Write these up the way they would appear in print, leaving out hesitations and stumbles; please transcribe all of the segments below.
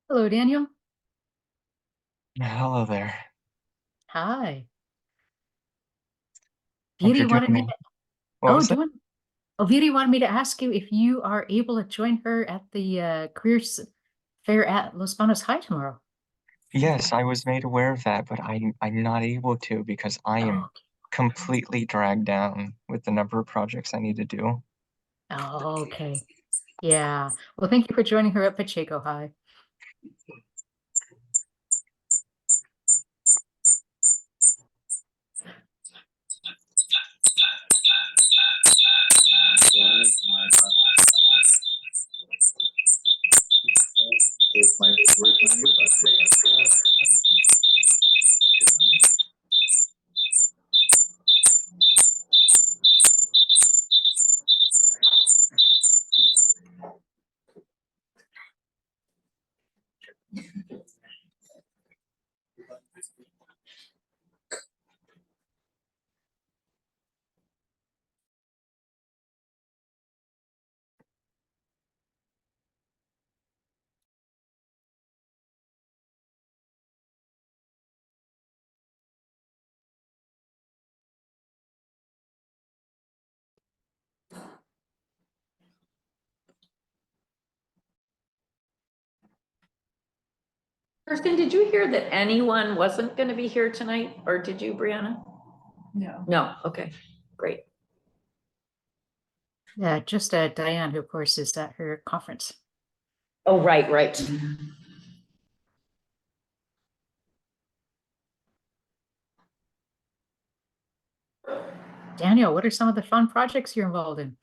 Hello, Daniel. Hello there. Hi. Hope Beauty you're wanted me doing. to, What oh, was do it? you want, oh, Beauty wanted me to ask you if you are able to join her at the careers fair at Los Banos High tomorrow. Yes, I was made aware of that, but I'm not able to because I Oh, am completely dragged down with the number of projects I need to do. oh, okay. Yeah. Well, thank you for joining her at Pacheco High. Where's my mute button? Kirsten, did you hear that anyone wasn't going to be here tonight, or did you, Brianna? No. No, okay, great. Yeah, just Diane, who of course is at her conference. Oh, right. Daniel, what are some of the fun projects you're involved in?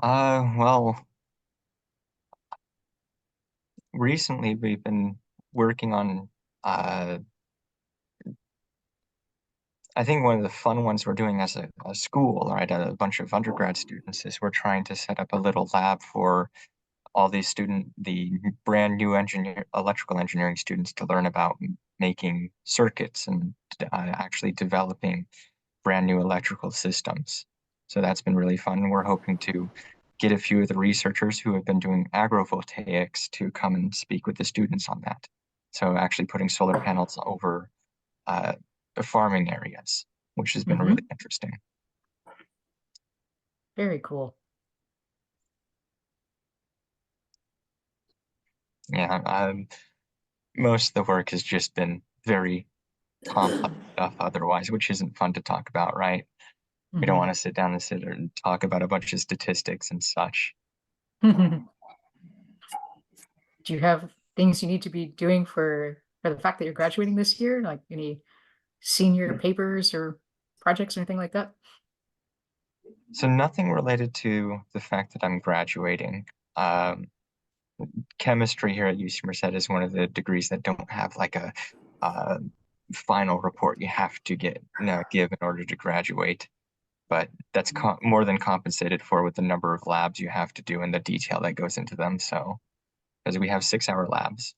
Well, recently we've been working on, uh, I think one of the fun ones we're doing as a school, right, a bunch of undergrad students is we're trying to set up a little lab for all the brand new electrical engineering students to learn about making circuits and actually developing brand new electrical systems. So that's been really fun. We're hoping to get a few of the researchers who have been doing agrovoltaics to come and speak with the students on that. So actually putting solar panels over uh, the farming areas, which has been really interesting. Very cool. Yeah, most of the work has just been very complex stuff otherwise, which isn't fun to talk about, right? We don't want to sit down and sit and talk about a bunch of statistics and such. Do you have things you need to be doing for the fact that you're graduating this year? Like any senior papers or projects or anything like that? So nothing related to the fact that I'm graduating. Um, Chemistry here at UC Merced is one of the degrees that don't have like a uh, final report you have to give in order to graduate. But that's more than compensated for with the number of labs you have to do and the detail that goes into them. So, because we have 6-hour labs,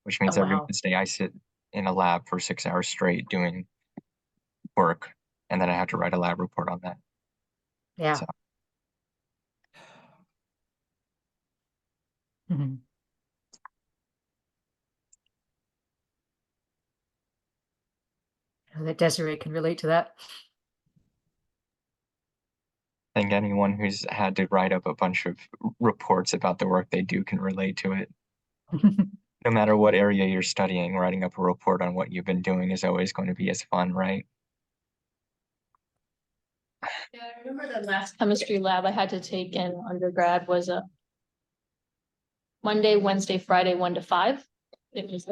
which Oh, means every wow. Wednesday I sit in a lab for 6 hours straight doing work, and then I have to write a lab report on that. Yeah. So, Mhm. I know that Desiree can relate to that. I think anyone who's had to write up a bunch of reports about the work they do can relate to it. No matter what area you're studying, writing up a report on what you've been doing is always going to be as fun, right? Yeah, I remember the last chemistry lab I had to take in undergrad was a Monday, Wednesday, Friday, 1 to 5. It was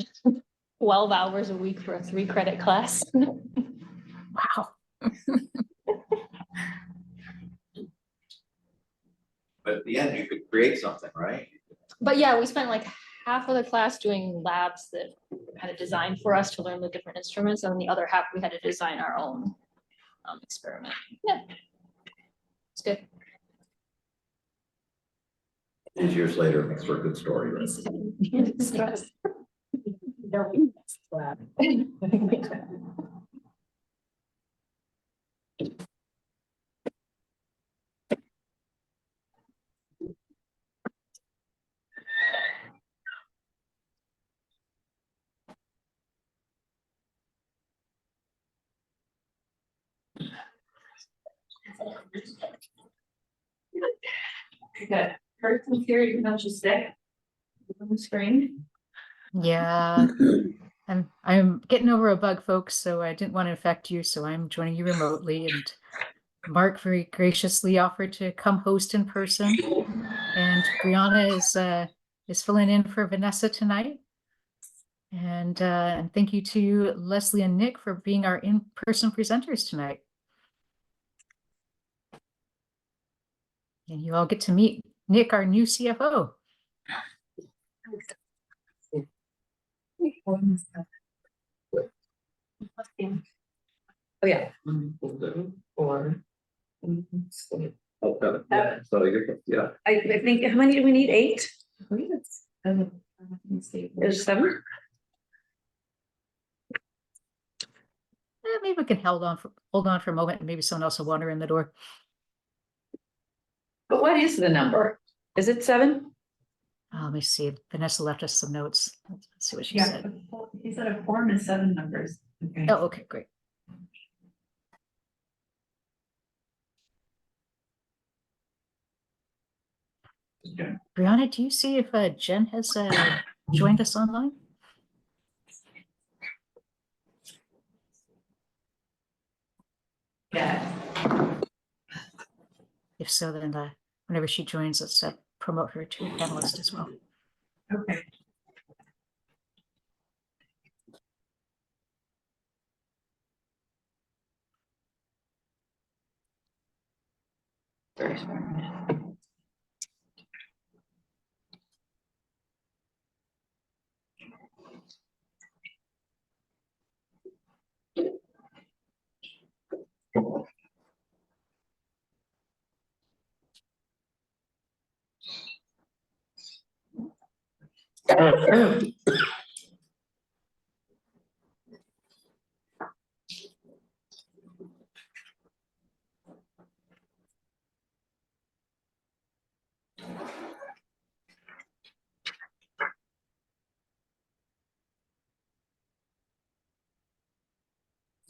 12 hours a week for a 3-credit class. Wow. But at the end, you could create something, right? But yeah, we spent like half of the class doing labs that kind of designed for us to learn the different instruments, and the other half we had to design our own experiment. Yeah, it's good. These years later, it makes for a good story, right? Stress. Got person here, even though she's sick. On the screen. Yeah, I'm getting over a bug, folks, so I didn't want to infect you, so I'm joining you remotely. And Mark very graciously offered to come host in person, and Brianna is filling in for Vanessa tonight. And thank you to Leslie and Nick for being our in-person presenters tonight. And you all get to meet Nick, our new CFO. Oh, yeah. Oh, got it. Yeah, so yeah. I think, how many do we need? 8? There's 7? Maybe we can hold on for a moment, and maybe someone else will wander in the door. But what is the number? Is it 7? Let me see. Vanessa left us some notes. Let's see what she Yeah, said. he said a form is 7 numbers. Okay. Oh, okay, great. Brianna, do you see if Jen has joined us online? Yeah. If so, then whenever she joins, let's promote her to a panelist as well. Okay. Very smart.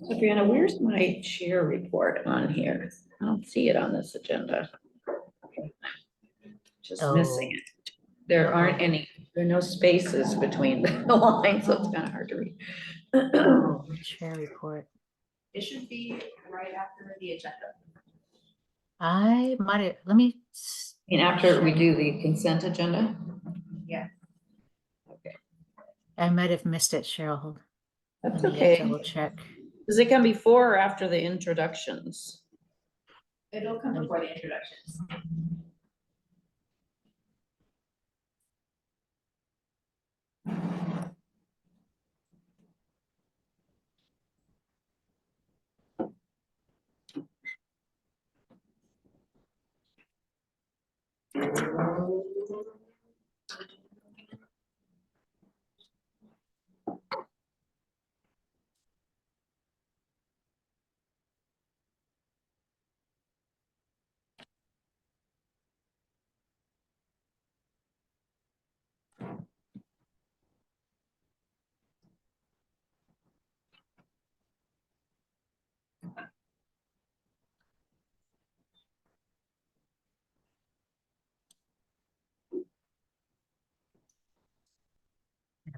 So Brianna, where's my chair report on here? I don't see it on this agenda. Just missing it. There aren't any, there are no spaces between the lines, so it's kind of hard to read. Oh, chair report. It should be right after the agenda. I might have, let me. And after we do the consent agenda? Yeah. Okay, I might have missed it, Cheryl. that's Let me okay. double check. Does it come before or after the introductions? It'll come before the introductions.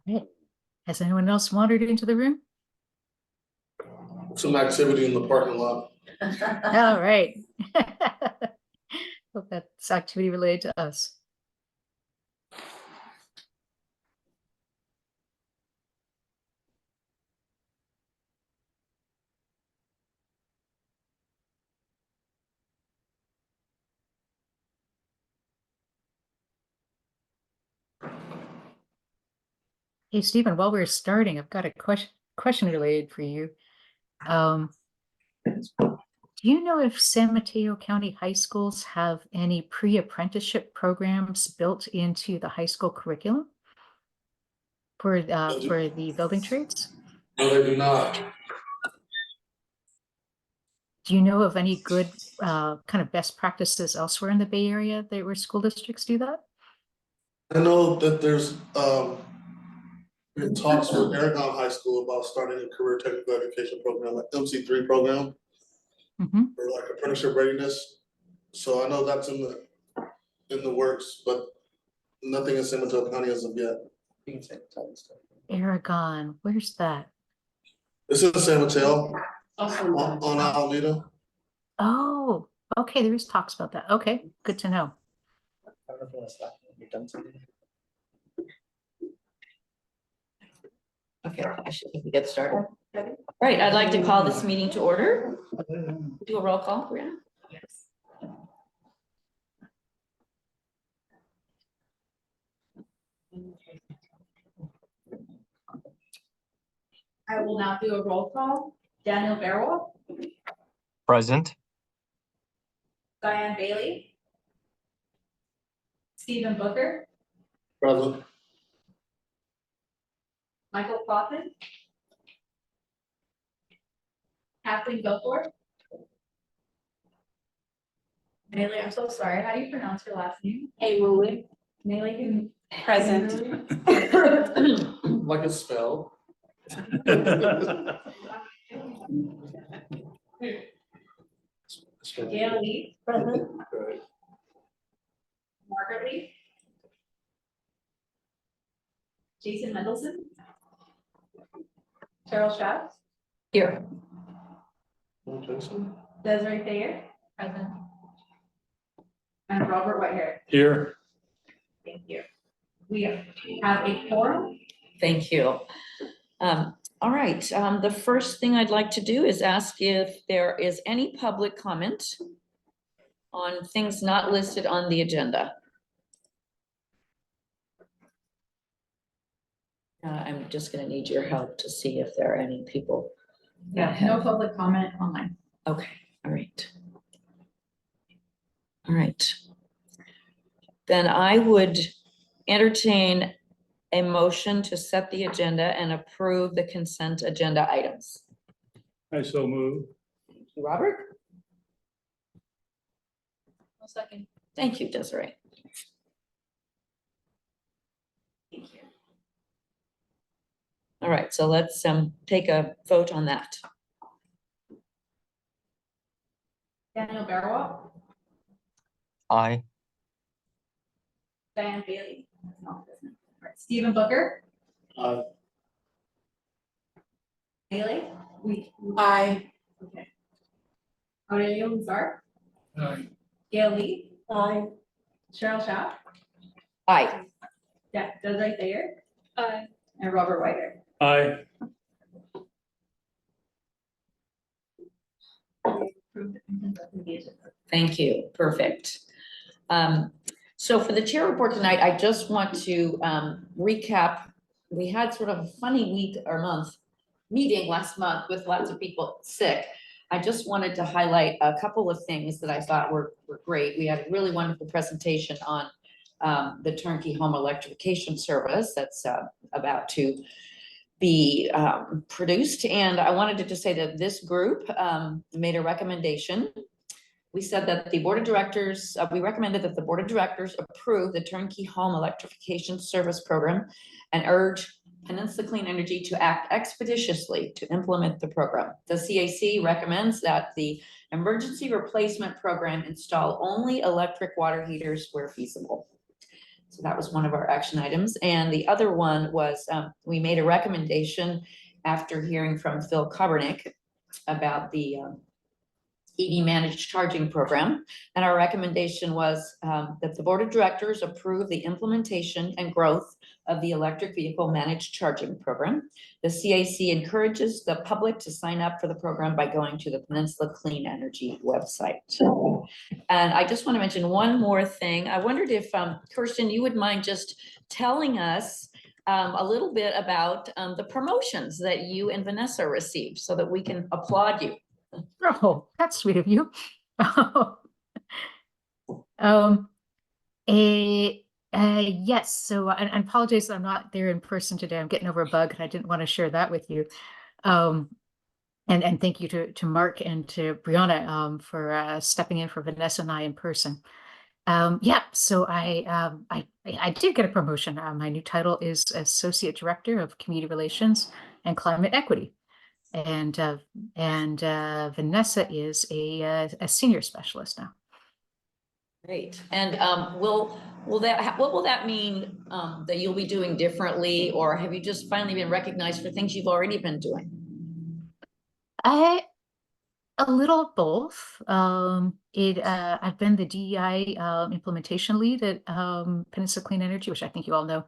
All right. Has anyone else wandered into the room? Some activity in the parking lot. All right. Hope that's activity related to us. Hey, Stephen, while we're starting, I've got a question related for you. Do you know if San Mateo County high schools have any pre-apprenticeship programs built into the high school curriculum for the building trades? No, they do not. Do you know of any good kind of best practices elsewhere in the Bay Area where school districts do that? I know that there's been talks with Aragon High School about starting a career technical education program, like MC3 program. Mhm. for like apprenticeship readiness. So I know that's in the works, but nothing in San Mateo County as of yet. Aragon, where's that? It's in San Mateo, Also. on Alameda. Oh, okay, there is talks about that. Okay, good to know. Okay, should we get started? Right, I'd like to call this meeting to order. Do a roll call, Brianna. Yes. I will now do a roll call. Daniel Barrow, Present. Diane Bailey, Stephen Booker, Present. Michael Coffin, Kathleen Goforth. Melee, I'm so sorry. How do you pronounce your last name? Melee. Melee. Present. Like a spell. Gail Lee. Present. Margaret Lee. Jason Mendelson. Cheryl Strauss. Here. Desiree Thayer. Present. And Robert Whitehair. Here. Thank you. We have a quorum. Thank you. All right, the first thing I'd like to do is ask if there is any public comment on things not listed on the agenda. I'm just gonna need your help to see if there are any people. that Yeah, no have- public comment online. Okay, all right. All right. Then I would entertain a motion to set the agenda and approve the consent agenda items. I so move. Thank you, Robert. One second. Thank you, Desiree. Thank you. All right, so let's take a vote on that. Daniel Barrow, Aye. Diane Bailey. No, doesn't. All right, Stephen Booker. Bailey. Aye. Okay. Aurelio Lazar. Aye. Gail Lee. Aye. Cheryl Shaw. Aye. Desiree Thayer. Aye. And Robert Whitehair. Aye. Thank you, perfect. So for the chair report tonight, I just want to recap. We had sort of a funny week or month meeting last month with lots of people sick. I just wanted to highlight a couple of things that I thought were great. We had a really wonderful presentation on the turnkey home electrification service that's about to be produced. And I wanted to just say that this group made a recommendation. We said that the board of directors, we recommended that the board of directors approve the turnkey home electrification service program and urge Peninsula Clean Energy to act expeditiously to implement the program. The CAC recommends that the emergency replacement program install only electric water heaters where feasible. So that was one of our action items. And the other one was we made a recommendation after hearing from Phil Kaepernick about the EV managed charging program. And our recommendation was that the board of directors approve the implementation and growth of the electric vehicle managed charging program. The CAC encourages the public to sign up for the program by going to the Peninsula Clean Energy website. And I just want to mention one more thing. I wondered if Kirsten, you would mind just telling us a little bit about the promotions that you and Vanessa received so that we can applaud you. Oh, that's sweet of you. Yes, so I apologize that I'm not there in person today. I'm getting over a bug and I didn't want to share that with you. And thank you to Mark and to Brianna for stepping in for Vanessa and I in person. Yeah, so I did get a promotion. My new title is Associate Director of Community Relations and Climate Equity. Vanessa is a senior specialist now. Great. And what will that mean that you'll be doing differently, or have you just finally been recognized for things you've already been doing? A little of both. I've been the DEI implementation lead at Peninsula Clean Energy, which I think you all know.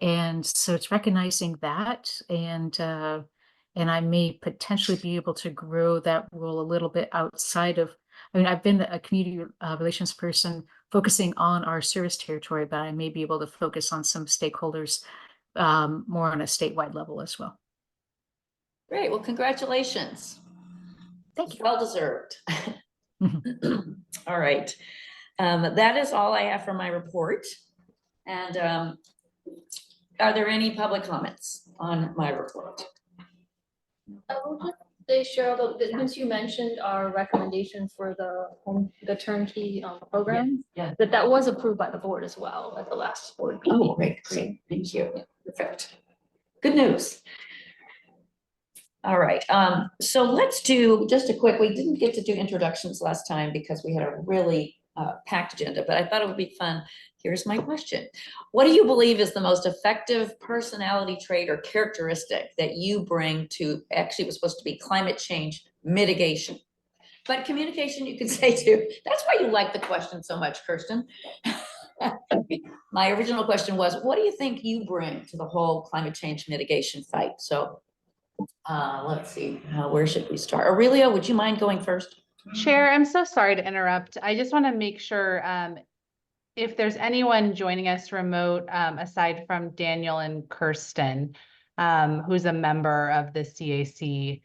And so it's recognizing that, and I may potentially be able to grow that role a little bit outside of, I mean, I've been a community relations person focusing on our service territory, but I may be able to focus on some stakeholders more on a statewide level as well. Great. Well, congratulations. Thank you. Well deserved. All right. That is all I have for my report. And are there any public comments on my report? They share, since you mentioned our recommendation for the turnkey program. Yeah. That was approved by the board as well at the last board meeting. Oh, great. Thank you. Perfect. Good news. All right, so let's do just a quick, we didn't get to do introductions last time because we had a really packed agenda, but I thought it would be fun. Here's my question. What do you believe is the most effective personality trait or characteristic that you bring to, actually it was supposed to be climate change mitigation, but communication you could say too. That's why you like the question so much, Kirsten. My original question was, what do you think you bring to the whole climate change mitigation fight? So let's see, where should we start? Aurelia, would you mind going first? Chair, I'm so sorry to interrupt. I just want to make sure if there's anyone joining us remote, aside from Daniel and Kirsten, who's a member of the CAC.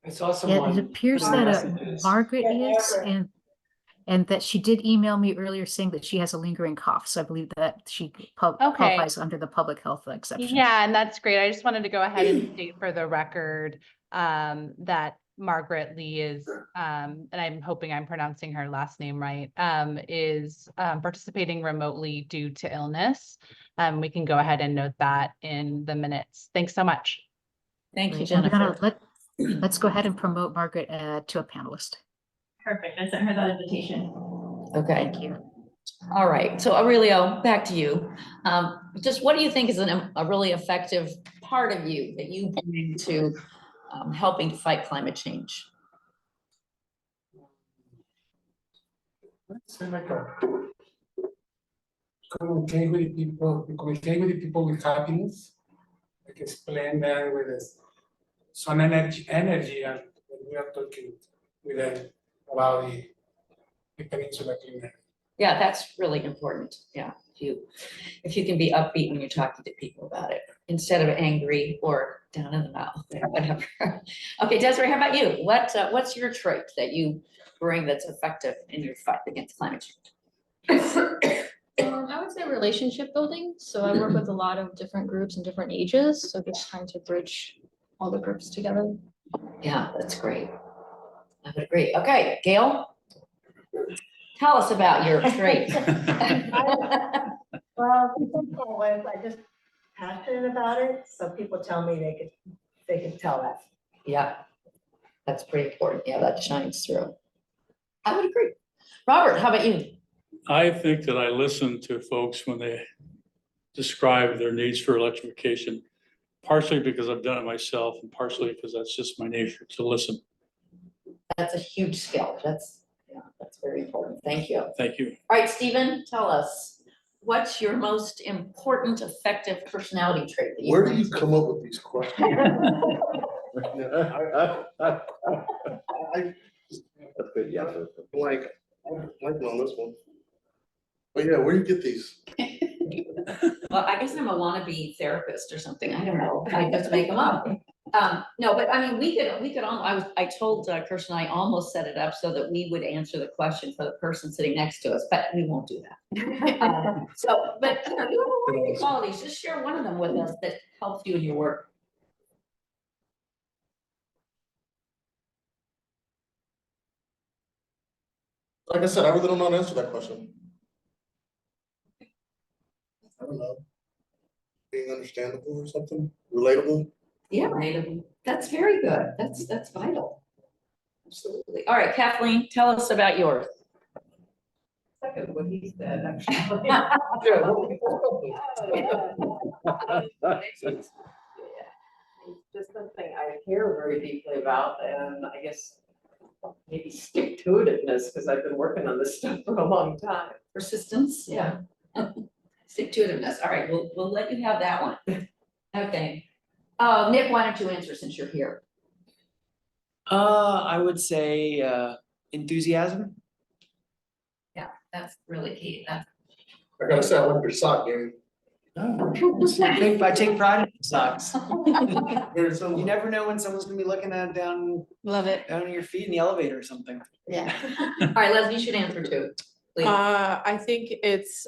I saw Yeah, someone. it appears put in that messages. Margaret is, and that she did email me earlier saying that she has a lingering cough. So I believe that she qualifies under the public health exception. Yeah, and that's great. I just wanted to go ahead and state for the record that Margaret Lee is, and I'm hoping I'm pronouncing her last name right, is participating remotely due to illness. We can go ahead and note that in the minutes. Thanks so much. Thank you, Right, and we're Jennifer. gonna let's go ahead and promote Margaret to a panelist. Perfect. I sent her that invitation. Okay, Thank you. all right. So Aurelio, back to you. Just what do you think is a really effective part of you that you bring to helping to fight climate change? It's like communicate with people with happiness. Like explain them with some energy, and when we are talking with them about the Peninsula Clean Energy. Yeah, that's really important. Yeah, if you can be upbeat when you're talking to people about it instead of angry or down in the mouth, whatever. Okay, Desiree, how about you? What's your trait that you bring that's effective in your fight against climate change? I would say relationship building. So I work with a lot of different groups and different ages. So just trying to bridge all the groups together. Yeah, that's great. I would agree. Okay, Gail, tell us about your trait. Well, the simple was I just passionate about it, so people tell me they could tell that. Yeah, that's pretty important. Yeah, that shines through. I would agree. Robert, how about you? I think that I listen to folks when they describe their needs for electrification, partially because I've done it myself and partially because that's just my nature to listen. That's a huge skill. That's very important. Thank you. Thank you. All right, Stephen, tell us, what's your most important effective personality trait that you Where do bring you to- come up with these questions? That's good, yeah. Like, I'm blanking on this one. But yeah, where do you get these? Well, I guess I'm a wannabe therapist or something. I don't know. I just make them up. No, but I mean, we could, I told Kirsten, I almost set it up so that we would answer the question for the person sitting next to us, but we won't do that. So, but you have a lot of qualities. Just share one of them with us that helps you in your work. Like I said, I really don't know how to answer that question. I don't know. being understandable or something, relatable. Yeah, that's very good. That's vital. Absolutely. All right, Kathleen, tell us about yours. Second what he said, actually. It's just something I care very deeply about, and I guess maybe stick-to-itiveness, because I've been working on this stuff for a long time. Persistence? Yeah. Stick-to-itiveness. All right, we'll let you have that one. Okay. Nick, why don't you answer since you're here? I would say enthusiasm. Yeah, that's really key. That's I gotta say, I went for sock game. I take pride in socks. Very You similar. never know when someone's gonna be looking at down Love it. at your feet in the elevator or something. Yeah. All right, Leslie, you should answer too. Please. I think it's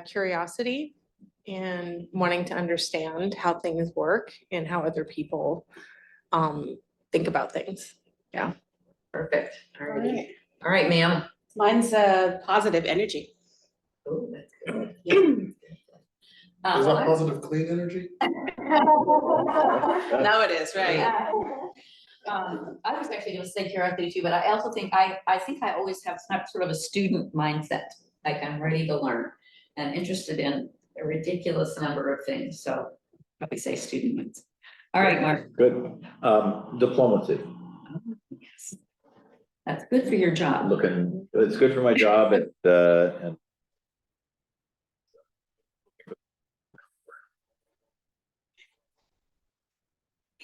curiosity and wanting to understand how things work and how other people think about things. Perfect. All right, ma'am. Mine's positive energy. Oh, that's good. Is that positive clean energy? Now it is, right? I was actually gonna say curiosity too, but I also think I think I always have sort of a student mindset, like I'm ready to learn and interested in a ridiculous number of things, so probably say student mindset. All right, Mark. Good. Diplomacy. Yes. That's good for your job. It's good for my job and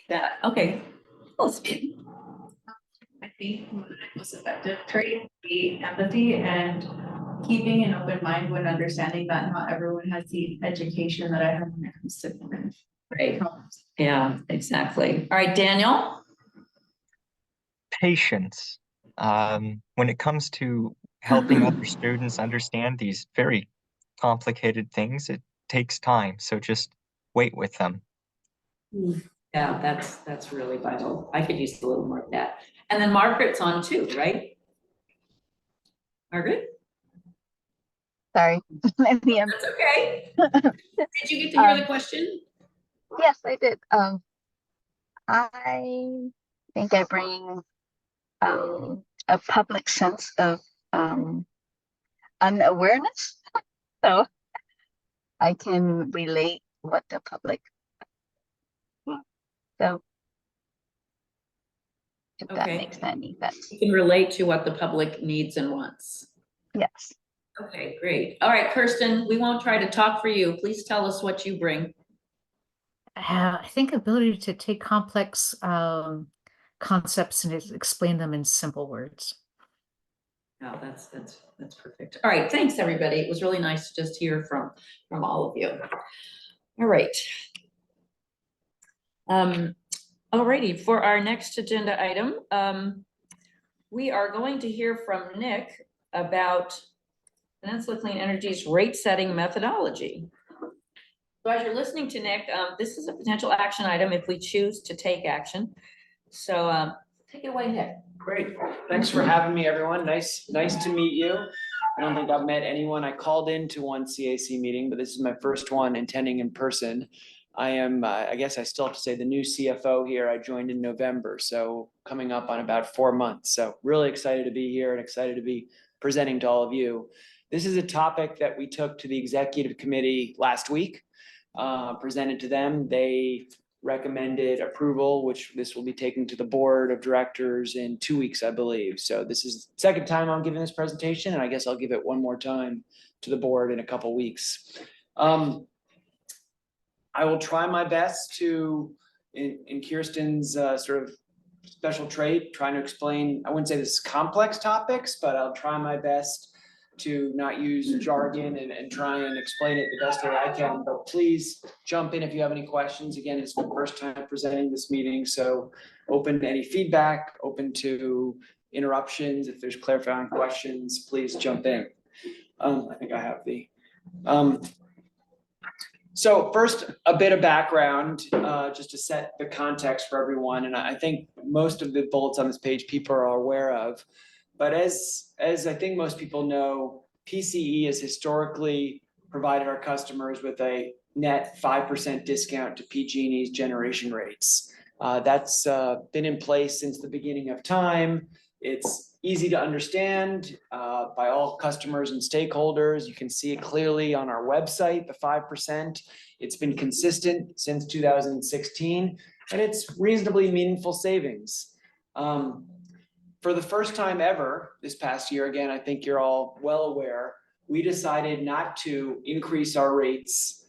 That, okay. Well, I think my most effective trait would be empathy and keeping an open mind when understanding that not everyone has the education that I have when it comes to great. Yeah, exactly. All right, Daniel. Patience. When it comes to helping other students understand these very complicated things, it takes time. So just wait with them. Yeah, that's really vital. I could use a little more of that. And then Margaret's on too, right? Margaret? Sorry. That's okay. Did you get to hear the question? Yes, I did. I think I bring a public sense of unawareness. So I can relate what the public. So if that Okay. makes any sense. You can relate to what the public needs and wants. Yes. Okay, great. All right, Kirsten, we won't try to talk for you. Please tell us what you bring. I think ability to take complex concepts and explain them in simple words. Oh, that's perfect. All right, thanks, everybody. It was really nice to just hear from all of you. All right. Alrighty, for our next agenda item, we are going to hear from Nick about Peninsula Clean Energy's rate setting methodology. So as you're listening to Nick, this is a potential action item if we choose to take action. So take it away, Nick. Great. Thanks for having me, everyone. Nice to meet you. I don't think I've met anyone. I called into one CAC meeting, but this is my first one attending in person. I am, I guess I still have to say, the new CFO here. I joined in November, so coming up on about 4 months. So really excited to be here and excited to be presenting to all of you. This is a topic that we took to the executive committee last week, presented to them. They recommended approval, which this will be taken to the board of directors in 2 weeks, I believe. So this is the second time I'm giving this presentation, and I guess I'll give it one more time to the board in a couple weeks. I will try my best to, in Kirsten's sort of special trait, trying to explain, I wouldn't say this is complex topics, but I'll try my best to not use jargon and try and explain it the best way I can. But please jump in if you have any questions. Again, it's my first time presenting this meeting, so open to any feedback, open to interruptions. If there's clarifying questions, please jump in. I think I have the. So first, a bit of background, just to set the context for everyone. And I think most of the bullets on this page people are aware of. But as I think most people know, PCE has historically provided our customers with a net 5% discount to PG&E's generation rates. That's been in place since the beginning of time. It's easy to understand by all customers and stakeholders. You can see it clearly on our website, the 5%. It's been consistent since 2016, and it's reasonably meaningful savings. For the first time ever this past year, again, I think you're all well aware, we decided not to increase our rates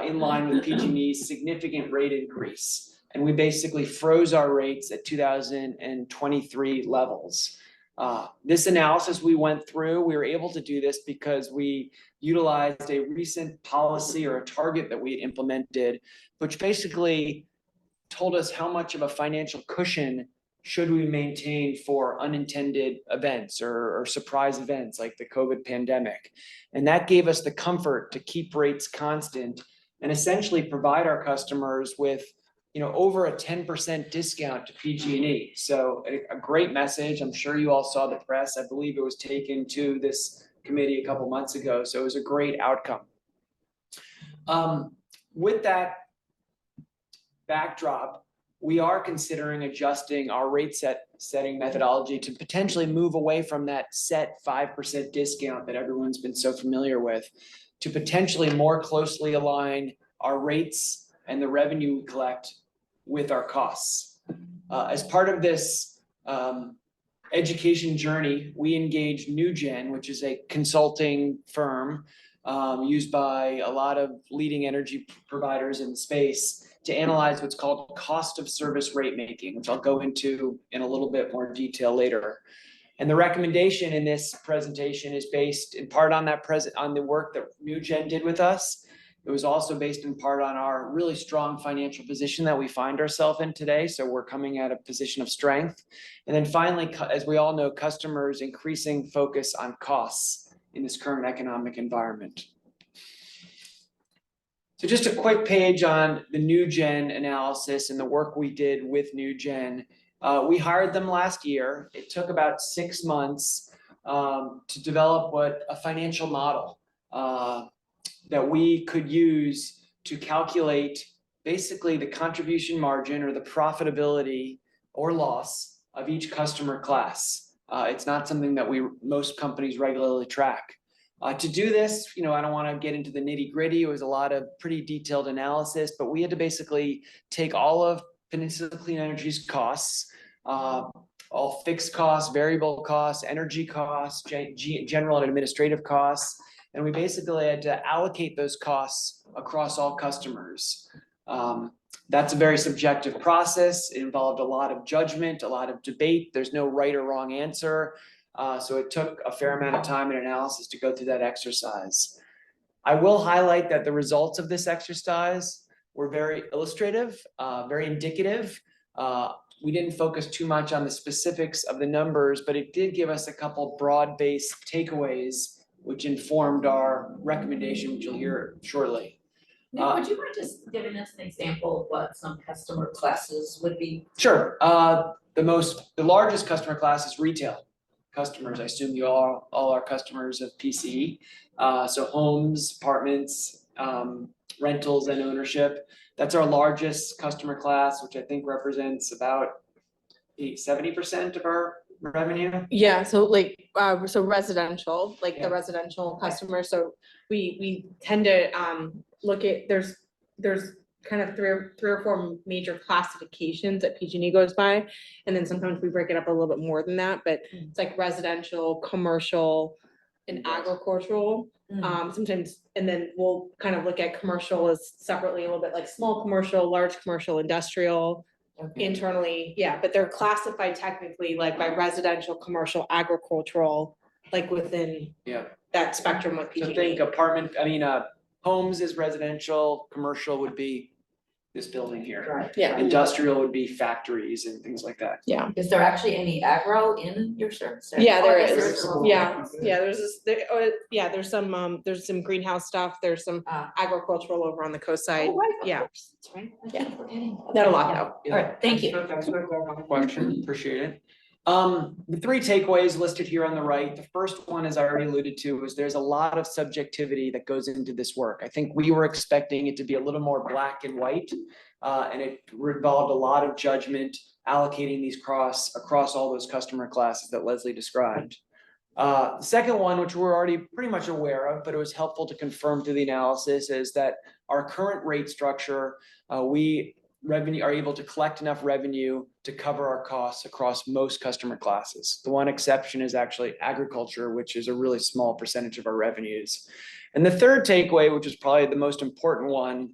in line with PG&E's significant rate increase. And we basically froze our rates at 2023 levels. This analysis we went through, we were able to do this because we utilized a recent policy or a target that we implemented, which basically told us how much of a financial cushion should we maintain for unintended events or surprise events like the COVID pandemic. And that gave us the comfort to keep rates constant and essentially provide our customers with over a 10% discount to PG&E. So a great message. I'm sure you all saw the press. I believe it was taken to this committee a couple months ago. So it was a great outcome. With that backdrop, we are considering adjusting our rate setting methodology to potentially move away from that set 5% discount that everyone's been so familiar with, to potentially more closely align our rates and the revenue we collect with our costs. As part of this education journey, we engaged NewGen, which is a consulting firm used by a lot of leading energy providers in the space, to analyze what's called cost of service rate making, which I'll go into in a little bit more detail later. And the recommendation in this presentation is based in part on on the work that NewGen did with us. It was also based in part on our really strong financial position that we find ourselves in today. So we're coming at a position of strength. And then finally, as we all know, customers' increasing focus on costs in this current economic environment. So just a quick page on the NewGen analysis and the work we did with NewGen. We hired them last year. It took about 6 months to develop a financial model that we could use to calculate basically the contribution margin or the profitability or loss of each customer class. It's not something that most companies regularly track. To do this, I don't want to get into the nitty gritty. It was a lot of pretty detailed analysis, but we had to basically take all of Peninsula Clean Energy's costs, all fixed costs, variable costs, energy costs, general and administrative costs, and we basically had to allocate those costs across all customers. That's a very subjective process. It involved a lot of judgment, a lot of debate. There's no right or wrong answer. So it took a fair amount of time and analysis to go through that exercise. I will highlight that the results of this exercise were very illustrative, very indicative. We didn't focus too much on the specifics of the numbers, but it did give us a couple broad-based takeaways, which informed our recommendation, which you'll hear shortly. Nick, would you mind just giving us an example of what some customer classes would be? Sure. The largest customer class is retail customers. I assume you all are customers of PCE. So homes, apartments, rentals, and ownership. That's our largest customer class, which I think represents about 70% of our revenue. Yeah, so so residential, the residential customer, so we tend to look at, there's kind of three or four major classifications that PG&E goes by, and then sometimes we break it up a little bit more than that, but it's like residential, commercial, and agricultural. Sometimes, and then we'll kind of look at commercial as separately, a little bit like small commercial, large commercial, industrial. Internally, yeah, but they're classified technically like by residential, commercial, agricultural, like within that spectrum of PG&E. So think homes is residential, commercial would be this building here. Right. Yeah. Industrial would be factories and things like that. Yeah. Is there actually any agro in your service? Yeah, there Oh, I guess is. There's some greenhouse stuff. There's some agricultural over on the coast side. Oh, right. Yeah. That's right. I keep forgetting. Not a lot though. All right, thank you. Thanks for the question, appreciate it. The three takeaways listed here on the right, the first one, as I already alluded to, is there's a lot of subjectivity that goes into this work. I think we were expecting it to be a little more black and white, and it involved a lot of judgment allocating these across all those customer classes that Leslie described. The second one, which we're already pretty much aware of, but it was helpful to confirm through the analysis, is that our current rate structure, we are able to collect enough revenue to cover our costs across most customer classes. The one exception is actually agriculture, which is a really small percentage of our revenues. And the third takeaway, which is probably the most important one,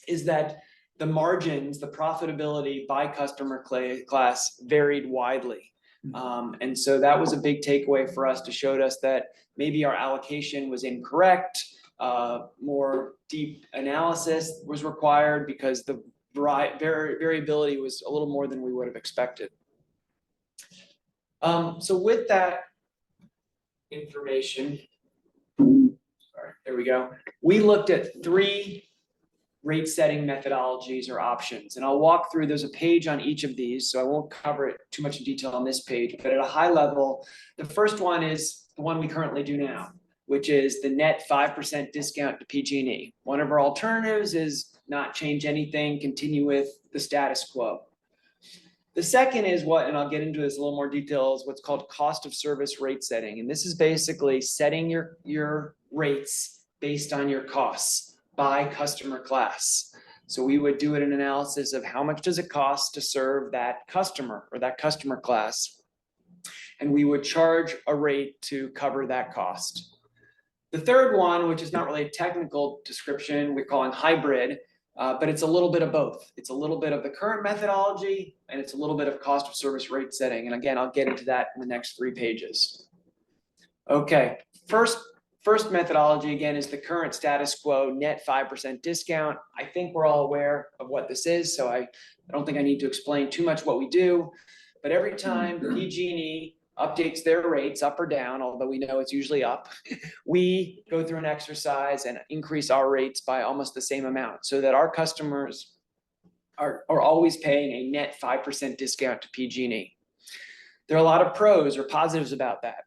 is that the margins, the profitability by customer class varied widely. And so that was a big takeaway for us to show us that maybe our allocation was incorrect. More deep analysis was required because the variability was a little more than we would have expected. So with that information, sorry, there we go. We looked at 3 rate setting methodologies or options, and I'll walk through. There's a page on each of these, so I won't cover it too much in detail on this page, but at a high level, the first one is the one we currently do now, which is the net 5% discount to PG&E. One of our alternatives is not change anything, continue with the status quo. The second is what, and I'll get into this in a little more detail, is what's called cost of service rate setting. And this is basically setting your rates based on your costs by customer class. So we would do an analysis of how much does it cost to serve that customer or that customer class, and we would charge a rate to cover that cost. The third one, which is not really a technical description, we're calling hybrid, but it's a little bit of both. It's a little bit of the current methodology, and it's a little bit of cost of service rate setting. And again, I'll get into that in the next 3 pages. Okay, first methodology, again, is the current status quo net 5% discount. I think we're all aware of what this is, so I don't think I need to explain too much what we do. But every time PG&E updates their rates up or down, although we know it's usually up, we go through an exercise and increase our rates by almost the same amount so that our customers are always paying a net 5% discount to PG&E. There are a lot of pros or positives about that.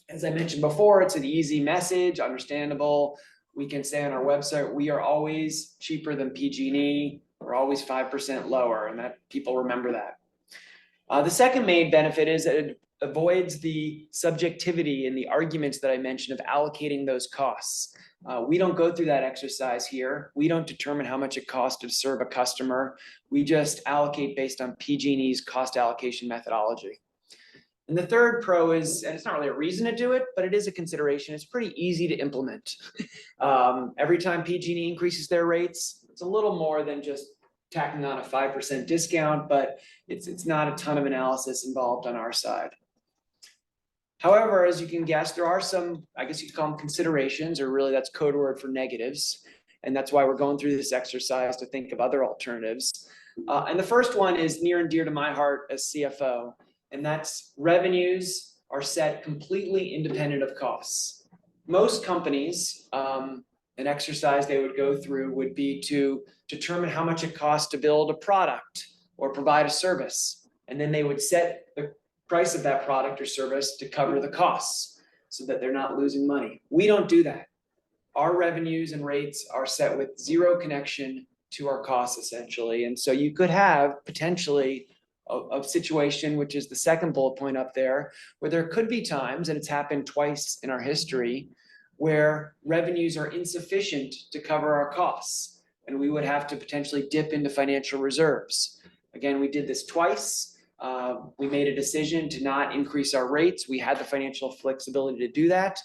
As I mentioned before, it's an easy message, understandable. We can say on our website, we are always cheaper than PG&E. We're always 5% lower, and that people remember that. The second main benefit is that it avoids the subjectivity in the arguments that I mentioned of allocating those costs. We don't go through that exercise here. We don't determine how much it costs to serve a customer. We just allocate based on PG&E's cost allocation methodology. And the third pro is, and it's not really a reason to do it, but it is a consideration. It's pretty easy to implement. Every time PG&E increases their rates, it's a little more than just tacking on a 5% discount, but it's not a ton of analysis involved on our side. However, as you can guess, there are some, I guess you could call them considerations, or really that's code word for negatives. And that's why we're going through this exercise to think of other alternatives. And the first one is near and dear to my heart as CFO, and that's revenues are set completely independent of costs. Most companies, an exercise they would go through would be to determine how much it costs to build a product or provide a service. And then they would set the price of that product or service to cover the costs so that they're not losing money. We don't do that. Our revenues and rates are set with zero connection to our costs, essentially. And so you could have potentially a situation, which is the second bullet point up there, where there could be times, and it's happened twice in our history, where revenues are insufficient to cover our costs, and we would have to potentially dip into financial reserves. Again, we did this twice. We made a decision to not increase our rates. We had the financial flexibility to do that,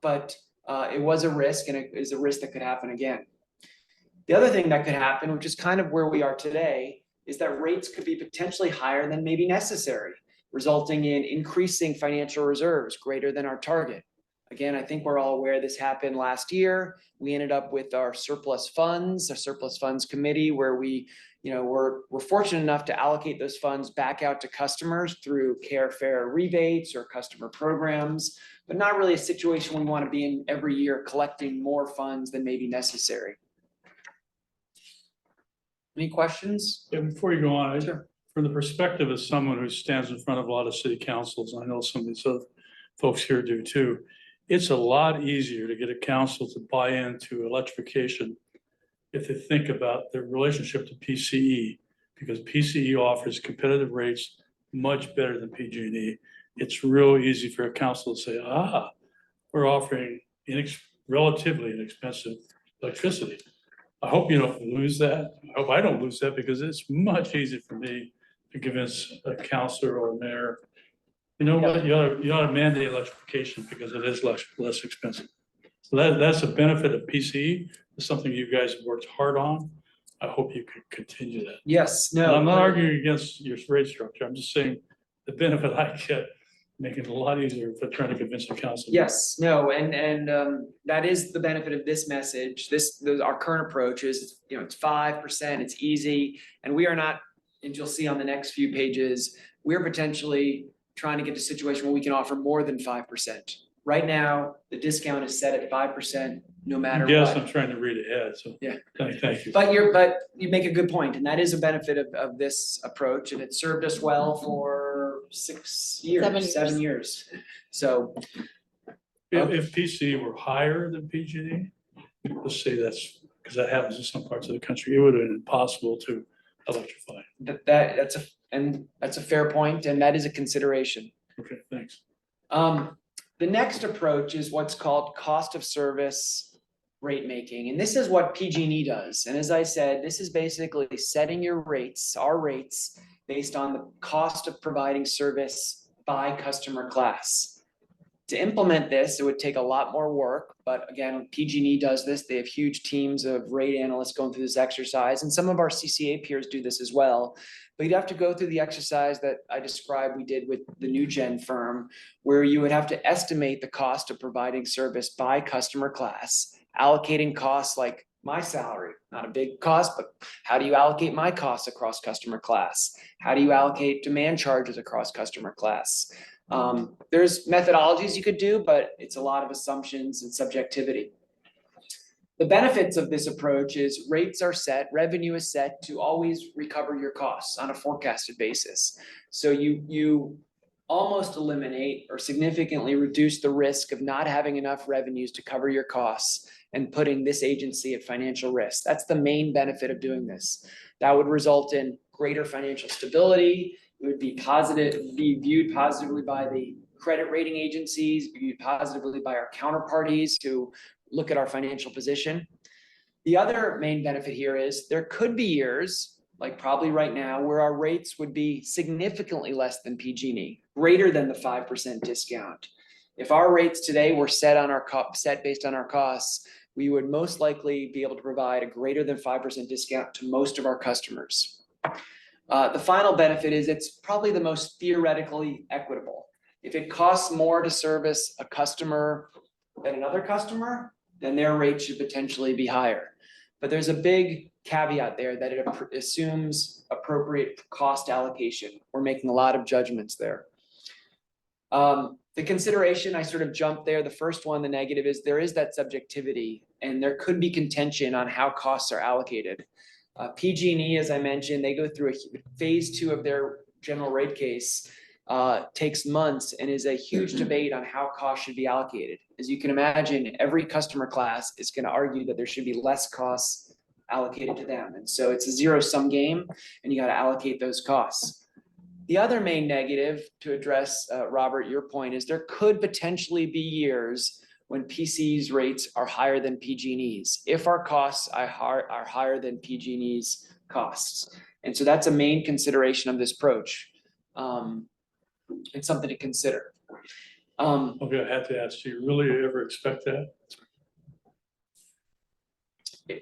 but it was a risk, and it is a risk that could happen again. The other thing that could happen, which is kind of where we are today, is that rates could be potentially higher than maybe necessary, resulting in increasing financial reserves greater than our target. Again, I think we're all aware this happened last year. We ended up with our surplus funds committee, where we're fortunate enough to allocate those funds back out to customers through care fair rebates or customer programs, but not really a situation we want to be in every year, collecting more funds than may be necessary. Any questions? Yeah, before you go on, Sure. from the perspective of someone who stands in front of a lot of city councils, and I know some of these other folks here do too, it's a lot easier to get a council to buy into electrification if they think about their relationship to PCE, because PCE offers competitive rates much better than PG&E. It's real easy for a council to say, we're offering relatively inexpensive electricity. I hope you don't lose that. I hope I don't lose that, because it's much easier for me to convince a councilor or a mayor, you know what, you ought to mandate electrification because it is less expensive. So that's a benefit of PCE. It's something you guys have worked hard on. I hope you can continue that. Yes, And no. I'm not arguing against your rate structure. I'm just saying the benefit I get, making it a lot easier for trying to convince the council. Yes, no, and that is the benefit of this message. Our current approach is, it's 5%, it's easy, and we are not, and you'll see on the next few pages, we're potentially trying to get to a situation where we can offer more than 5%. Right now, the discount is set at 5%, no matter Yes, what. I'm trying to read ahead, so. Yeah. Thank you. But you make a good point, and that is a benefit of this approach, and it served us well for 6 years, 7 years. So If PCE were higher than PG&E, let's say that's, because that happens in some parts of the country, it would have been impossible to electrify. that's a fair point, and that is a consideration. Okay, thanks. The next approach is what's called cost of service rate making, and this is what PG&E does. And as I said, this is basically setting your rates, our rates, based on the cost of providing service by customer class. To implement this, it would take a lot more work, but again, PG&E does this. They have huge teams of rate analysts going through this exercise, and some of our CCA peers do this as well. But you'd have to go through the exercise that I described we did with the NewGen firm, where you would have to estimate the cost of providing service by customer class, allocating costs like my salary, not a big cost, but how do you allocate my costs across customer class? How do you allocate demand charges across customer class? There's methodologies you could do, but it's a lot of assumptions and subjectivity. The benefits of this approach is rates are set, revenue is set to always recover your costs on a forecasted basis. So you almost eliminate or significantly reduce the risk of not having enough revenues to cover your costs and putting this agency at financial risk. That's the main benefit of doing this. That would result in greater financial stability. It would be viewed positively by the credit rating agencies, viewed positively by our counterparties who look at our financial position. The other main benefit here is there could be years, like probably right now, where our rates would be significantly less than PG&E, greater than the 5% discount. If our rates today were set based on our costs, we would most likely be able to provide a greater than 5% discount to most of our customers. The final benefit is it's probably the most theoretically equitable. If it costs more to service a customer than another customer, then their rate should potentially be higher. But there's a big caveat there that it assumes appropriate cost allocation. We're making a lot of judgments there. The consideration, I sort of jumped there. The first one, the negative, is there is that subjectivity, and there could be contention on how costs are allocated. PG&E, as I mentioned, they go through a phase 2 of their general rate case, takes months, and is a huge debate on how costs should be allocated. As you can imagine, every customer class is going to argue that there should be less costs allocated to them. And so it's a zero-sum game, and you got to allocate those costs. The other main negative, to address, Robert, your point, is there could potentially be years when PCE's rates are higher than PG&E's, if our costs are higher than PG&E's costs. And so that's a main consideration of this approach. It's something to consider. Okay, I have to ask, do you really ever expect that?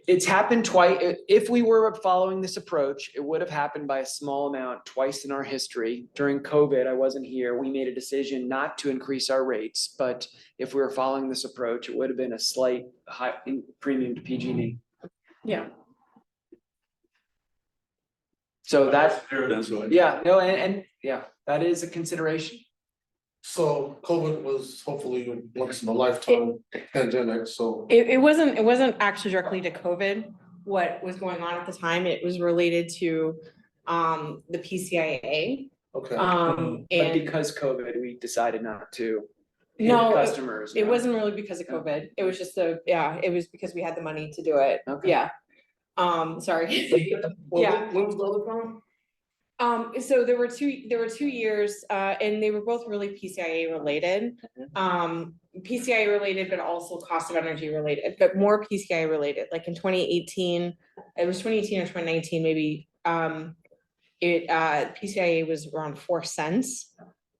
It's happened twice. If we were following this approach, it would have happened by a small amount twice in our history. During COVID, I wasn't here. We made a decision not to increase our rates, but if we were following this approach, it would have been a slight high premium to PG&E. Yeah. So that's, yeah, no, and yeah, that is a consideration. So COVID was hopefully once in a lifetime pandemic, so. It wasn't actually directly to COVID, what was going on at the time. It was related to the PCIA. Okay. And But because COVID, we decided not to hit No, customers. it no? wasn't really because of COVID. It was just it was because we had the money to do it. Okay. Yeah. Sorry. Well, Yeah. when was the other problem? So there were two years, and they were both really PCIA related. PCIA related, but also cost of energy related, but more PCIA related, like in 2018, it was 2018 or 2019, maybe, PCIA was around 4 cents.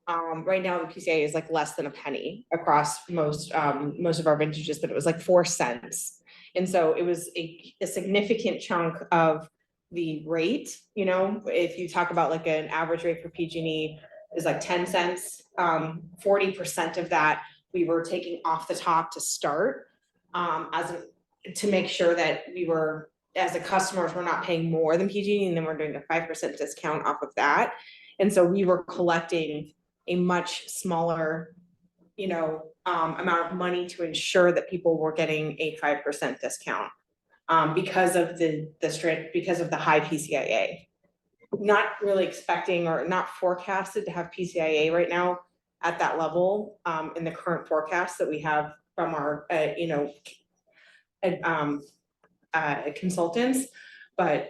Right now the PCIA is like less than a penny across most of our vintages, but it was like 4 cents. And so it was a significant chunk of the rate, you know, if you talk about like an average rate for PG&E is like 10 cents, 40% of that we were taking off the top to start, to make sure that we were, as a customers, we're not paying more than PG&E, and then we're doing a 5% discount off of that. And so we were collecting a much smaller, you know, amount of money to ensure that people were getting a 5% discount. Because of because of the high PCIA. Not really expecting or not forecasted to have PCIA right now at that level, in the current forecast that we have from our, consultants. But,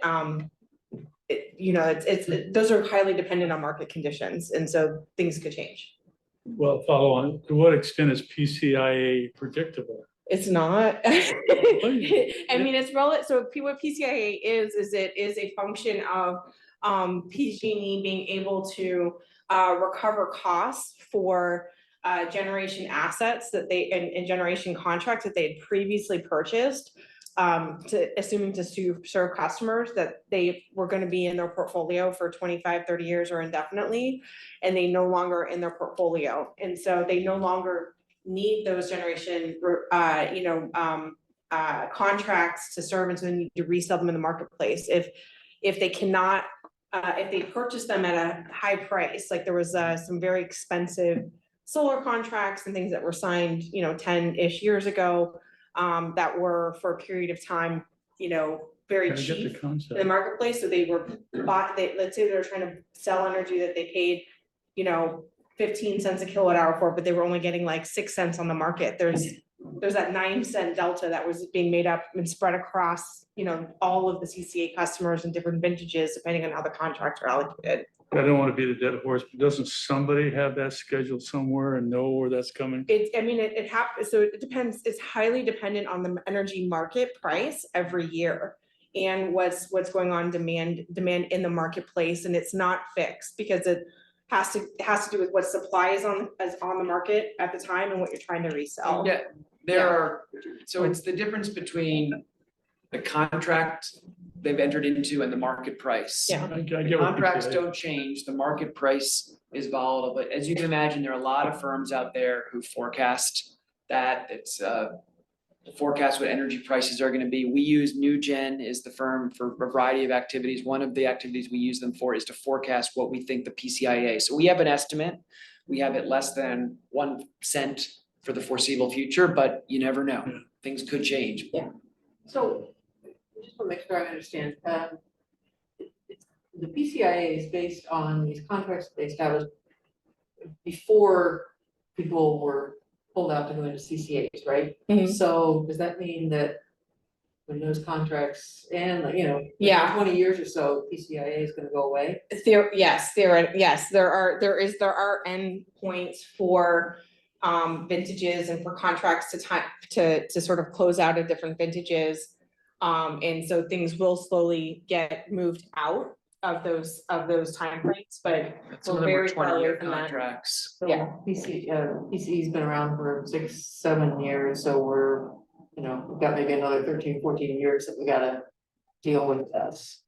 those are highly dependent on market conditions, and so things could change. Well, follow on, to what extent is PCIA predictable? It's not. I mean, it's relative. So what PCIA is it is a function of PG&E being able to recover costs for generation assets that they and generation contracts that they had previously purchased, assuming to serve customers that they were going to be in their portfolio for 25, 30 years or indefinitely, and they no longer in their portfolio. And so they no longer need those generation, contracts to serve, and so they need to resell them in the marketplace. If they cannot, if they purchase them at a high price, like there was some very expensive solar contracts and things that were signed, 10-ish years ago, that were for a period of time, very cheap in the marketplace. So they were bought, let's say they're trying to sell energy that they paid, 15 cents a kilowatt hour for, but they were only getting like 6 cents on the market. There's that 9-cent delta that was being made up and spread across, all of the CCA customers in different vintages, depending on how the contracts are allocated. I don't want to be the dead horse, but doesn't somebody have that scheduled somewhere and know where that's coming? It happens, so it depends, it's highly dependent on the energy market price every year and what's going on demand in the marketplace, and it's not fixed because it has to do with what supply is on the market at the time and what you're trying to resell. Yeah, so it's the difference between the contract they've entered into and the market price. Yeah. The contracts don't change, the market price is volatile, but as you can imagine, there are a lot of firms out there who forecast that. It's forecast what energy prices are going to be. We use NewGen is the firm for a variety of activities. One of the activities we use them for is to forecast what we think the PCIA. So we have an estimate. We have it less than 1 cent for the foreseeable future, but you never know. Things could change. Yeah. So just want to make sure I understand. The PCIA is based on these contracts that they established before people were pulled out to go into CCAs, right? Mhm. So does that mean that when those contracts end, like, Yeah. 20 years or so, PCIA is gonna go away? Yes, there are endpoints for vintages and for contracts to sort of close out of different vintages. And so things will slowly get moved out of those timeframes, but Some of we're them were very far away 20-year from that. contracts. So Yeah. PCE's been around for 6, 7 years, so we're, we've got maybe another 13, 14 years that we gotta deal with this.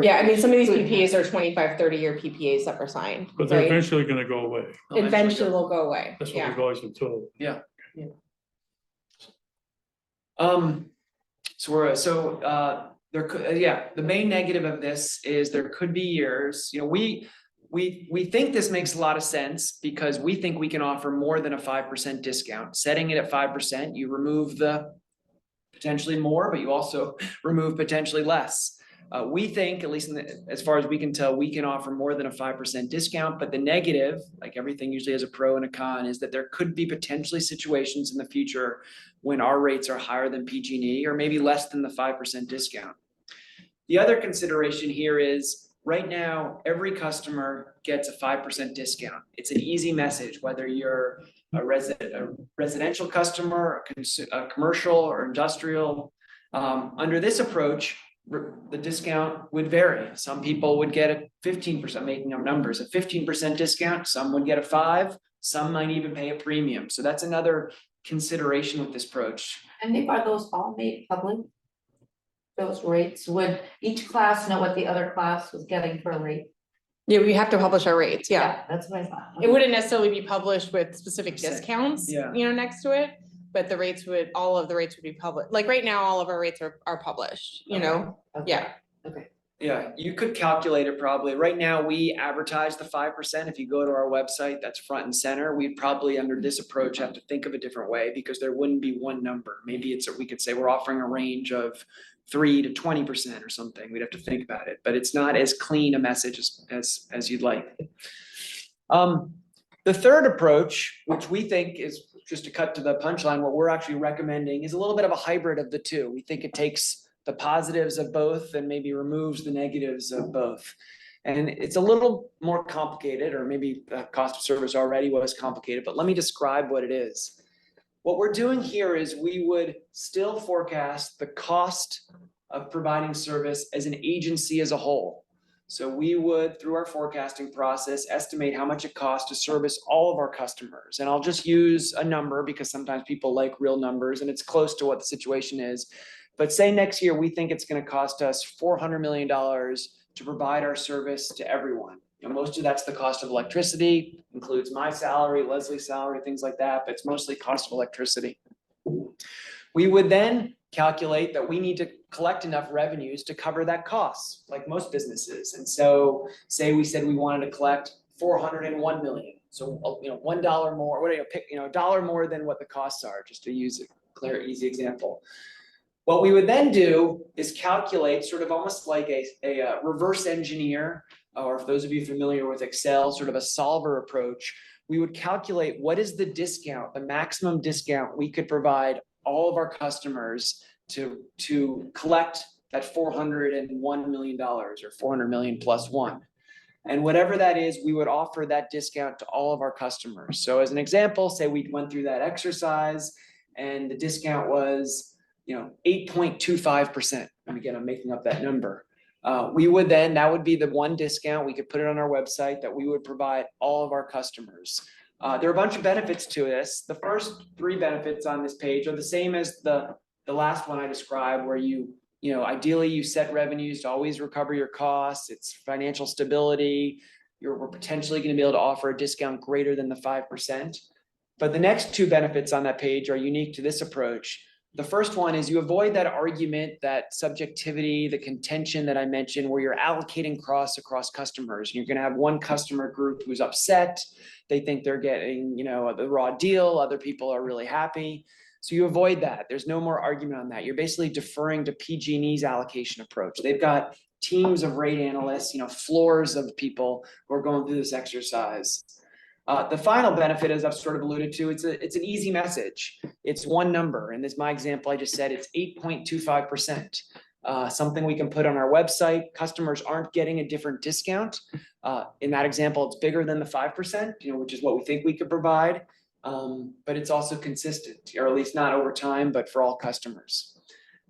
Yeah, I mean, some of these PPAs are 25, 30-year PPAs that were signed, But they're right? eventually going to go away. Eventually they'll go away, That's what yeah. we've always been told. There could, the main negative of this is there could be years, we think this makes a lot of sense because we think we can offer more than a 5% discount. Setting it at 5%, you remove the potentially more, but you also remove potentially less. We think, at least as far as we can tell, we can offer more than a 5% discount, but the negative, like everything usually has a pro and a con, is that there could be potentially situations in the future when our rates are higher than PG&E or maybe less than the 5% discount. The other consideration here is right now, every customer gets a 5% discount. It's an easy message, whether you're a residential customer, a commercial or industrial. Under this approach, the discount would vary. Some people would get a 15%, making up numbers, a 15% discount. Some would get a 5%. Some might even pay a premium. So that's another consideration with this approach. And Nick, are those all made public? Those rates, would each class know what the other class was getting for a rate? Yeah, we have to publish our rates, yeah. That's what I thought. It wouldn't necessarily be published with specific discounts, Yeah. you know, next to it, but the rates would, all of the rates would be public. Like right now, all of our rates are published, you know? Okay. Yeah. Yeah, you could calculate it probably. Right now, we advertise the 5%. If you go to our website, that's front and center. We'd probably, under this approach, have to think of a different way because there wouldn't be one number. Maybe we could say we're offering a range of 3 to 20% or something. We'd have to think about it, but it's not as clean a message as you'd like. The third approach, which we think is, just to cut to the punchline, what we're actually recommending is a little bit of a hybrid of the two. We think it takes the positives of both and maybe removes the negatives of both. And it's a little more complicated, or maybe the cost of service already was complicated, but let me describe what it is. What we're doing here is we would still forecast the cost of providing service as an agency as a whole. So we would, through our forecasting process, estimate how much it costs to service all of our customers. And I'll just use a number because sometimes people like real numbers and it's close to what the situation is. But say next year, we think it's going to cost us $400 million to provide our service to everyone. You know, most of that's the cost of electricity, includes my salary, Leslie's salary, things like that, but it's mostly cost of electricity. We would then calculate that we need to collect enough revenues to cover that cost, like most businesses. And so say we said we wanted to collect $401 million. So, you know, $1 more, what do you pick, you know, a dollar more than what the costs are, just to use a clear, easy example. What we would then do is calculate sort of almost like a reverse engineer, or if those of you familiar with Excel, sort of a solver approach. We would calculate what is the discount, the maximum discount we could provide all of our customers to collect that $401 million or 400 million plus one. And whatever that is, we would offer that discount to all of our customers. So as an example, say we went through that exercise and the discount was, you know, 8.25%. And again, I'm making up that number. We would then, that would be the one discount. We could put it on our website that we would provide all of our customers. There are a bunch of benefits to this. The first 3 benefits on this page are the same as the last one I described, where you know, ideally you set revenues to always recover your costs. It's financial stability. We're potentially going to be able to offer a discount greater than the 5%. But the next 2 benefits on that page are unique to this approach. The first one is you avoid that argument, that subjectivity, the contention that I mentioned, where you're allocating costs across customers. You're going to have one customer group who's upset. They think they're getting, you know, the raw deal. Other people are really happy. So you avoid that. There's no more argument on that. You're basically deferring to PG&E's allocation approach. They've got teams of rate analysts, you know, floors of people who are going through this exercise. The final benefit, as I've sort of alluded to, it's an easy message. It's one number. And this, my example, I just said it's 8.25%. Something we can put on our website. Customers aren't getting a different discount. In that example, it's bigger than the 5%, you know, which is what we think we could provide. But it's also consistent, or at least not over time, but for all customers.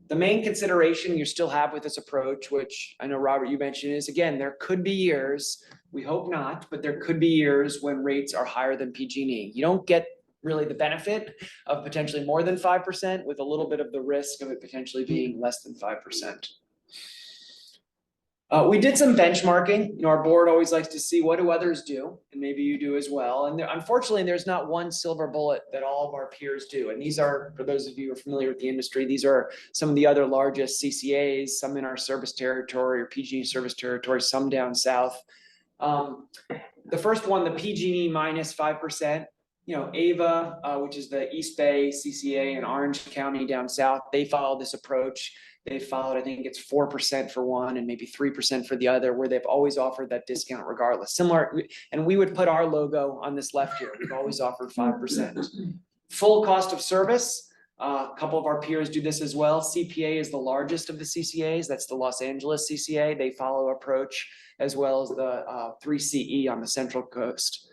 The main consideration you still have with this approach, which I know, Robert, you mentioned, is again, there could be years, we hope not, but there could be years when rates are higher than PG&E. You don't get really the benefit of potentially more than 5% with a little bit of the risk of it potentially being less than 5%. We did some benchmarking. You know, our board always likes to see what do others do, and maybe you do as well. And unfortunately, there's not one silver bullet that all of our peers do. And these are, for those of you who are familiar with the industry, these are some of the other largest CCAs, some in our service territory or PG&E service territory, some down south. The first one, the PG&E minus 5%. You know, AVA, which is the East Bay CCA in Orange County down south, they follow this approach. They followed, I think it's 4% for one and maybe 3% for the other, where they've always offered that discount regardless. Similar, and we would put our logo on this left here. We've always offered 5%. Full cost of service. A couple of our peers do this as well. CPA is the largest of the CCAs. That's the Los Angeles CCA. They follow approach, as well as the 3CE on the Central Coast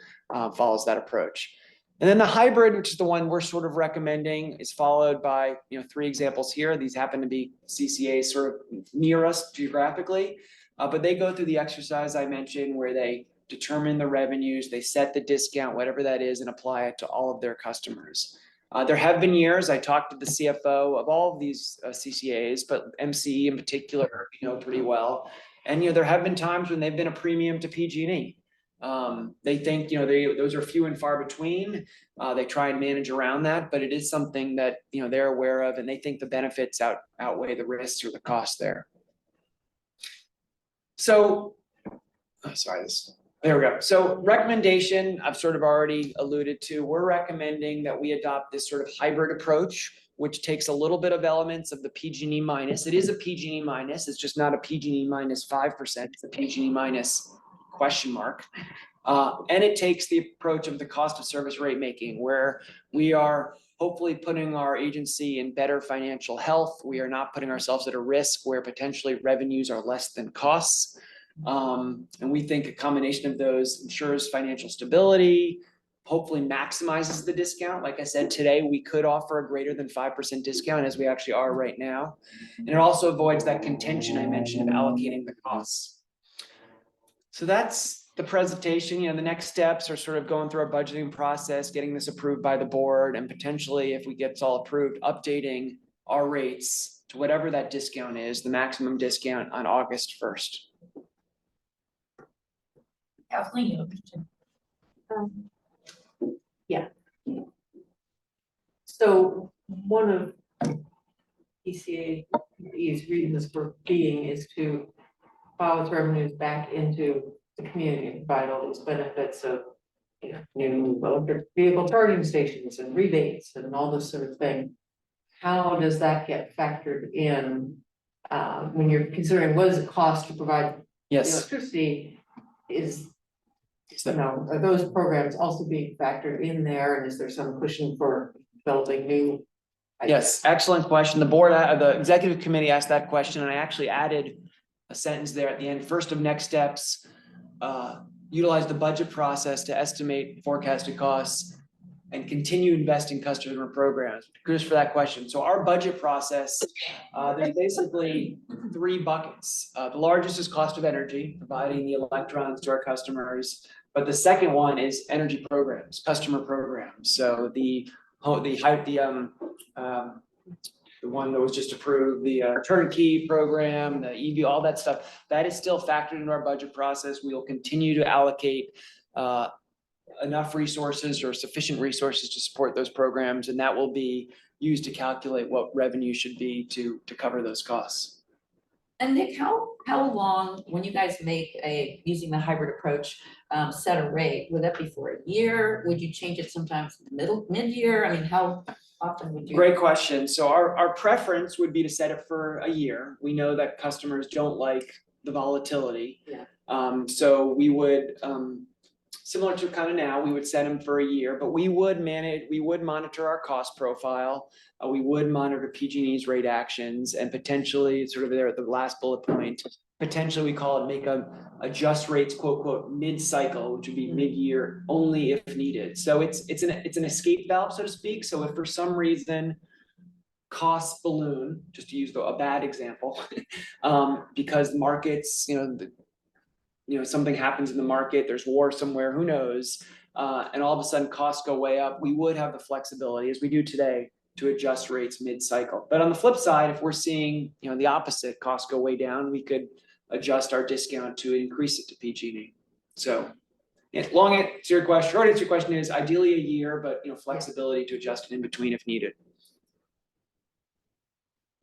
follows that approach. And then the hybrid, which is the one we're sort of recommending, is followed by, 3 examples here. These happen to be CCAs sort of near us geographically, but they go through the exercise I mentioned where they determine the revenues, they set the discount, whatever that is, and apply it to all of their customers. There have been years, I talked to the CFO of all of these CCAs, but MCE in particular, pretty well. And, there have been times when they've been a premium to PG&E. They think, those are few and far between. They try and manage around that, but it is something that, they're aware of, and they think the benefits outweigh the risks or the costs there. So, there we go. So recommendation, I've sort of already alluded to. We're recommending that we adopt this sort of hybrid approach, which takes a little bit of elements of the PG&E minus. It is a PG&E minus. It's just not a PG&E minus 5%. It's a PG&E minus question mark. And it takes the approach of the cost of service rate making, where we are hopefully putting our agency in better financial health. We are not putting ourselves at a risk where potentially revenues are less than costs. And we think a combination of those ensures financial stability, hopefully maximizes the discount. Like I said, today we could offer a greater than 5% discount, as we actually are right now. And it also avoids that contention I mentioned of allocating the costs. So that's the presentation. The next steps are sort of going through our budgeting process, getting this approved by the board, and potentially, if we get it all approved, updating our rates to whatever that discount is, the maximum discount on August 1st. Kathleen, you Yeah. So one of ECA's reasons for being is to plow its revenues back into the community and provide all these benefits of, new electric vehicle charging stations and rebates and all this sort of thing. How does that get factored in when you're considering what does it cost to provide the electricity? Are those programs also being factored in there, and is there some cushion for developing new? Yes, excellent question. The board, the executive committee asked that question, and I actually added a sentence there at the end. First of next steps, utilize the budget process to estimate forecasted costs and continue investing in customer programs. Kudos for that question. So our budget process, there's basically 3 buckets. The largest is cost of energy, providing the electrons to our customers. But the second one is energy programs, customer programs. So the one that was just approved, the turnkey program, the EV, all that stuff, that is still factored into our budget process. We will continue to allocate enough resources or sufficient resources to support those programs, and that will be used to calculate what revenue should be to cover those costs. And Nick, how long, when you guys make using the hybrid approach, set a rate, would that be for a year? Would you change it sometimes in the mid-year? I mean, how often would you? Great question. So our preference would be to set it for a year. We know that customers don't like the volatility. Yeah. So we would, similar to kind of now, we would set them for a year, but we would monitor our cost profile. We would monitor PG&E's rate actions, and potentially sort of there at the last bullet point, potentially we call it make adjust rates, quote, quote, mid-cycle, which would be mid-year only if needed. So it's an escape valve, so to speak. So if for some reason costs balloon, just to use a bad example, because markets, something happens in the market, there's war somewhere, who knows, and all of a sudden costs go way up, we would have the flexibility, as we do today, to adjust rates mid-cycle. But on the flip side, if we're seeing, the opposite, costs go way down, we could adjust our discount to increase it to PG&E. So, long answer to your question, short answer to your question is ideally a year, but flexibility to adjust it in between if needed.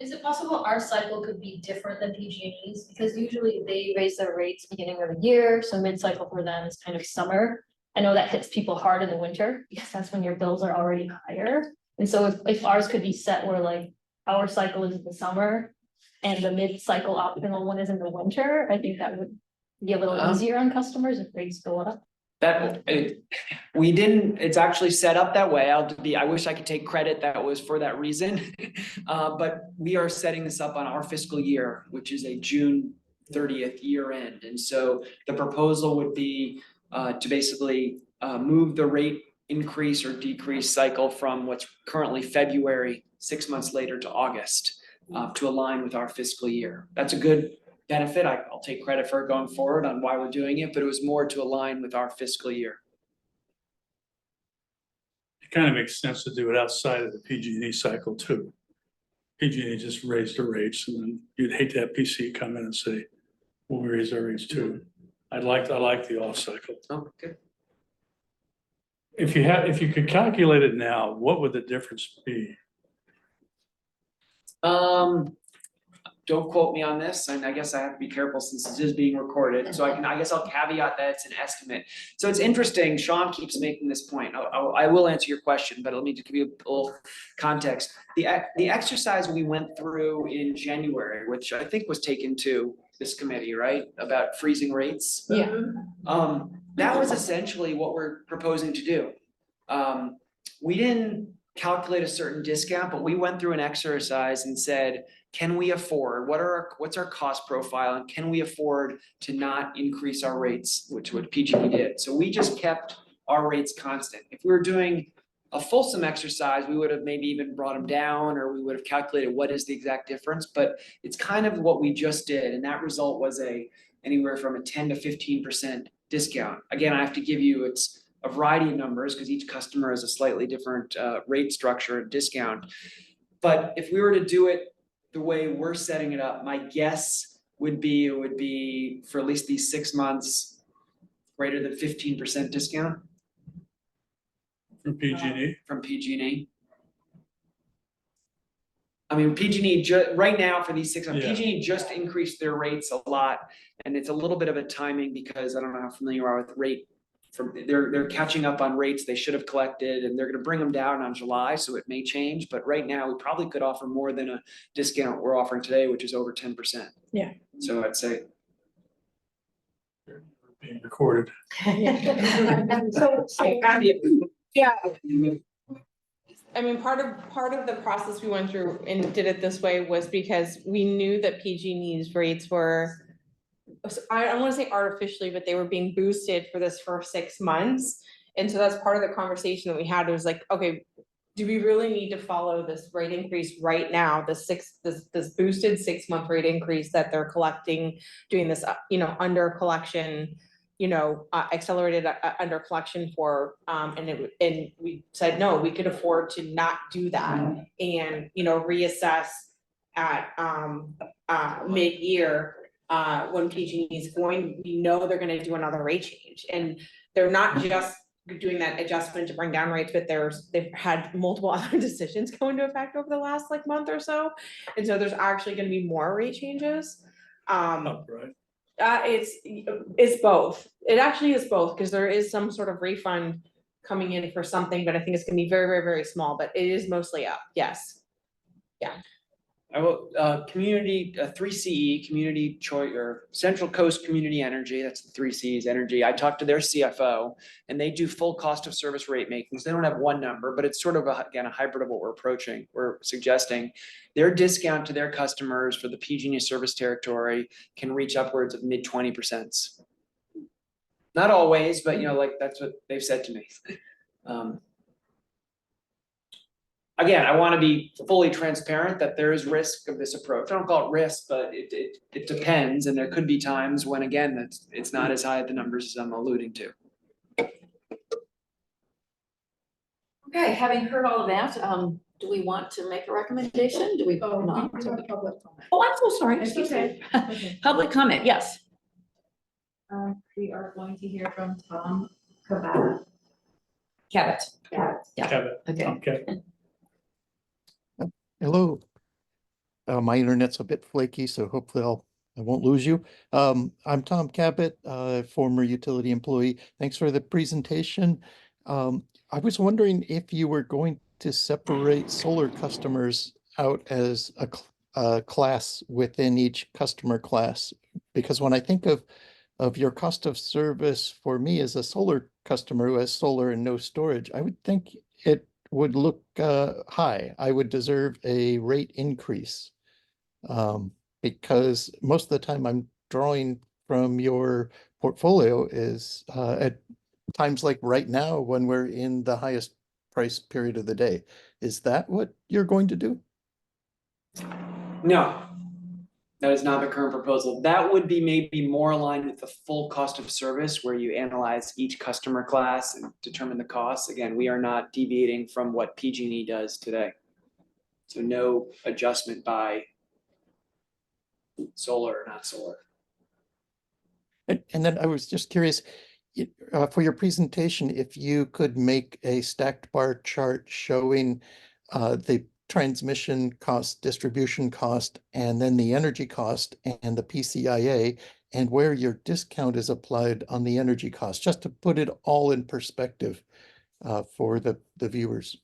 Is it possible our cycle could be different than PG&E's? Because usually they raise their rates beginning of the year, so mid-cycle for them is kind of summer. I know that hits people hard in the winter because that's when your bills are already higher. And so if ours could be set where like our cycle is in the summer and the mid-cycle optimal one is in the winter, I think that would be a little easier on customers if rates go up. We didn't, it's actually set up that way. I wish I could take credit that was for that reason. But we are setting this up on our fiscal year, which is a June 30th year end. And so the proposal would be to basically move the rate increase or decrease cycle from what's currently February, 6 months later to August, to align with our fiscal year. That's a good benefit. I'll take credit for it going forward on why we're doing it, but it was more to align with our fiscal year. It kind of makes sense to do it outside of the PG&E cycle too. PG&E just raised the rates, and then you'd hate to have PC come in and say, we'll raise our rates too. I like the off cycle. Oh, good. If you could calculate it now, what would the difference be? Don't quote me on this, and I guess I have to be careful since this is being recorded, so I guess I'll caveat that it's an estimate. So it's interesting, Sean keeps making this point. I will answer your question, but let me just give you a little context. The exercise we went through in January, which I think was taken to this committee, right? About freezing rates. Yeah. That was essentially what we're proposing to do. We didn't calculate a certain discount, but we went through an exercise and said, can we afford, what's our cost profile, and can we afford to not increase our rates, which what PG&E did. So we just kept our rates constant. If we were doing a fulsome exercise, we would have maybe even brought them down, or we would have calculated what is the exact difference, but it's kind of what we just did. And that result was anywhere from a 10 to 15% discount. Again, I have to give you, it's a variety of numbers because each customer has a slightly different rate structure and discount. But if we were to do it the way we're setting it up, my guess would be, it would be for at least these 6 months, greater than 15% discount. From PG&E? From PG&E. I mean, PG&E right now for these 6 months, Yeah. PG&E just increased their rates a lot. And it's a little bit of a timing because I don't know how familiar you are with rate. They're catching up on rates they should have collected, and they're gonna bring them down on July, so it may change. But right now, we probably could offer more than a discount we're offering today, which is over 10%. Yeah. So I'd say. Being recorded. So, yeah. I mean, part of the process we went through and did it this way was because we knew that PG&E's rates were, I don't want to say artificially, but they were being boosted for this first 6 months. And so that's part of the conversation that we had. It was like, okay, do we really need to follow this rate increase right now? This boosted 6 month rate increase that they're collecting, doing this, under collection, accelerated under collection for, and we said, no, we could afford to not do that and, reassess at, mid-year, when PG&E is we know they're gonna do another rate change, and they're not just doing that adjustment to bring down rates, but they've had multiple other decisions go into effect over the last month or so. And so there's actually gonna be more rate changes. Oh, right. It's both. It actually is both, because there is some sort of refund coming in for something, but I think it's gonna be very, very, very small, but it is mostly up, yes. Yeah. I will, community, 3CE, community choice, or Central Coast Community Energy, that's the 3 Cs energy. I talked to their CFO, and they do full cost of service rate makings. They don't have one number, but it's sort of again, a hybrid of what we're suggesting. Their discount to their customers for the PG&E service territory can reach upwards of mid 20%. Not always, but that's what they've said to me. Again, I want to be fully transparent that there is risk of this approach. I don't call it risk, but it depends. And there could be times when, again, it's not as high at the numbers as I'm alluding to. Okay, having heard all of that, do we want to make a recommendation? Do we vote on? Oh, I'm so sorry. Excuse me. Public comment, yes. We are going to hear from Tom Cabot. Cabot. Yeah. Yeah, okay. Okay. Hello. My internet's a bit flaky, so hopefully I won't lose you. I'm Tom Cabot, former utility employee. Thanks for the presentation. I was wondering if you were going to separate solar customers out as class within each customer class. Because when I think of your cost of service for me as a solar customer who has solar and no storage, I would think it would look high. I would deserve a rate increase. Because most of the time I'm drawing from your portfolio is at times like right now when we're in the highest price period of the day. Is that what you're going to do? No, that is not the current proposal. That would be maybe more aligned with the full cost of service where you analyze each customer class and determine the costs. Again, we are not deviating from what PG&E does today. So no adjustment by solar or not solar. And then I was just curious, for your presentation, if you could make a stacked bar chart showing the transmission cost, distribution cost, and then the energy cost and the PCIA, and where your discount is applied on the energy cost, just to put it all in perspective for the viewers.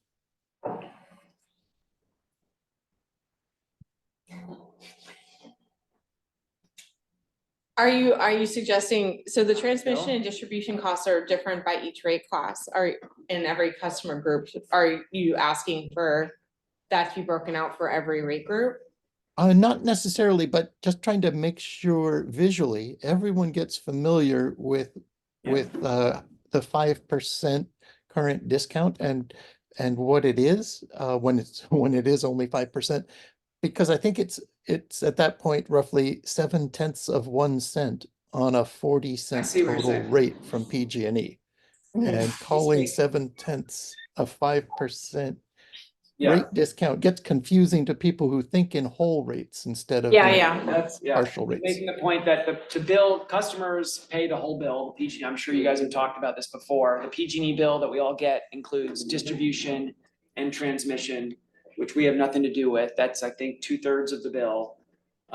Are you suggesting, so the transmission and distribution costs are different by each rate class, are in every customer group? Are you asking for that to be broken out for every rate group? Not necessarily, but just trying to make sure visually everyone gets familiar with the 5% current discount and what it is when it is only 5%, because I think it's at that point roughly 7/10 of 1 cent on a 40-cent see what you're total saying. rate from PG&E, and calling 7/10 a 5% Yeah. rate discount gets confusing to people who think in whole rates instead of That's, partial rates. Making the point that to bill, customers pay the whole bill, the PG, I'm sure you guys have talked about this before. The PG&E bill that we all get includes distribution and transmission, which we have nothing to do with. That's, I think, 2/3 of the bill.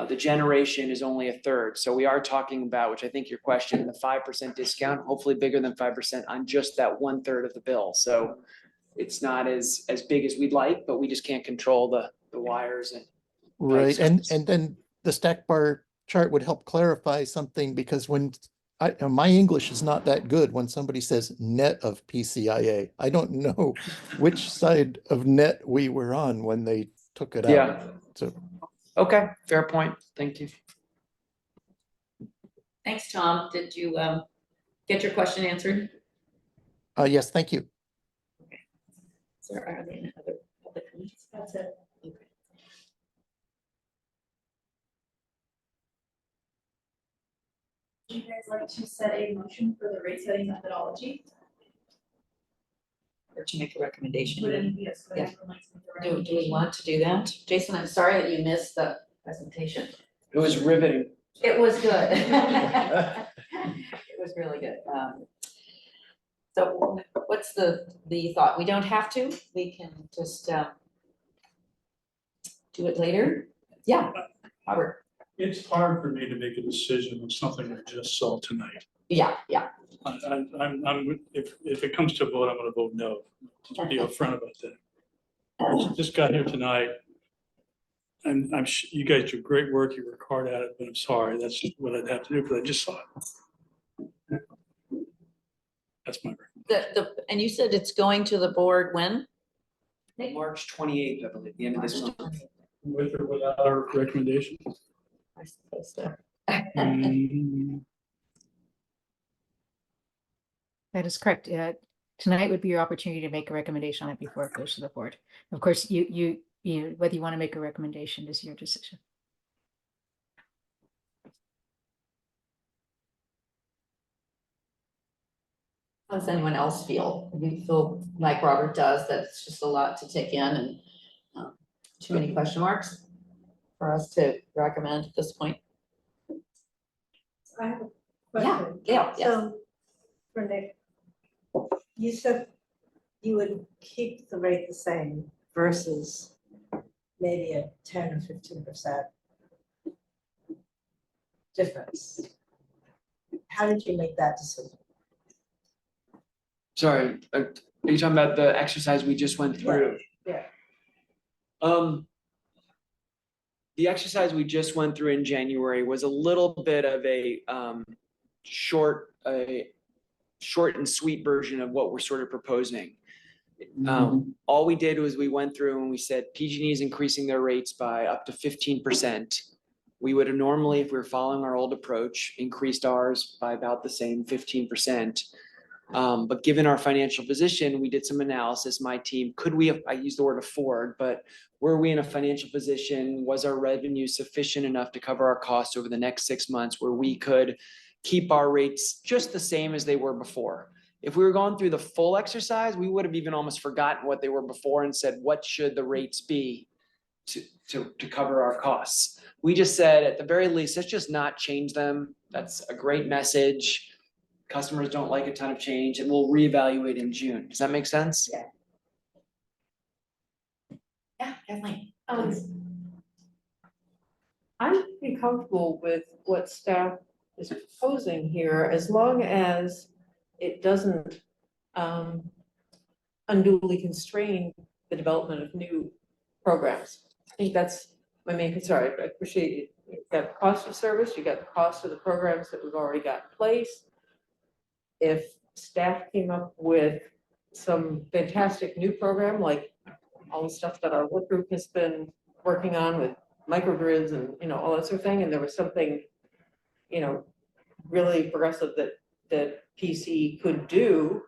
The generation is only 1/3. So we are talking about, which I think your question, the 5% discount, hopefully bigger than 5% on just that 1/3 of the bill. So it's not as big as we'd like, but we just can't control the wires and. Right, and then the stack bar chart would help clarify something, because when my English is not that good, when somebody says net of PCIA, I don't know which side of net we were on when they took it out. Yeah. So, okay, fair point. Thank you. Thanks, Tom. Did you get your question answered? yes, thank you. So are there any other public comments? That's it. Okay. Would you guys like to set a motion for the rate setting methodology? Or to make a recommendation? Would any of Yeah. us like to make a Do we recommendation? want to do that? Jason, I'm sorry that you missed the presentation. It was riveting. It was good. It was really good. So what's the thought? We don't have to, we can just do it later? Yeah, Robert. It's hard for me to make a decision on something I just saw tonight. Yeah. I'm, if it comes to a vote, I'm gonna vote no, to be upfront about that. I just got here tonight. And you guys do great work, you work hard at it, but I'm sorry, that's what I'd have to do, because I just saw it. That's my recommendation. And you said it's going to the board when? March 28th, I believe, the end of this month. With or without our recommendation. I suppose so. That is correct. Tonight would be your opportunity to make a recommendation on it before it goes to the board. Of course, you whether you want to make a recommendation is your decision. How does anyone else feel? Do you feel like Robert does, that it's just a lot to take in and too many question marks for us to recommend at this point? So I have a Yeah, question. yeah, yes. So, for Nick, you said you would keep the rate the same versus maybe a 10 or 15% difference. How did you make that decision? Sorry, are you talking about the exercise we just went through? Yeah. the exercise we just went through in January was a little bit of a short and sweet version of what we're sort of proposing. All we did was we went through and we said PG&E is increasing their rates by up to 15%. We would have normally, if we were following our old approach, increased ours by about the same 15%. But given our financial position, we did some analysis. My team, could we have, I use the word afford, but were we in a financial position? Was our revenue sufficient enough to cover our costs over the next 6 months where we could keep our rates just the same as they were before? If we were going through the full exercise, we would have even almost forgotten what they were before and said, what should the rates be to cover our costs? We just said, at the very least, let's just not change them. That's a great message. Customers don't like a ton of change, and we'll reevaluate in June. Does that make sense? Yeah. Yeah, definitely. I'm pretty comfortable with what staff is proposing here, as long as it doesn't unduly constrain the development of new programs. I think that's my main concern. I appreciate it. You've got the cost of service, you got the cost of the programs that we've already got in place. If staff came up with some fantastic new program, like all the stuff that our work group has been working on with microgrids and, you know, all that sort of thing, and there was something, you know, really progressive that PC could do,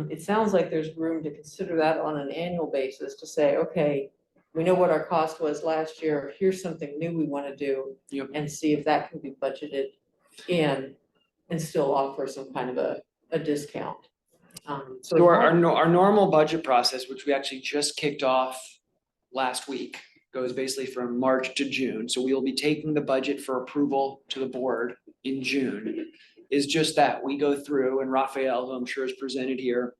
it sounds like there's room to consider that on an annual basis to say, okay, we know what our cost was last year, here's something new we want to do. Yep. And see if that can be budgeted in and still offer some kind of a discount. So our normal budget process, which we actually just kicked off last week, goes basically from March to June. So we will be taking the budget for approval to the board in June. Is just that we go through, and Raphael, who I'm sure is presented here,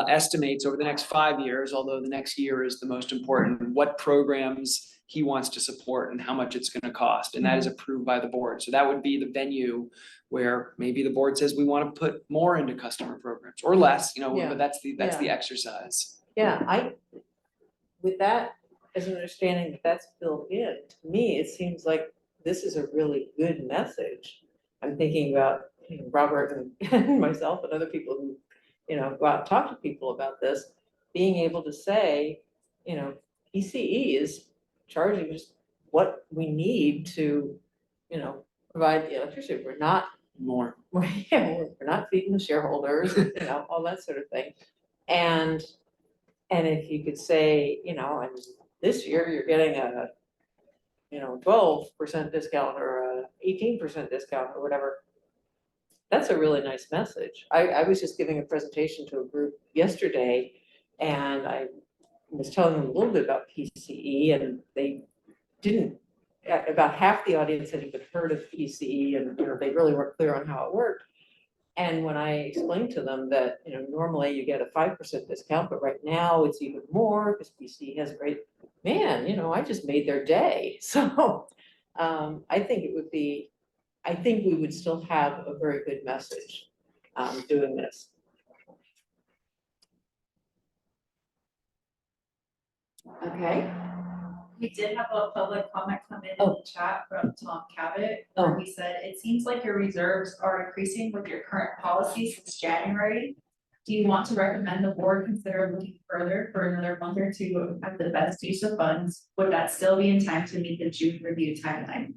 estimates over the next 5 years, although the next year is the most important, what programs he wants to support and how much it's going to cost. And that is approved by the board. So that would be the venue where maybe the board says we want to put more into customer programs or less, you know, Yeah. but that's the exercise. Yeah, with that as an understanding that that's built in, to me, it seems like this is a really good message. I'm thinking about, you know, Robert and myself and other people who, you know, go out and talk to people about this, being able to say, you know, PCE is charging just what we need to, you know, provide the electricity. We're not more. we're not feeding the shareholders, you know, all that sort of thing. And if you could say, you know, and this year you're getting a, you know, 12% discount or a 18% discount or whatever. That's a really nice message. I was just giving a presentation to a group yesterday, and I was telling them a little bit about PCE, and they didn't, about half the audience had even heard of PCE, and, you know, they really weren't clear on how it worked. And when I explained to them that, you know, normally you get a 5% discount, but right now it's even more because PCE has a great, man, you know, I just made their day. So I think we would still have a very good message doing this. Okay. We did have a public comment come in Oh. the chat from Tom Cabot, Oh. where he said, it seems like your reserves are increasing with your current policy since January. Do you want to recommend the board consider looking further for another month or two at the best use of funds? Would that still be in time to meet the June review timeline?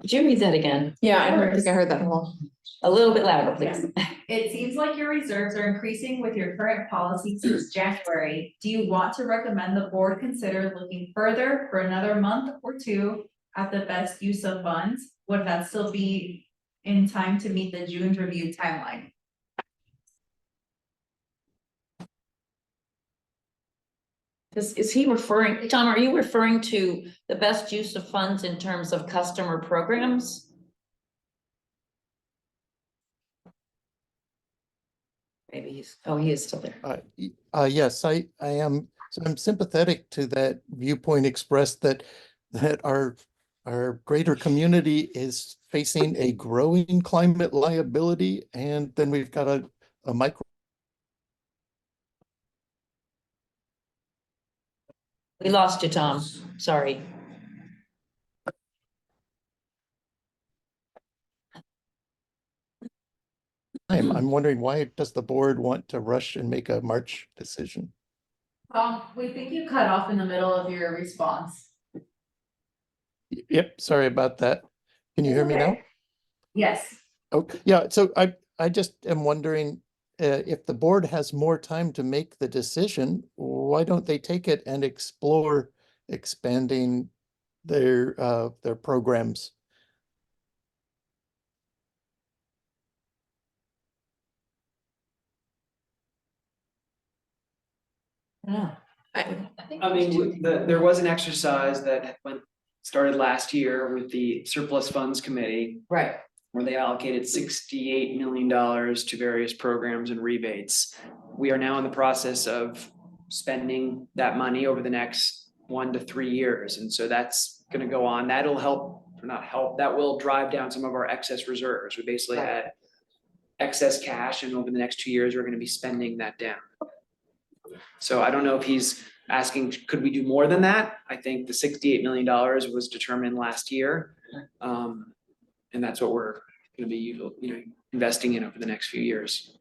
Could you read that again? Yeah, I don't think I heard that whole. A little bit louder, please. It seems like your reserves are increasing with your current policy since January. Do you want to recommend the board consider looking further for another month or two at the best use of funds? Would that still be in time to meet the June review timeline? Is he referring, Tom, are you referring to the best use of funds in terms of customer programs? Maybe he is still there. Yes, I am. So I'm sympathetic to that viewpoint expressed that our greater community is facing a growing climate liability, and then we've got a micro We lost you, Tom. Sorry. I'm wondering, why does the board want to rush and make a March decision? We think you cut off in the middle of your response. Yep, sorry about that. Can you hear me now? Yes. Oh, yeah, so I just am wondering, if the board has more time to make the decision, why don't they take it and explore expanding their programs? Yeah. I mean, there was an exercise that started last year with the surplus funds committee. Right. Where they allocated $68 million to various programs and rebates. We are now in the process of spending that money over the next 1 to 3 years. And so that's gonna go on. That'll help, or not help, that will drive down some of our excess reserves. We basically had excess cash, and over the next 2 years, we're gonna be spending that down. So I don't know if he's asking, could we do more than that? I think the $68 million was determined last year. And that's what we're gonna be, investing in over the next few years.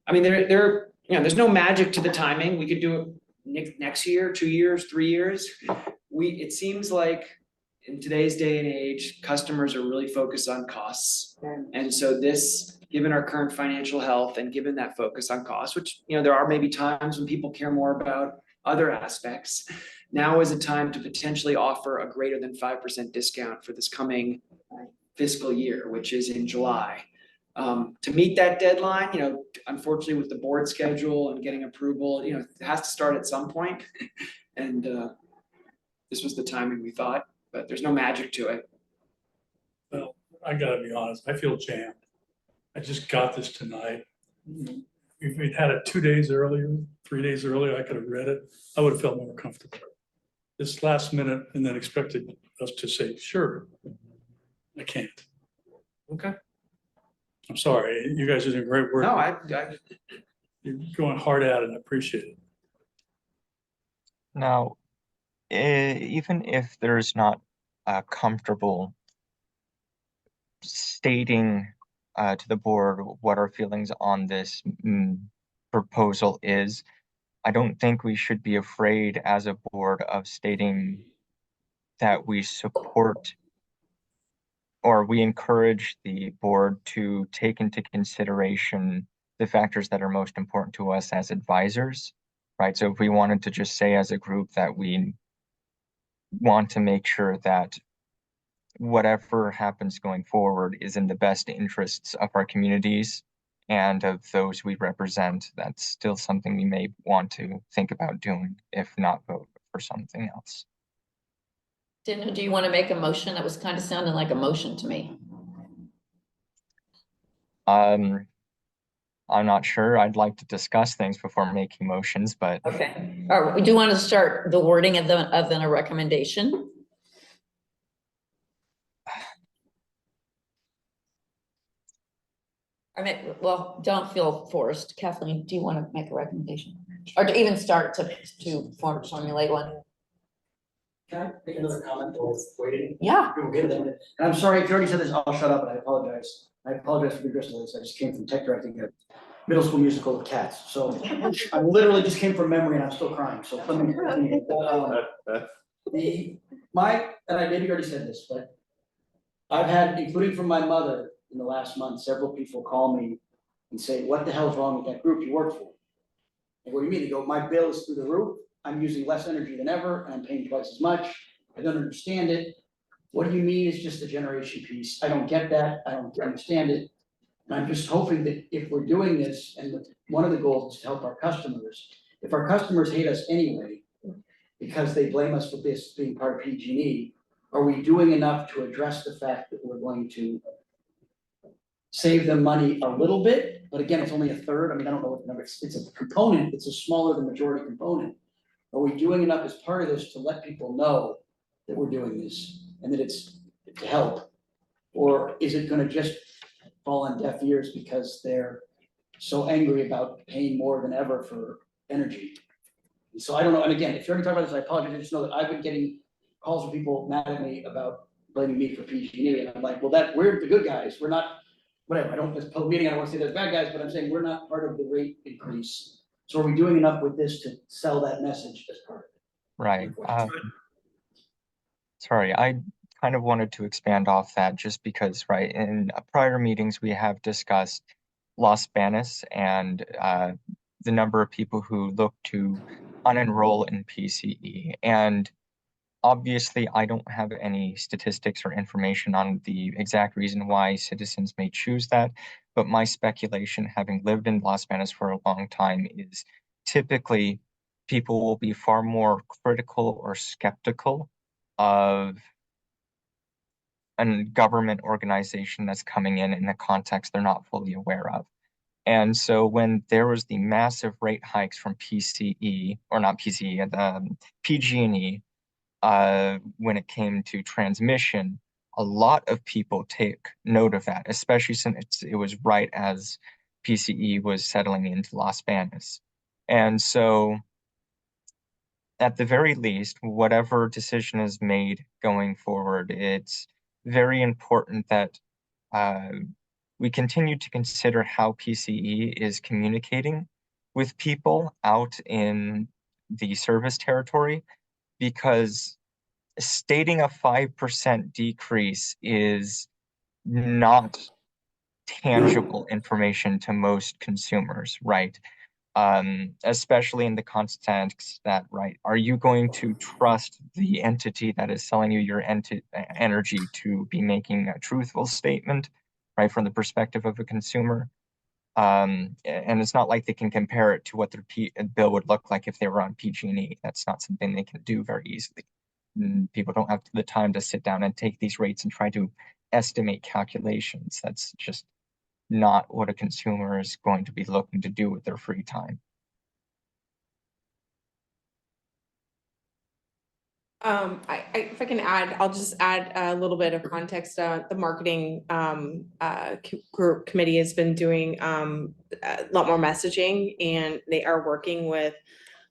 I mean, there's no magic to the timing. We could do it next year, 2 years, 3 years. It seems like in today's day and age, customers are really focused on costs. And so this, given our current financial health and given that focus on costs, which, there are maybe times when people care more about other aspects. Now is a time to potentially offer a greater than 5% discount for this coming fiscal year, which is in July. To meet that deadline, unfortunately with the board schedule and getting approval, it has to start at some point. And this was the timing we thought, but there's no magic to it. Well, I gotta be honest, I feel jammed. I just got this tonight. If we'd had it 2 days earlier, 3 days earlier, I could have read it. I would have felt more comfortable. This last minute and then expected us to say, sure, I can't. Okay. I'm sorry, you guys are doing great work. No, You're going hard at it, and I appreciate it. Now, even if there's not a comfortable stating to the board what our feelings on this proposal is, I don't think we should be afraid as a board of stating that we support or we encourage the board to take into consideration the factors that are most important to us as advisors, right? So if we wanted to just say as a group that we want to make sure that whatever happens going forward is in the best interests of our communities and of those we represent, that's still something we may want to think about doing, if not vote for something else. Daniel, do you want to make a motion? That was kind of sounding like a motion to me. I'm not sure. I'd like to discuss things before making motions, but okay. All right, we do want to start the wording of a recommendation. I mean, well, don't feel forced. Kathleen, do you want to make a recommendation? Or to even start to formulate one? Can I make another comment while waiting? Yeah. And I'm sorry, if you already said this, I'll shut up, and I apologize. I apologize for the address. I just came from tech directing a middle school musical with cats. So I literally just came from memory and I'm still crying. So let me. And I maybe already said this, but I've had, including from my mother in the last month, several people call me and say, what the hell's wrong with that group you work for? And what do you mean? They go, my bill is through the roof. I'm using less energy than ever, and I'm paying twice as much. I don't understand it. What do you mean it's just a generation piece? I don't get that. I don't understand it. And I'm just hoping that if we're doing this, and one of the goals is to help our customers, if our customers hate us anyway, because they blame us for this being part of PG&E, are we doing enough to address the fact that we're going to save them money a little bit? But again, it's only a third. I mean, I don't know what the number is. It's a component. It's a smaller than majority component. Are we doing enough as part of this to let people know that we're doing this and that it's to help? Or is it gonna just fall on deaf ears because they're so angry about paying more than ever for energy? So I don't know, and again, if you're already talking about this, I apologize, I just know that I've been getting calls from people mad at me about blaming me for PG&E, and I'm like, well, we're the good guys, we're not, whatever, I don't, this public meeting, I don't wanna say they're bad guys, but I'm saying we're not part of the rate increase. So are we doing enough with this to sell that message as part of it? Right. Sorry, I kind of wanted to expand off that just because, right, in prior meetings, we have discussed Los Banos and the number of people who look to unenroll in PCE. And obviously, I don't have any statistics or information on the exact reason why citizens may choose that. But my speculation, having lived in Los Banos for a long time, is typically people will be far more critical or skeptical of a government organization that's coming in a context they're not fully aware of. And so when there was the massive rate hikes from PCE, or not PCE, PG&E, when it came to transmission, a lot of people take note of that, especially since it was right as PCE was settling into Los Banos. And so at the very least, whatever decision is made going forward, it's very important that we continue to consider how PCE is communicating with people out in the service territory, because stating a 5% decrease is not tangible information to most consumers, right? Especially in the context that, right, are you going to trust the entity that is selling you your energy to be making a truthful statement, right, from the perspective of a consumer? And it's not like they can compare it to what their bill would look like if they were on PG&E. That's not something they can do very easily. People don't have the time to sit down and take these rates and try to estimate calculations. That's just not what a consumer is going to be looking to do with their free time. If I can add, I'll just add a little bit of context. The marketing group committee has been doing a lot more messaging, and they are working with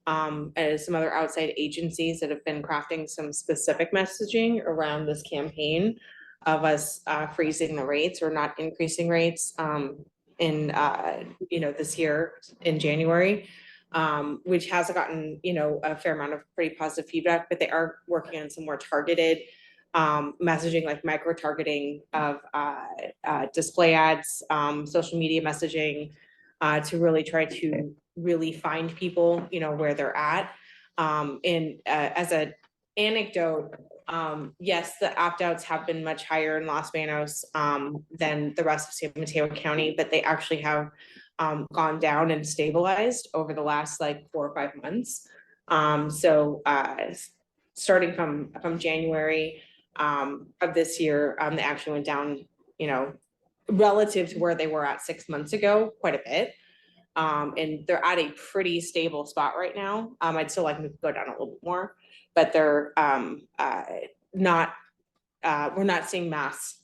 some other outside agencies that have been crafting some specific messaging around this campaign of us freezing the rates or not increasing rates in this year in January. Which has gotten, a fair amount of pretty positive feedback, but they are working on some more targeted messaging, like micro targeting of display ads, social media messaging, to really try to really find people, where they're at. And as an anecdote, yes, the opt-outs have been much higher in Los Banos than the rest of San Mateo County, but they actually have gone down and stabilized over the last like 4 or 5 months. So starting from January of this year, they actually went down, relative to where they were at 6 months ago, quite a bit. And they're at a pretty stable spot right now. I'd still like them to go down a little bit more, but they're not, we're not seeing mass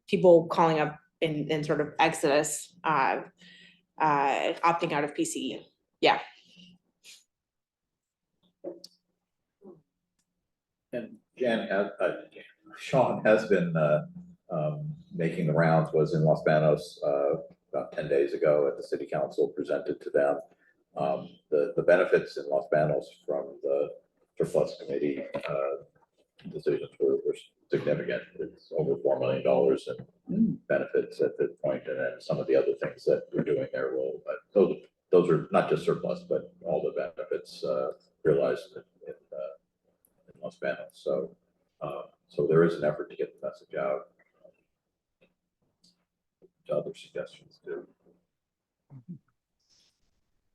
people calling up in sort of exodus, opting out of PCE. Yeah. And Sean has been making the rounds, was in Los Banos about 10 days ago at the city council, presented to them the benefits in Los Banos from the surplus committee decisions were significant. It's over $4 million in benefits at this point, and then some of the other things that we're doing there will, those are not just surplus, but all the benefits realized in Los Banos. So there is an effort to get the message out. To other suggestions too.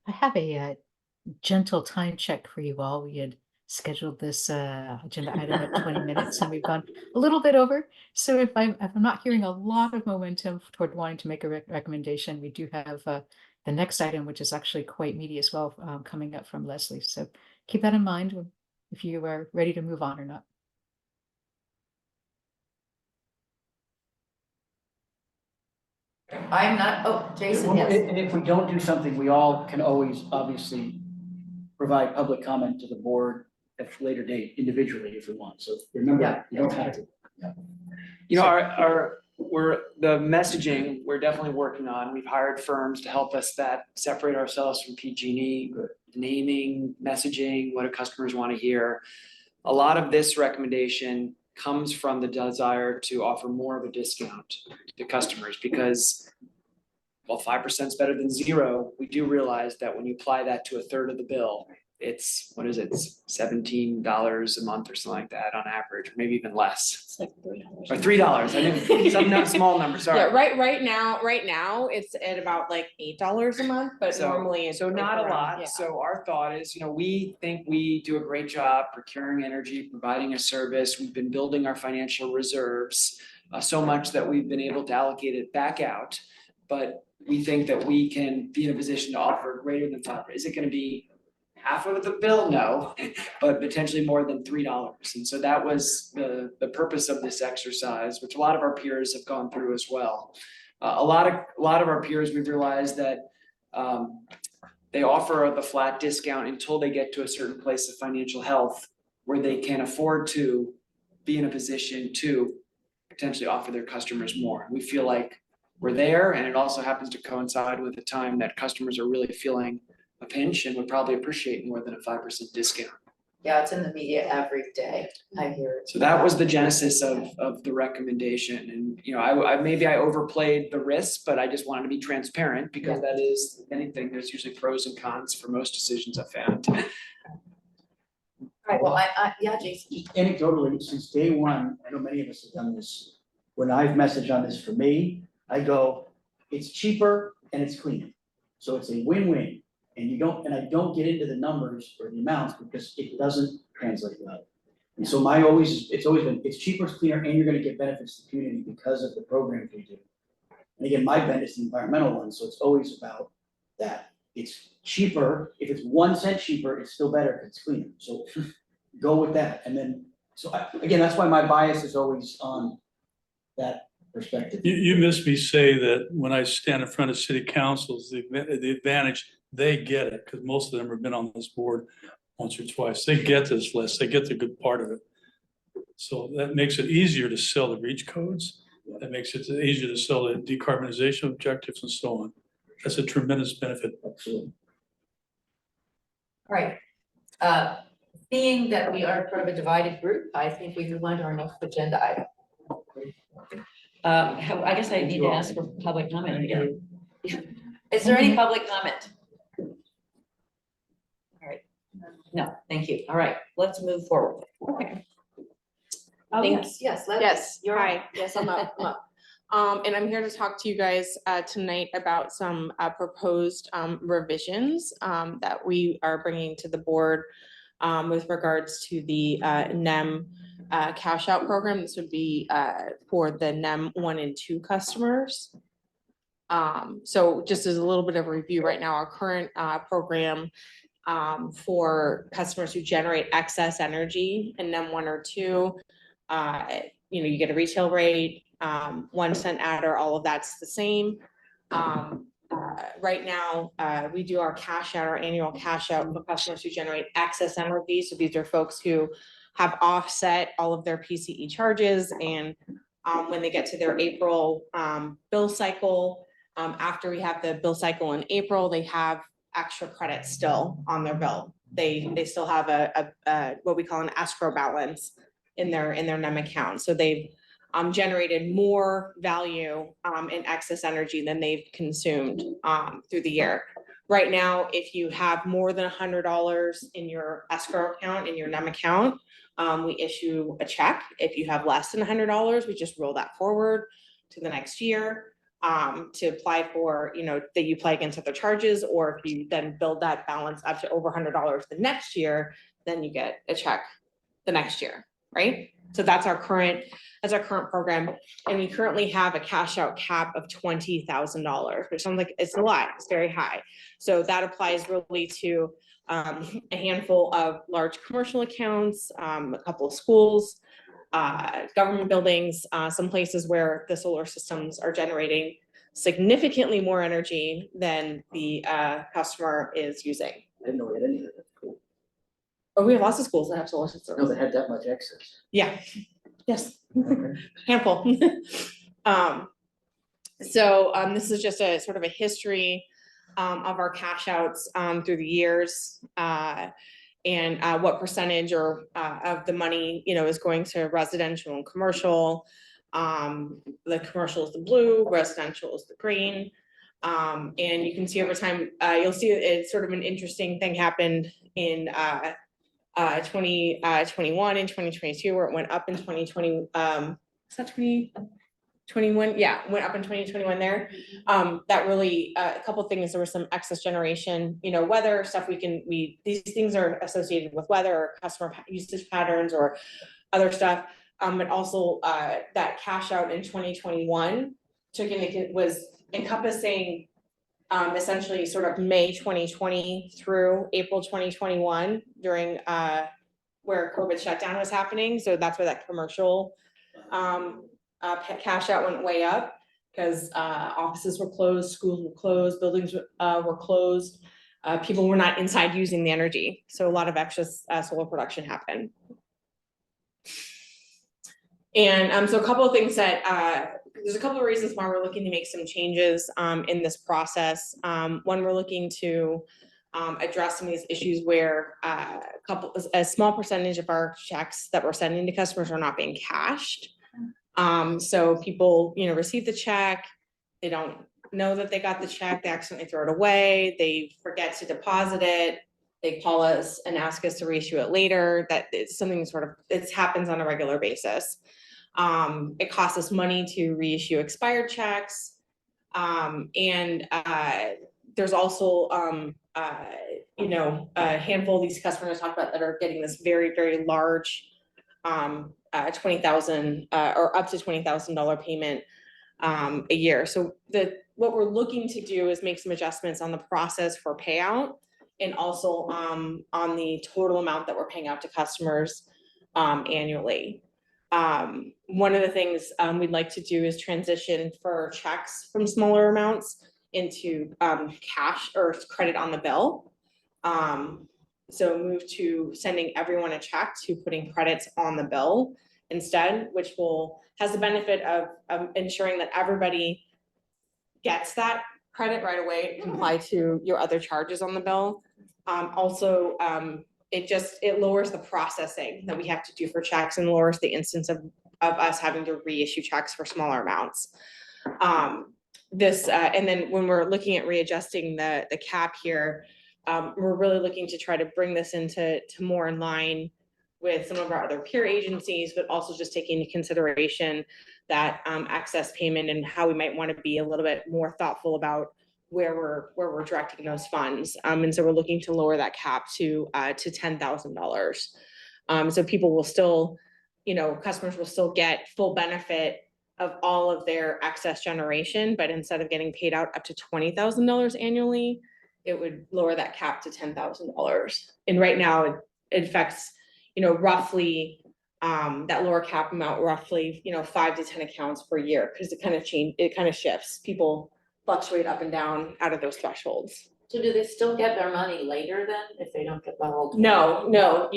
I have a gentle time check for you all. We had scheduled this agenda item at 20 minutes and we've gone a little bit over. So if I'm not hearing a lot of momentum toward wanting to make a recommendation, we do have the next item, which is actually quite meaty as well, coming up from Leslie. So keep that in mind if you are ready to move on or not. I'm not, oh, Jason, yes. And if we don't do something, we all can always obviously provide public comment to the board at a later date individually if we want. So remember, Yeah. you don't have to. You know, the messaging, we're definitely working on. We've hired firms to help us that separate ourselves from PG&E, naming, messaging, what do customers want to hear? A lot of this recommendation comes from the desire to offer more of a discount to customers because while 5% is better than 0, we do realize that when you apply that to a third of the bill, it's, what is it, $17 a month or something like that on average, maybe even less. It's like $3. Or $3, I think some small number, sorry. Yeah, right now, it's at about like $8 a month, but normally it's. So not a around- lot, yeah. so our thought is, we think we do a great job procuring energy, providing a service, we've been building our financial reserves. So much that we've been able to allocate it back out, but we think that we can be in a position to offer greater than 5. Is it gonna be half of the bill? No, but potentially more than $3. And so that was the purpose of this exercise, which a lot of our peers have gone through as well. A lot of our peers, we've realized that they offer the flat discount until they get to a certain place of financial health where they can afford to be in a position to potentially offer their customers more. We feel like we're there, and it also happens to coincide with the time that customers are really feeling a pinch and would probably appreciate more than a 5% discount. Yeah, it's in the media every day. I hear it. So that was the genesis of the recommendation. And, I overplayed the risk, but I just wanted to be transparent because that is anything, there's usually pros and cons for most decisions I've found. All right, well, yeah, Jason. Anecdotally, since day one, I know many of us have done this. When I've messaged on this for me, I go, it's cheaper and it's cleaner. So it's a win-win. And I don't get into the numbers or the amounts because it doesn't translate well. And so it's always been, it's cheaper, it's cleaner, and you're gonna get benefits to the community because of the programs we do. And again, my bend is the environmental one, so it's always about that. It's cheaper, if it's 1 cent cheaper, it's still better if it's cleaner. So go with that. And then, again, that's why my bias is always on that perspective. You missed me say that when I stand in front of city councils, the advantage, they get it, because most of them have been on this board once or twice. They get this list, they get the good part of it. So that makes it easier to sell the REACH codes. That makes it easier to sell the decarbonization objectives and so on. That's a tremendous benefit. Absolutely. All right. Being that we are part of a divided group, I think we move on to our next agenda item. I guess I need to ask for public comment again. Is there any public comment? All right. No, thank you. All right, let's move forward. Okay. Yes, Yes, hi, yes, I'm up. And I'm here to talk to you guys tonight about some proposed revisions that we are bringing to the board with regards to the NEM cash out program. This would be for the NEM 1 and 2 customers. So just as a little bit of a review right now, our current program for customers who generate excess energy in NEM 1 or 2, you get a retail rate, 1 cent adder, all of that's the same. Right now, we do our cash out, our annual cash out for customers who generate excess energy. So these are folks who have offset all of their PCE charges, and when they get to their April bill cycle, after we have the bill cycle in April, they have extra credits still on their bill. They still have a what we call an escrow balance in their NEM account. So they've generated more value in excess energy than they've consumed through the year. Right now, if you have more than $100 in your escrow account, in your NEM account, we issue a check. If you have less than $100, we just roll that forward to the next year to apply for, that you apply against other charges, or if you then build that balance up to over $100 the next year, then you get a check the next year, right? So that's our current program. And we currently have a cash out cap of $20,000, which sounds like it's a lot, it's very high. So that applies really to a handful of large commercial accounts, a couple of schools, government buildings, some places where the solar systems are generating significantly more energy than the customer is using. I didn't know we had any of that, that's cool. Oh, we have lots of schools that have solar systems. No, they had that much excess. Yeah, yes, handful. So this is just a sort of a history of our cash outs through the years. And what percentage or of the money, you know, is going to residential and commercial. The commercial is the blue, residential is the green. And you can see over time, you'll see it's sort of an interesting thing happened in 2021 and 2022, where it went up in 2020. Is that 2021? Yeah, went up in 2021 there. That really, a couple things, there was some excess generation, you know, weather stuff these things are associated with weather or customer usage patterns or other stuff. But also that cash out in 2021 was encompassing essentially sort of May 2020 through April 2021 during where COVID shutdown was happening. So that's where that commercial cash out went way up, because offices were closed, schools were closed, buildings were closed. People were not inside using the energy. So a lot of excess solar production happened. And so a couple of things that there's a couple of reasons why we're looking to make some changes in this process. One, we're looking to address some of these issues where a small percentage of our checks that we're sending to customers are not being cashed. So people, you know, receive the check, they don't know that they got the check, they accidentally throw it away, they forget to deposit it, they call us and ask us to reissue it later. That it's something it happens on a regular basis. It costs us money to reissue expired checks. And there's also, you know, a handful of these customers I talked about that are getting this very, very large $20,000 or up to $20,000 payment a year. So what we're looking to do is make some adjustments on the process for payout, and also on the total amount that we're paying out to customers annually. One of the things we'd like to do is transition for checks from smaller amounts into cash or credit on the bill. So move to sending everyone a check to putting credits on the bill instead, which has the benefit of ensuring that everybody gets that credit right away, comply to your other charges on the bill. Also, it lowers the processing that we have to do for checks and lowers the instance of us having to reissue checks for smaller amounts. And then when we're looking at readjusting the cap here, we're really looking to try to bring this into more in line with some of our other peer agencies, but also just taking into consideration that excess payment and how we might want to be a little bit more thoughtful about where we're directing those funds. And so we're looking to lower that cap to $10,000. So people will still, you know, customers will still get full benefit of all of their excess generation, but instead of getting paid out up to $20,000 annually, it would lower that cap to $10,000. And right now it affects, you know, roughly that lower cap amount, roughly, you know, 5 to 10 accounts per year, because it kind of shifts. People fluctuate up and down out of those thresholds. So do they still get their money later then if they don't get the whole? No, so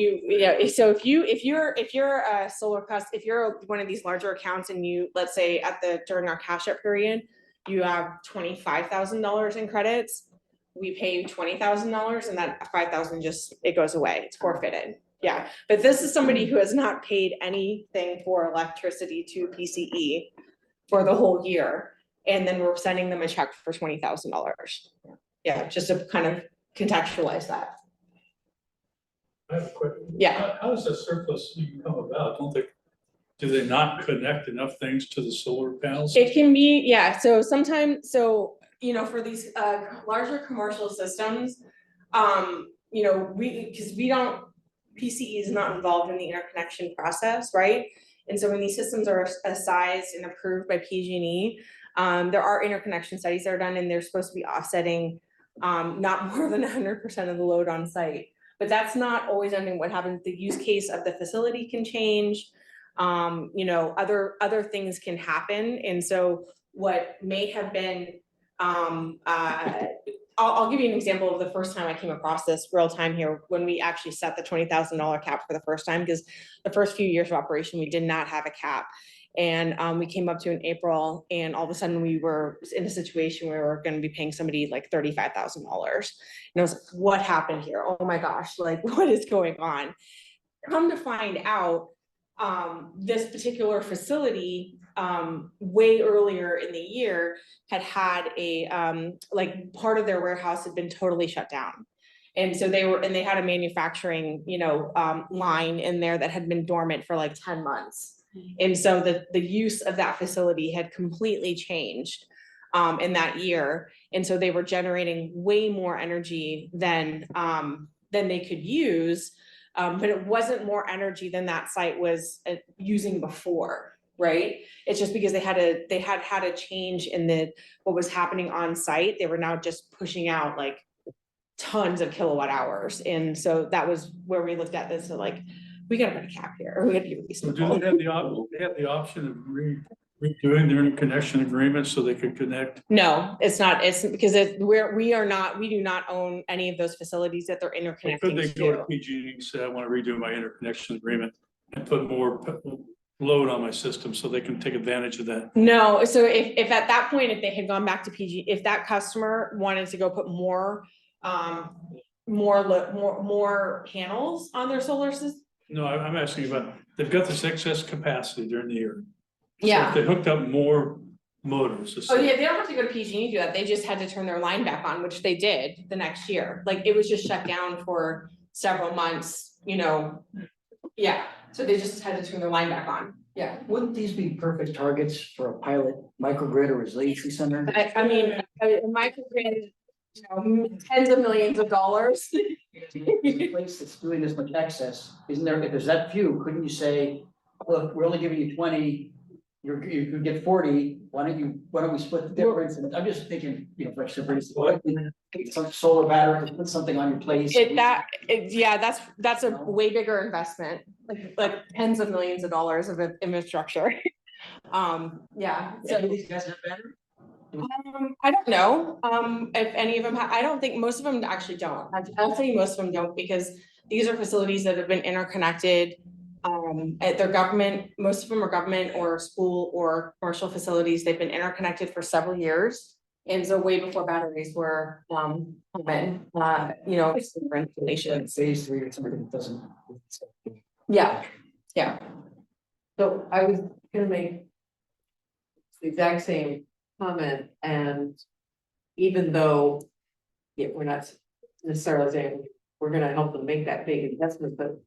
if you're a solar if you're one of these larger accounts and you, let's say during our cash out period, you have $25,000 in credits, we pay you $20,000 and that $5,000 it goes away, it's forfeited. Yeah, but this is somebody who has not paid anything for electricity to PCE for the whole year. And then we're sending them a check for $20,000. Yeah, just to kind of contextualize that. I have a question. Yeah. How does that surplus even come about? Do they not connect enough things to the solar panels? It can be, yeah, so sometimes, you know, for these larger commercial systems, you know, PCE is not involved in the interconnection process, right? And so when these systems are sized and approved by PG&E, there are interconnection studies that are done, and they're supposed to be offsetting not more than 100% of the load on site. But that's not always what happens. The use case of the facility can change. You know, other things can happen. And so what may have been, I'll give you an example of the first time I came across this real time here, when we actually set the $20,000 cap for the first time, because the first few years of operation, we did not have a cap. And we came up to in April, and all of a sudden we were in a situation where we were gonna be paying somebody like $35,000. And I was like, what happened here? Oh my gosh, like what is going on? Come to find out, this particular facility, way earlier in the year had a, like part of their warehouse had been totally shut down. And so they had a manufacturing, line in there that had been dormant for like 10 months. And so the use of that facility had completely changed in that year. And so they were generating way more energy than they could use. But it wasn't more energy than that site was using before, right? It's just because they had a change in what was happening on site. They were now just pushing out like tons of kilowatt hours. And so that was where we looked at this and like, we gotta put a cap here, or we gotta be So reasonable. do they have the option of redoing their interconnection agreement so they could connect? No, it's not. It's because we do not own any of those facilities that they're Or interconnecting could they go to to. PG&E and say, I want to redo my interconnection agreement and put more load on my system so they can take advantage of that? No, so if at that point, if they had gone back to PG, if that customer wanted to go put more panels on their solar system. No, I'm asking about, they've got this excess capacity during the year. So Yeah. if they hooked up more motors. Oh, yeah, they don't have to go to PG&E to do that. They just had to turn their line back on, which they did the next year. Like, it was just shut down for several months, Yeah, so they just had to turn their line back on. Yeah. Wouldn't these be perfect targets for a pilot microgrid or resiliency center? I mean, microgrid, tens of millions of dollars. In a place that's doing this much excess, isn't there, if there's that few, couldn't you say, look, we're only giving you 20, you could get 40, why don't we split the difference? And I'm just thinking, for instance, some solar battery, put something on your place. That's a way bigger investment, like tens of millions of dollars of infrastructure. Yeah. So Do these guys have battery? I don't know, if any of them I don't think, most of them actually don't. I'll say most of them don't, because these are facilities that have been interconnected. At their government, most of them are government or school or commercial facilities. They've been interconnected for several years. And so way before batteries were, common, for installation. Phase 3 or something that doesn't. Yeah. So I was gonna make the exact same comment, and even though we're not necessarily saying we're gonna help them make that big investment, but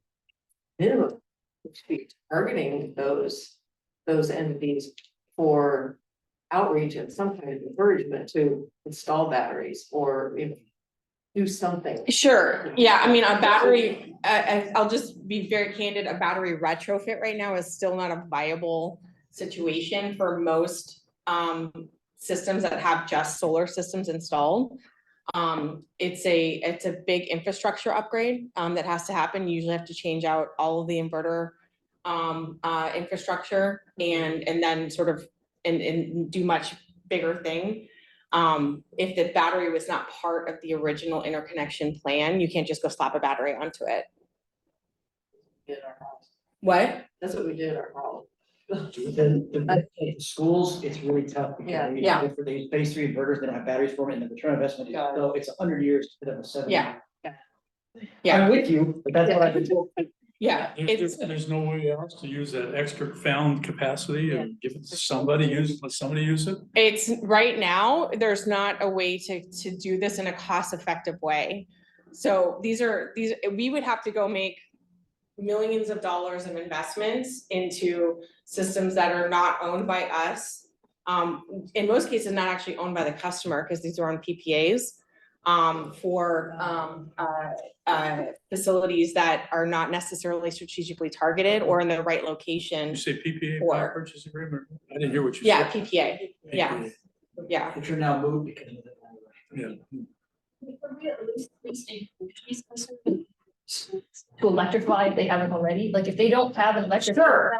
minimum, we should be targeting those entities for outreach and some kind of encouragement to install batteries or do something. Sure, yeah, I mean, a battery, I'll just be very candid, a battery retrofit right now is still not a viable situation for most systems that have just solar systems installed. It's a big infrastructure upgrade that has to happen. You usually have to change out all of the inverter infrastructure and then sort of and do much bigger thing. If the battery was not part of the original interconnection plan, you can't just go slap a battery onto it. In our house. What? That's what we did in our house. The schools, it's really tough. Because Yeah. For these phase 3 inverters that have batteries for them, and the return on investment is, so it's 100 years to put up a 7. Yeah. I'm with you, but that's what I've been told. Yeah, There's no way else to use that extra found capacity and give it to somebody, let somebody use it? It's right now, there's not a way to do this in a cost-effective way. So we would have to go make millions of dollars of investments into systems that are not owned by us. In most cases, not actually owned by the customer, because these are on PPAs. For facilities that are not necessarily strategically targeted or in the right location. You say PPA, Or- power purchase agreement? I didn't hear what you said. Yeah, PPA, yeah. Which are now moved because of the. Yeah. Could we at least encourage these customers to electrify if they haven't already? Like if they don't have an electric. Sure.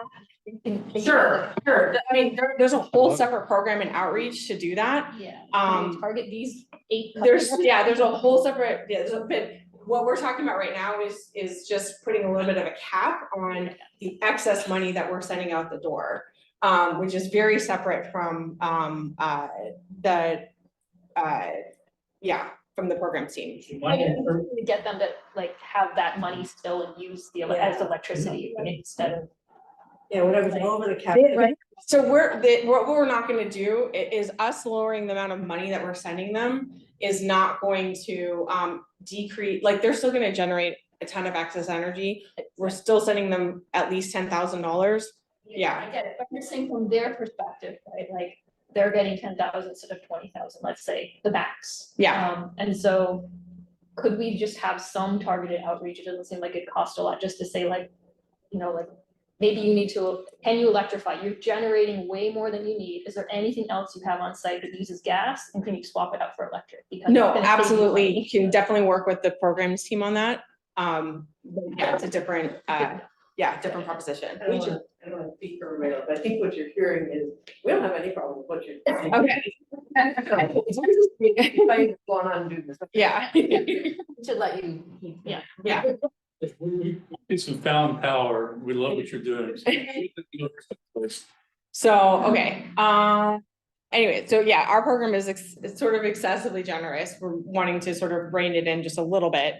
Sure, sure. I mean, there's a whole separate program in outreach to do that. Yeah. Target these 8. There's a whole separate, but what we're talking about right now is just putting a little bit of a cap on the excess money that we're sending out the door. Which is very separate from from the program team. To get them to like have that money still and use the as electricity instead of. Yeah, whatever's over the cap. Right. So what we're not gonna do is us lowering the amount of money that we're sending them is not going to decrease, like they're still gonna generate a ton of excess energy. We're still sending them at least $10,000. Yeah. I get it, but I'm just saying from their perspective, right, like they're getting 10,000 instead of 20,000, let's say, the max. Yeah. And so could we just have some targeted outreach? It doesn't seem like it costs a lot just to say like, you know, like maybe you need to, can you electrify? You're generating way more than you need. Is there anything else you have on site that uses gas and can you swap it out for electric? Because No, it's gonna save you absolutely. money. You can definitely work with the programs team on that. But yeah, it's a different, different proposition. I don't wanna speak for everybody else, but I think what you're hearing is, we don't have any problem with what you're. Okay. Like, going on and do this. Yeah. To let you. Yeah. Yeah. It's some found power. We love what you're doing. So, okay, anyway, so yeah, our program is it's sort of excessively generous. We're wanting to sort of rein it in just a little bit.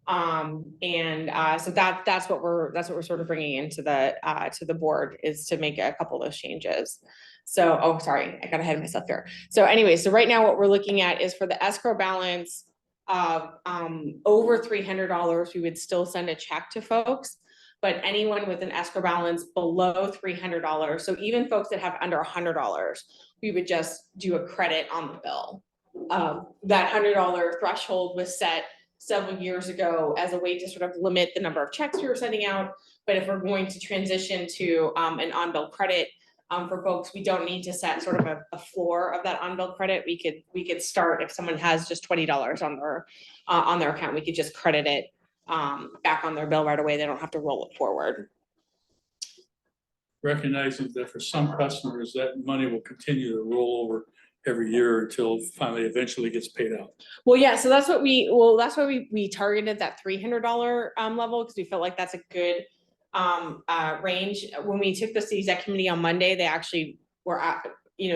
So that's what we're sort of bringing into to the board, is to make a couple of those changes. So, oh, sorry, I got ahead of myself here. So anyway, so right now what we're looking at is for the escrow balance of over $300, we would still send a check to folks. But anyone with an escrow balance below $300, so even folks that have under $100, we would just do a credit on the bill. That $100 threshold was set several years ago as a way to sort of limit the number of checks we were sending out. But if we're going to transition to an on-bill credit for folks, we don't need to set sort of a floor of that on-bill credit. We could start, if someone has just $20 on their account, we could just credit it back on their bill right away. They don't have to roll it forward. Recognizing that for some customers, that money will continue to roll over every year until finally eventually gets paid out. Well, yeah, so that's why we targeted that $300 level, because we felt like that's a good range. When we took this to the exec committee on Monday, they actually were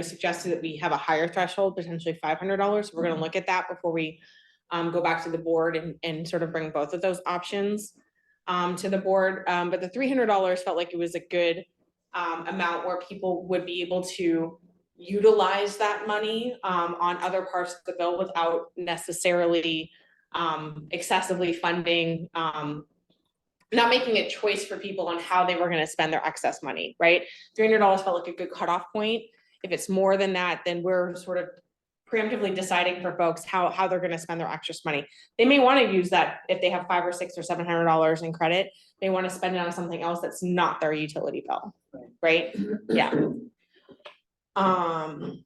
suggested that we have a higher threshold, potentially $500. So we're gonna look at that before we go back to the board and sort of bring both of those options to the board. But the $300 felt like it was a good amount where people would be able to utilize that money on other parts of the bill without necessarily excessively funding, not making a choice for people on how they were going to spend their excess money, right? $300 felt like a good cutoff point. If it's more than that, then we're sort of preemptively deciding for folks how they're going to spend their excess money. They may want to use that if they have $500 or $600 or $700 in credit. They want to spend it on something else that's not their utility bill, right? Yeah. And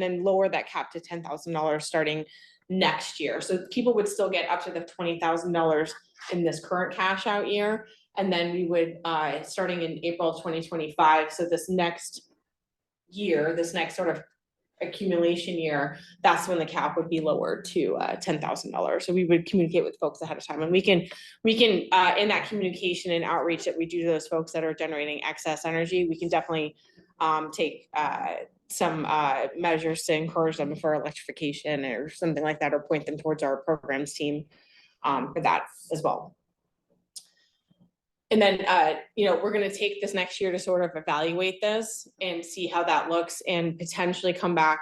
then lower that cap to $10,000 starting next year. So people would still get up to the $20,000 in this current cash out year. And then we would, starting in April 2025, so this next year, this next sort of accumulation year, that's when the cap would be lowered to $10,000. So we would communicate with folks ahead of time, and we can in that communication and outreach that we do to those folks that are generating excess energy, we can definitely take some measures to encourage them for electrification or something like that, or point them towards our programs team for that as well. And then, we're going to take this next year to sort of evaluate this and see how that looks, and potentially come back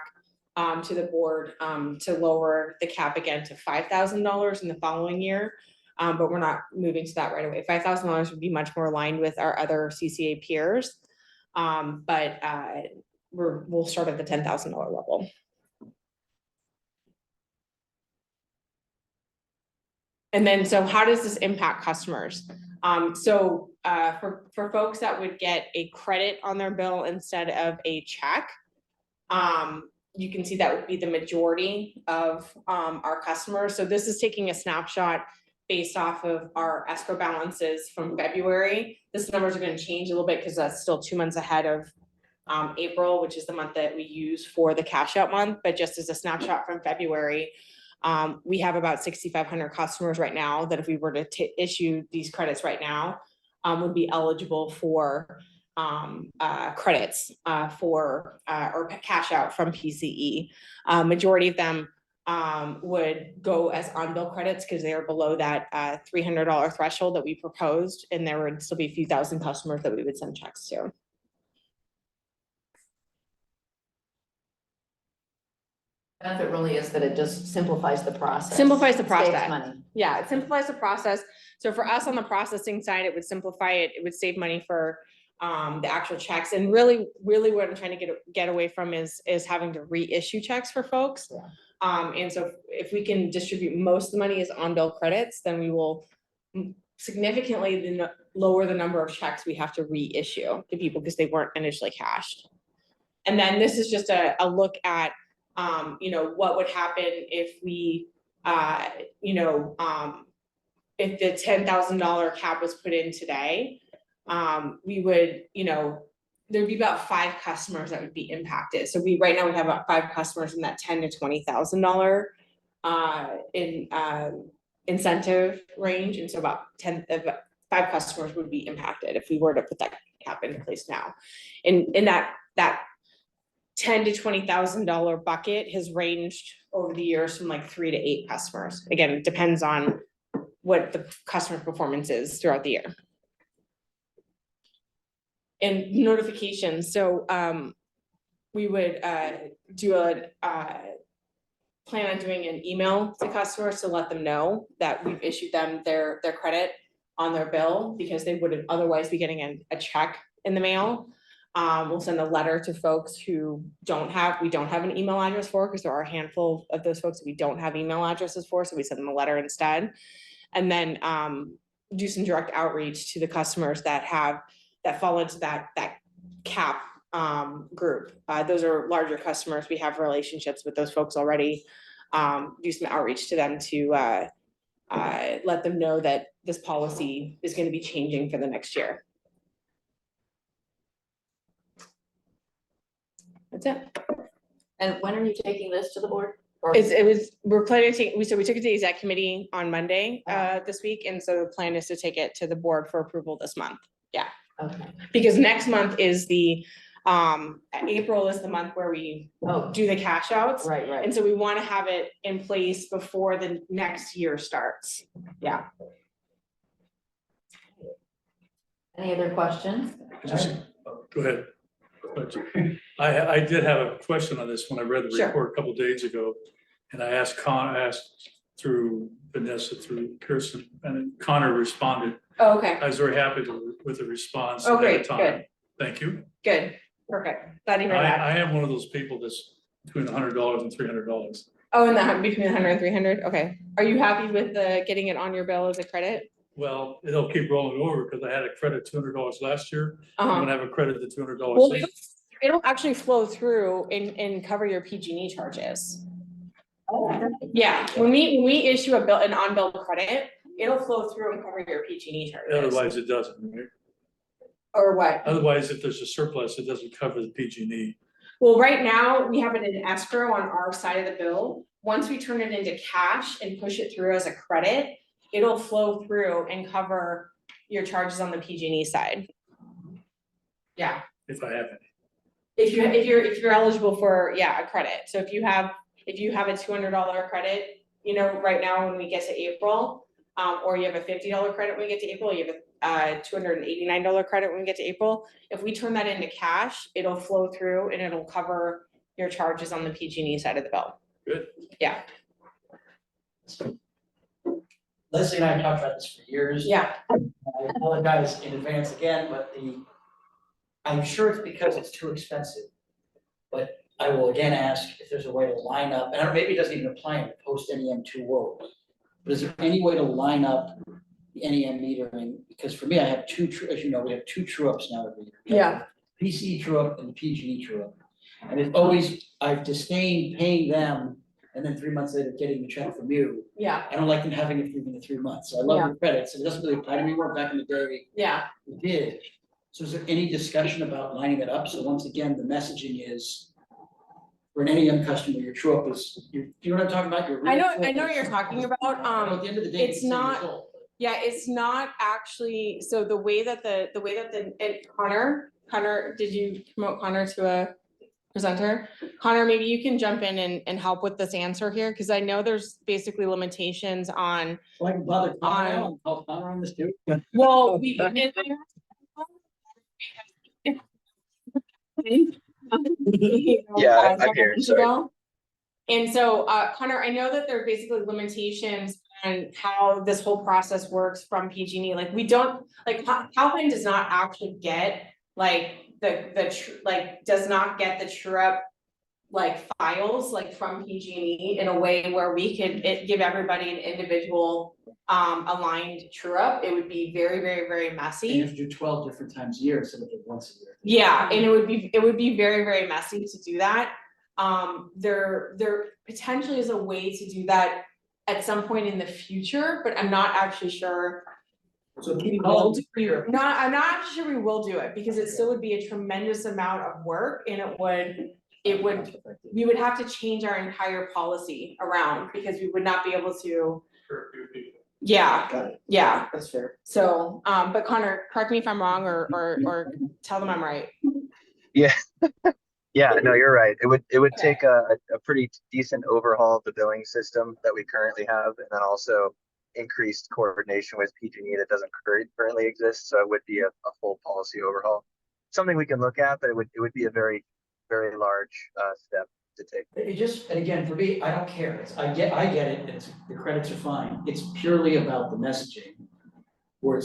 to the board to lower the cap again to $5,000 in the following year. But we're not moving to that right away. $5,000 would be much more aligned with our other CCA peers. But we'll start at the $10,000 level. And then, so how does this impact customers? For folks that would get a credit on their bill instead of a check, you can see that would be the majority of our customers. So this is taking a snapshot based off of our escrow balances from February. This numbers are gonna change a little bit because that's still 2 months ahead of April, which is the month that we use for the cash out month, but just as a snapshot from February, we have about 6,500 customers right now that if we were to issue these credits right now, would be eligible for credits for or cash out from PCE. Majority of them would go as on-bill credits because they are below that $300 threshold that we proposed, and there would still be a few thousand customers that we would send checks to. Benefit really is that it just simplifies the process. Simplifies the Saves process. money. Yeah, it simplifies the process. So for us on the processing side, it would simplify it. It would save money for the actual checks. And really what I'm trying to get away from is having to reissue checks for folks. Yeah. And so if we can distribute most of the money as on-bill credits, then we will significantly lower the number of checks we have to reissue to people because they weren't initially cashed. And then this is just a look at you know, what would happen if we, you know, if the $10,000 cap was put in today, we would, you know, there'd be about 5 customers that would be impacted. So right now we have about 5 customers in that $10,000 to $20,000 incentive range, and so about 5 customers would be impacted if we were to put that cap into place now. And in that $10,000 to $20,000 bucket has ranged over the years from like 3 to 8 customers. Again, it depends on what the customer performance is throughout the year. And notifications, so we would plan on doing an email to customers to let them know that we've issued them their credit on their bill because they wouldn't otherwise be getting a check in the mail. We'll send a letter to folks who we don't have an email address for, because there are a handful of those folks that we don't have email addresses for, so we send them a letter instead. And then do some direct outreach to the customers that fall into that cap group. Those are larger customers. We have relationships with those folks already. Do some outreach to them to let them know that this policy is going to be changing for the next year. That's it. And when are you taking this to the board? We're planning to take, we took it to the exec committee on Monday, this week. And so the plan is to take it to the board for approval this month. Yeah. Okay. Because next month is April is the month where we do the cash outs. Right. And so we want to have it in place before the next year starts. Yeah. Any other questions? Go ahead. I did have a question on this when I read the Sure. report a couple days ago, and I asked through Vanessa, through Kirsten, and Connor responded. Oh, okay. I was very happy with the response. Oh, at the great, time. good. Thank you. Good. Perfect. Glad you heard that. I am one of those people that's between $100 and $300. Oh, and between 100 and 300. Okay. Are you happy with getting it on your bill as a credit? Well, it'll keep rolling over because I had a credit $200 last year. Uh-huh. I'm gonna have a credit to $200. Well, it'll actually flow through and cover your PG&E charges. Yeah, when we issue an on-bill credit, it'll flow through and cover your PG&E charges. Otherwise, it doesn't, right? Or what? Otherwise, if there's a surplus, it doesn't cover the PG&E. Well, right now, we have it in escrow on our side of the bill. Once we turn it into cash and push it through as a credit, it'll flow through and cover your charges on the PG&E side. Yeah. If I have any. If you're eligible for, a credit. So if you have a $200 credit, you know, right now when we get to April, or you have a $50 credit when we get to April, you have a $289 credit when we get to April. If we turn that into cash, it'll flow through and it'll cover your charges on the PG&E side of the bill. Good. Yeah. Leslie and I have talked about this for years. Yeah. I apologize in advance again, but I'm sure it's because it's too expensive. But I will again ask if there's a way to line up, and maybe it doesn't even apply in the post-NEM 2 world. But is there any way to line up the NEM metering? Because for me, I have as you know, we have 2 true-ups now every year. Yeah. PCE true-up and the PG&E true-up. And I've disdained paying them and then 3 months later getting the check from you. Yeah, I don't like them having it within the 3 months, so I love Yeah. the credits, it doesn't really apply to me more, back in the day, yeah. it did. So is there any discussion about lining it up, so once again, the messaging is, for any young customer, your true up is, you know what I'm talking about, your. I know, real I know true-up what you're is- talking about, At the end of the day, it's the same not- result. yeah, it's not actually, so the way that and Connor, did you promote Connor to a presenter? Connor, maybe you can jump in and help with this answer here, because I know there's basically limitations on, Well, I can bother Connor now, and help Connor on this too. well, we. Yeah, I'm here, sorry. And so, Connor, I know that there are basically limitations on how this whole process works from PG&E, like, we don't, like, Calpine does not actually get, like, does not get the true up, like, files, like, from PG&E in a way where we could give everybody an individual, aligned true up. It would be very, very, very And messy. you have to do 12 different times a year instead of once a year. Yeah, and it would be very, very messy to do that. There potentially is a way to do that at some point in the future, but I'm not actually sure. So We keep will calling. do, I'm not actually sure we will do it, because it still would be a tremendous amount of work, and we would have to change our entire policy around, because we would not be able to. Yeah, Got it. yeah, That's fair. so, but Connor, correct me if I'm wrong, or tell them I'm right. Yeah. Yeah, no, you're right. It would take a pretty decent overhaul of the billing system that we currently have, and then also increased coordination with PG&E that doesn't currently exist. So it would be a full policy overhaul. Something we can look at, but it would be a very, very large step to take. It just, and again, for me, I don't care, I get it, the credits are fine, it's purely about the messaging. Where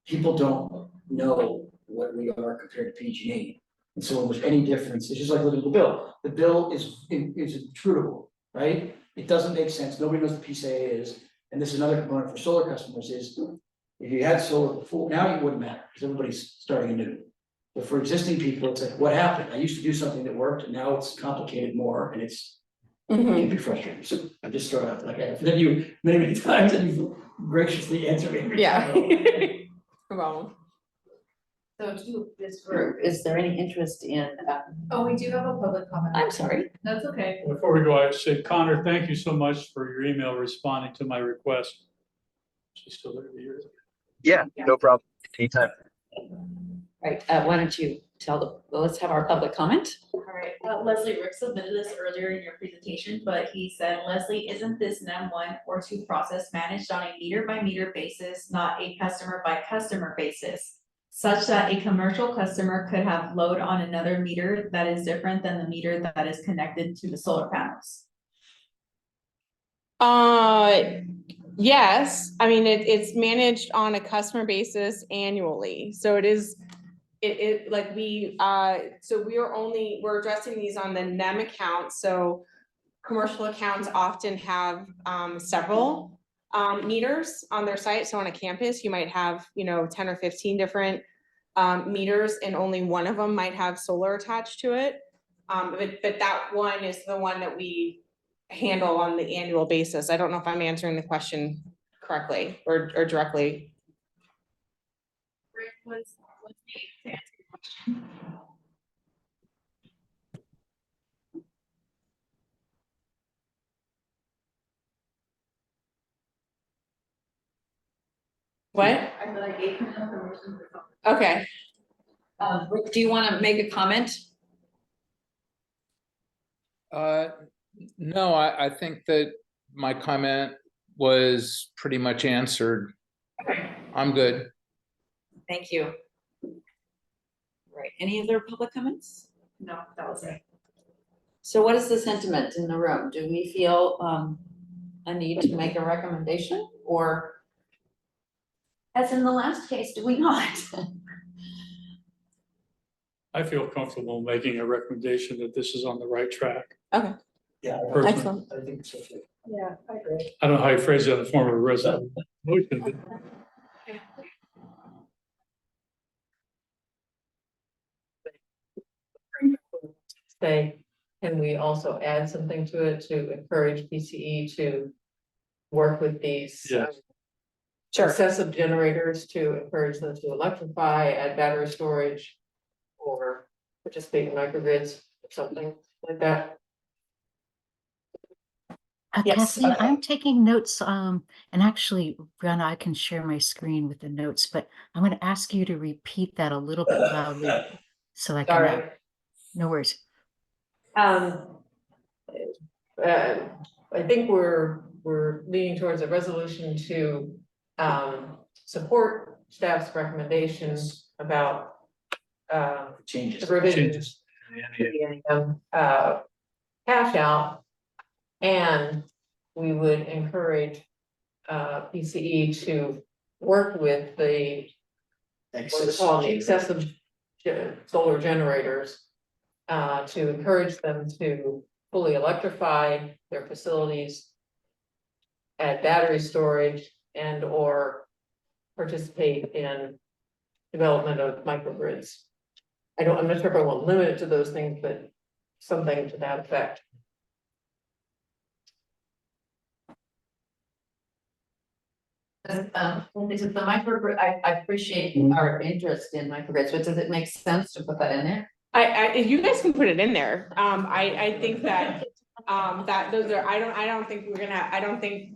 people don't know what we are compared to PG&E. And so if there's any difference, it's just like looking at the bill is intrudable, right? It doesn't make sense, nobody knows what PCA is, and this is another component for solar customers is, if you had solar before, now it wouldn't matter, because everybody's starting anew. But for existing people, it's like, what happened? I used to do something that worked, and now it's complicated more, and it can be frustrating, so I just throw it out, like, I've said you many times, and you've graciously answered me every Yeah. time. No problem. So to this group, is there any interest in, Oh, we do have a public comment. I'm sorry. That's okay. Before we go, I say, Connor, thank you so much for your email responding to my request. She's still there to hear. Yeah, no problem. Anytime. Right, why don't you let's have our public comment. All right, Leslie, Rick submitted this earlier in your presentation, but he said, Leslie, isn't this NEM 1 or 2 process managed on a meter by meter basis, not a customer by customer basis? Such that a commercial customer could have load on another meter that is different than the meter that is connected to the solar panels. Yes, I mean, it's managed on a customer basis annually, so it is. Like so we're addressing these on the NEM account, so commercial accounts often have several meters on their site. So on a campus, you might have, 10 or 15 different meters, and only one of them might have solar attached to it. But that one is the one that we handle on the annual basis. I don't know if I'm answering the question correctly or directly. Rick was to answer your question. What? I feel like gave him information for something. Okay. Rick, do you want to make a comment? No, I think that my comment was pretty much answered. I'm good. Thank you. Right, any other public comments? No, that was it. So what is the sentiment in the room? Do we feel a need to make a recommendation, or as in the last case, do we not? I feel comfortable making a recommendation that this is on the right track. Okay. Yeah. Personally. Excellent. I think so too. Yeah, I agree. I don't know how you phrase it in the form of a resolution. but Say, can we also add something to it to encourage PCE to work with these? Yes. Excessive generators to encourage them to electrify, add battery storage, or participate in microgrids, or something like that. Yes, Kathleen, okay. I'm taking notes, and actually, Brianna, I can share my screen with the notes, but I'm gonna ask you to repeat that a little bit loudly so I can, Sorry. no worries. I think we're leaning towards a resolution to support staff's recommendations about Changes. the revisions to the cash out. And we would encourage PCE to work with the what we call the excessive solar generators to encourage them to fully electrify their facilities, add battery storage, and or participate in development of microgrids. I'm not sure if I want to limit it to those things, but something to that effect. This is the microgrid, I appreciate our interest in microgrids, but does it make sense to put that in there? You guys can put it in there. I think that, that those are, I don't think we're gonna, I don't think,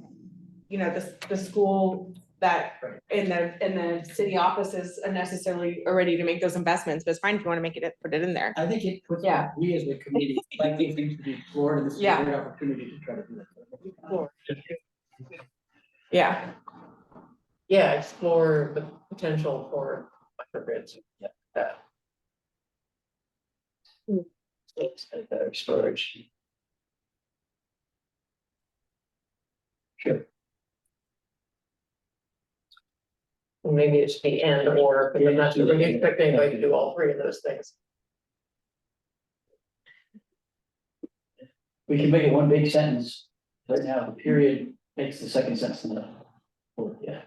you know, the school that in the city offices are necessarily ready to make those investments, but it's fine if you wanna make it, put it in there. I think it puts, Yeah. we as a committee, like these things to be explored, and this is a Yeah. great opportunity to try to do that. Yeah. Yeah, explore the potential for microgrids. Yeah. Better storage. Sure. Maybe it should be and or, but I'm not really expecting anybody to do all three of those things. We can make it one big sentence, right now, the period makes the second sentence in the, yeah.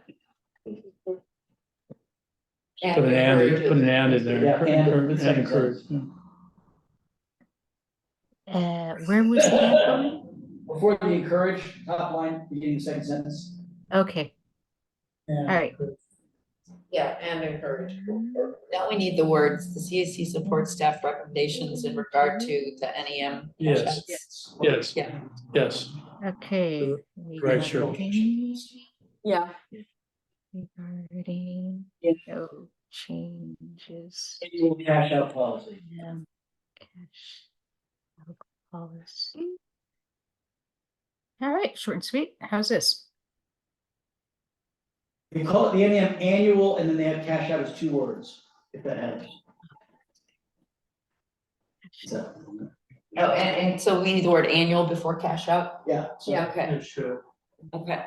Put an and in there. Yeah, and encourage- the second encourage. sentence. Where was the and going? Before the encourage, top line, beginning the second sentence. Okay, all right. Yeah, and encourage. Now we need the words, the CAC supports staff recommendations in regard to the NEM. Yes. Yes, Yeah. yes. Okay. Right, sure. Yeah. Regarding no changes. Annual cash out policy. Cash out policy. All right, short and sweet. How's this? We call it the NEM annual, and then they have cash out as two words, if that helps. So, Oh, and so we need the word annual before cash out? yeah. so- Yeah, okay, It should. okay.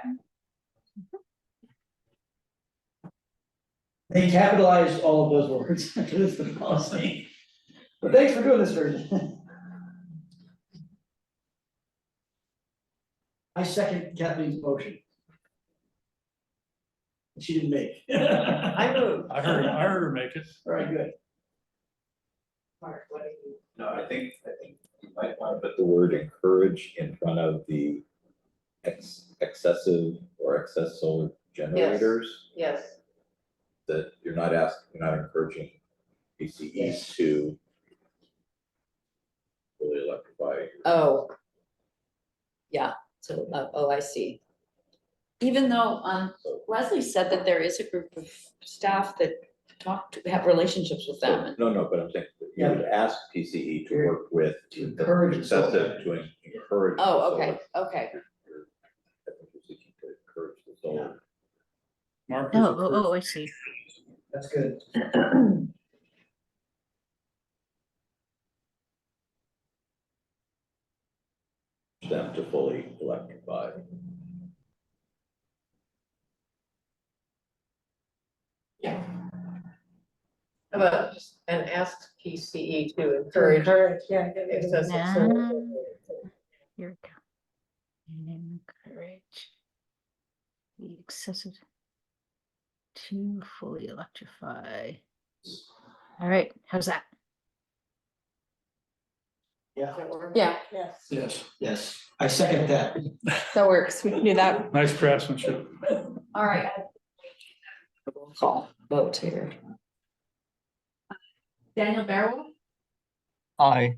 They capitalized all of those words, this is the policy. But thanks for doing this version. I second Kathleen's motion. She didn't make. I move. I heard her make it. All right, good. Mark, what do you? No, I think you might want to put the word encourage in front of the excessive or excess solar generators. Yes. That you're not encouraging PCEs Yes. to fully electrify. Oh. Yeah, so, I see. Even though, Leslie said that there is a group of staff that have relationships with them. and- No, but I'm saying, that you would ask PCE to work with To encourage the solar. excessive, to encourage. the Oh, solar. okay, okay. I think you're seeking to encourage the solar. Mark is Oh, I see. That's good. Them to fully electrify. Yeah. How about just, and ask PCE to encourage. Yeah. Excessive solar. Here we go. And encourage the excessive to fully electrify. All right, how's that? Yeah. Yeah, Yes. Yes. Yes, I second that. that works. We can do that. Nice craftsmanship. All right. Roll call vote here. Daniel Barrow, Aye.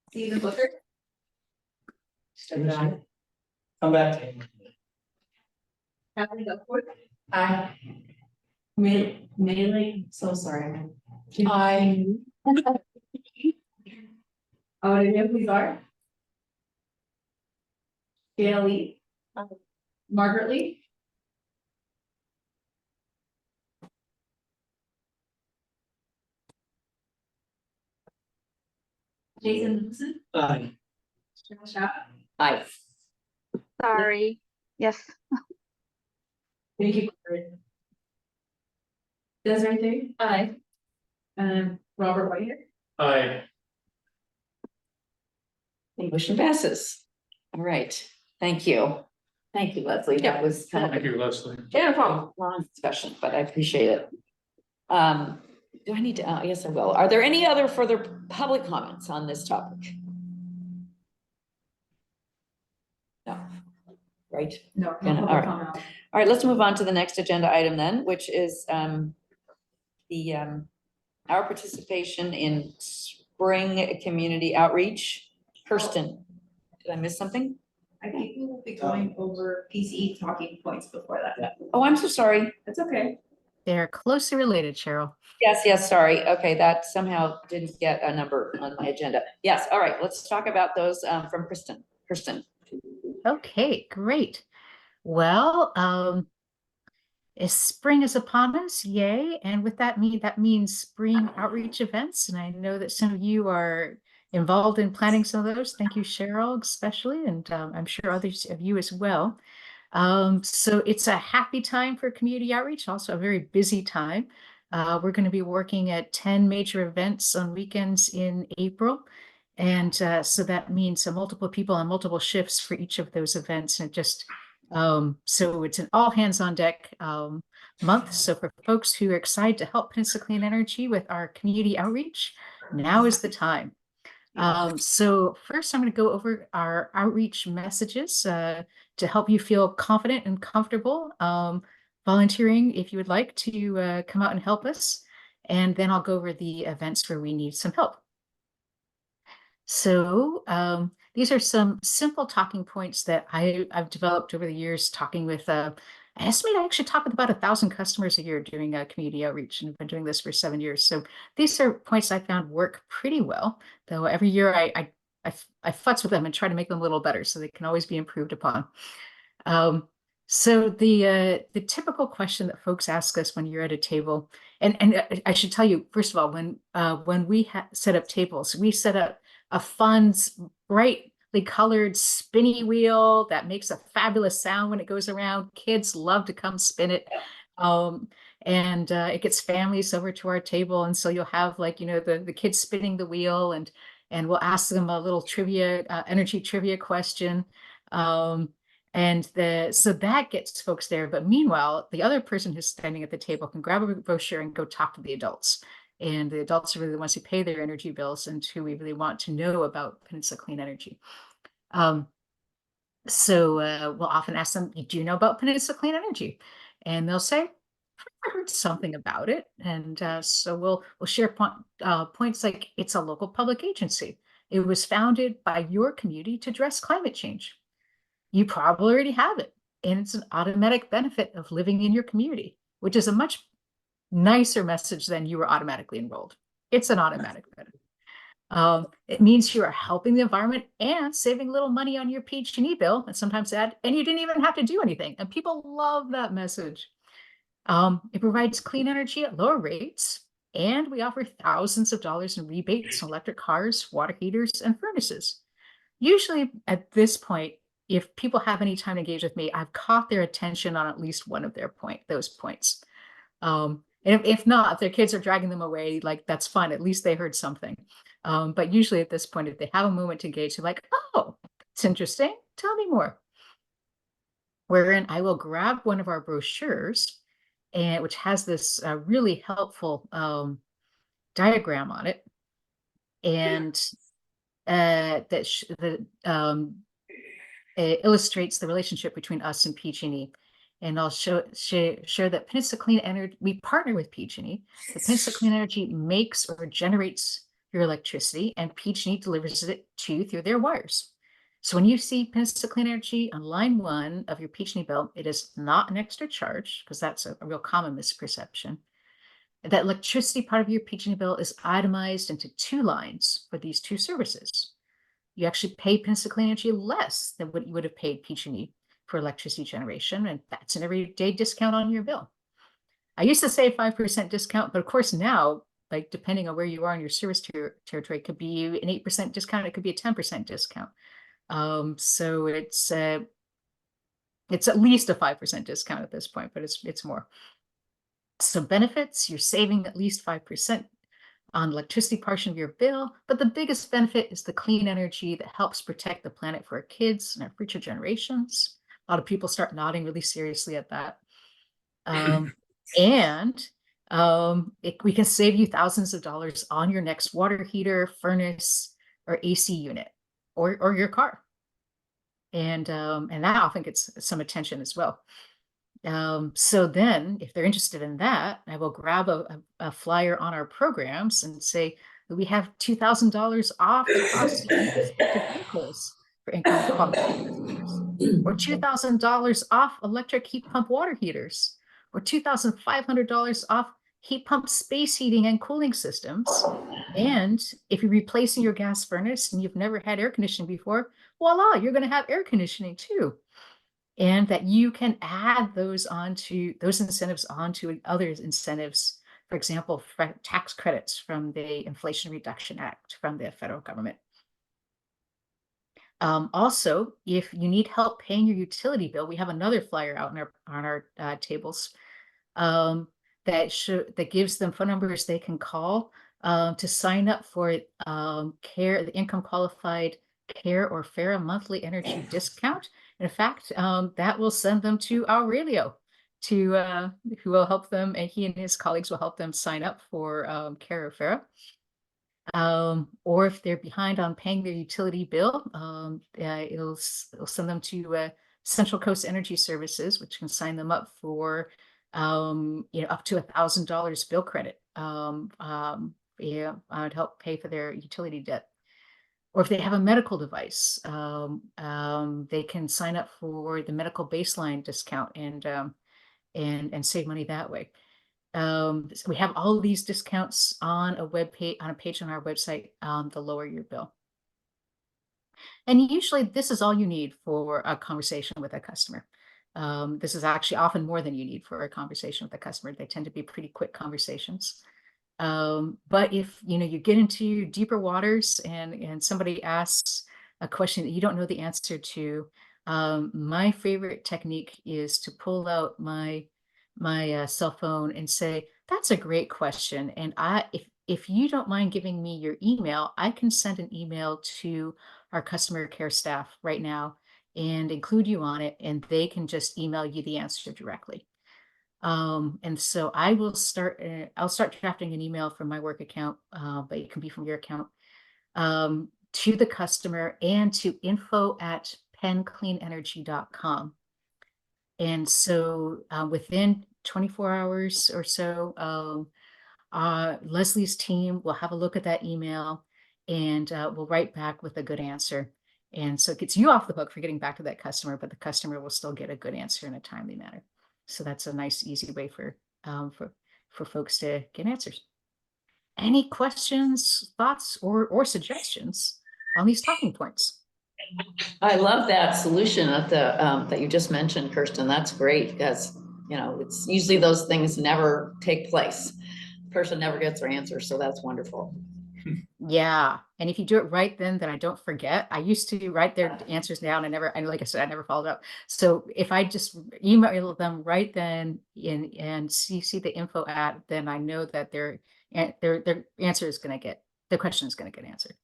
Stephen Booker, Come back to him. Kathleen Duckworth. Aye. Melee, so sorry. Aye. Olivia Huizar. Gail Lee. Margaret Lee. Jason Newsom. Aye. Cheryl Shaw. Aye. Sorry. Yes. Thank you. Desiree Day. Aye. Robert Whitehead. Aye. Motion passes. All right, thank you. Thank you, Leslie. That was kind of Thank you, Leslie. yeah, no problem. Long discussion, but I appreciate it. Do I need to, yes, I will. Are there any other further public comments on this topic? No, right? No. All right. All right, let's move on to the next agenda item then, which is our participation in spring community outreach. Kirsten, did I miss something? I think we will be going over PCE talking points before that. Oh, I'm so sorry. That's okay. They're closely related, Cheryl. Yes, sorry. Okay, that somehow didn't get a number on my agenda. Yes, all right, let's talk about those from Kristen. Okay, great. Well, spring is upon us, yay. And with that means spring outreach events. And I know that some of you are involved in planning some of those. Thank you, Cheryl, especially, and I'm sure others of you as well. So it's a happy time for community outreach, also a very busy time. We're going to be working at 10 major events on weekends in April. And so that means multiple people on multiple shifts for each of those events. And just so it's an all hands on deck month. So for folks who are excited to help Peninsula Clean Energy with our community outreach, now is the time. So first I'm going to go over our outreach messages to help you feel confident and comfortable volunteering if you would like to come out and help us. And then I'll go over the events where we need some help. So these are some simple talking points that I've developed over the years talking with, I estimate I actually talk with about 1,000 customers a year doing community outreach, and I've been doing this for 7 years. So these are points I found work pretty well, though every year I futz with them and try to make them a little better so they can always be improved upon. So the typical question that folks ask us when you're at a table, and I should tell you, first of all, when we set up tables, we set up a fun, brightly colored spinny wheel that makes a fabulous sound when it goes around. Kids love to come spin it. And it gets families over to our table. And so you'll have the kids spinning the wheel, and we'll ask them a little trivia, energy trivia question. So that gets folks there. But meanwhile, the other person who's standing at the table can grab a brochure and go talk to the adults. And the adults are really the ones who pay their energy bills and who we really want to know about Peninsula Clean Energy. So we'll often ask them, do you know about Peninsula Clean Energy? And they'll say, I heard something about it. And so we'll share points like it's a local public agency. It was founded by your community to address climate change. You probably already have it. And it's an automatic benefit of living in your community, which is a much nicer message than you were automatically enrolled. It's an automatic benefit. It means you are helping the environment and saving a little money on your PG&E bill, and sometimes and you didn't even have to do anything. And people love that message. It provides clean energy at lower rates, and we offer thousands of dollars in rebates on electric cars, water heaters, and furnaces. Usually at this point, if people have any time to engage with me, I've caught their attention on at least one of those points. And if not, if their kids are dragging them away, that's fine. At least they heard something. But usually at this point, if they have a moment to engage, they're like, oh, it's interesting. Tell me more. Wherein I will grab one of our brochures, which has this really helpful diagram on it. And it illustrates the relationship between us and PG&E. And I'll share that Peninsula Clean Energy, we partner with PG&E. The Peninsula Clean Energy makes or generates your electricity, and PG&E delivers it to you through their wires. So when you see Peninsula Clean Energy on line 1 of your PG&E bill, it is not an extra charge, because that's a real common misperception. That electricity part of your PG&E bill is itemized into 2 lines for these 2 services. You actually pay Peninsula Clean Energy less than what you would have paid PG&E for electricity generation, and that's an everyday discount on your bill. I used to say 5% discount, but of course now, like depending on where you are in your service territory, it could be an 8% discount, it could be a 10% discount. So it's at least a 5% discount at this point, but it's more. So benefits, you're saving at least 5% on electricity portion of your bill, but the biggest benefit is the clean energy that helps protect the planet for our kids and our future generations. A lot of people start nodding really seriously at that. We can save you thousands of dollars on your next water heater, furnace, or AC unit, or your car. And that often gets some attention as well. So then if they're interested in that, I will grab a flyer on our programs and say that we have $2,000 off the cost of electric vehicles for income qualified customers, or $2,000 off electric heat pump water heaters, or $2,500 off heat pump space heating and cooling systems. And if you're replacing your gas furnace and you've never had air conditioning before, voila, you're going to have air conditioning too. And that you can add those incentives onto other incentives, for example, tax credits from the Inflation Reduction Act from the federal government. Also, if you need help paying your utility bill, we have another flyer out on our tables that gives them phone numbers they can call to sign up for the income qualified care or fair monthly energy discount. In fact, that will send them to Aurelio, who will help them, and he and his colleagues will help them sign up for care or fair. Or if they're behind on paying their utility bill, it'll send them to Central Coast Energy Services, which can sign them up for up to $1,000 bill credit to help pay for their utility debt. Or if they have a medical device, they can sign up for the medical baseline discount and save money that way. So we have all of these discounts on a page on our website, the lower your bill. And usually this is all you need for a conversation with a customer. This is actually often more than you need for a conversation with a customer. They tend to be pretty quick conversations. But if you get into deeper waters and somebody asks a question that you don't know the answer to, my favorite technique is to pull out my cell phone and say, that's a great question. And if you don't mind giving me your email, I can send an email to our customer care staff right now and include you on it, and they can just email you the answer directly. And so I'll start drafting an email from my work account, but it can be from your account, to the customer and to info@pencleanenergy.com. And so within 24 hours or so, Leslie's team will have a look at that email and we'll write back with a good answer. And so it gets you off the hook for getting back to that customer, but the customer will still get a good answer in a timely manner. So that's a nice, easy way for folks to get answers. Any questions, thoughts, or suggestions on these talking points? I love that solution that you just mentioned, Kirsten. That's great because it's usually those things never take place. The person never gets their answer, so that's wonderful. Yeah, and if you do it right then I don't forget. I used to write their answers down and like I said, I never followed up. So if I just email them right then and CC the info then I know that their answer is going to get, the question is going to get answered.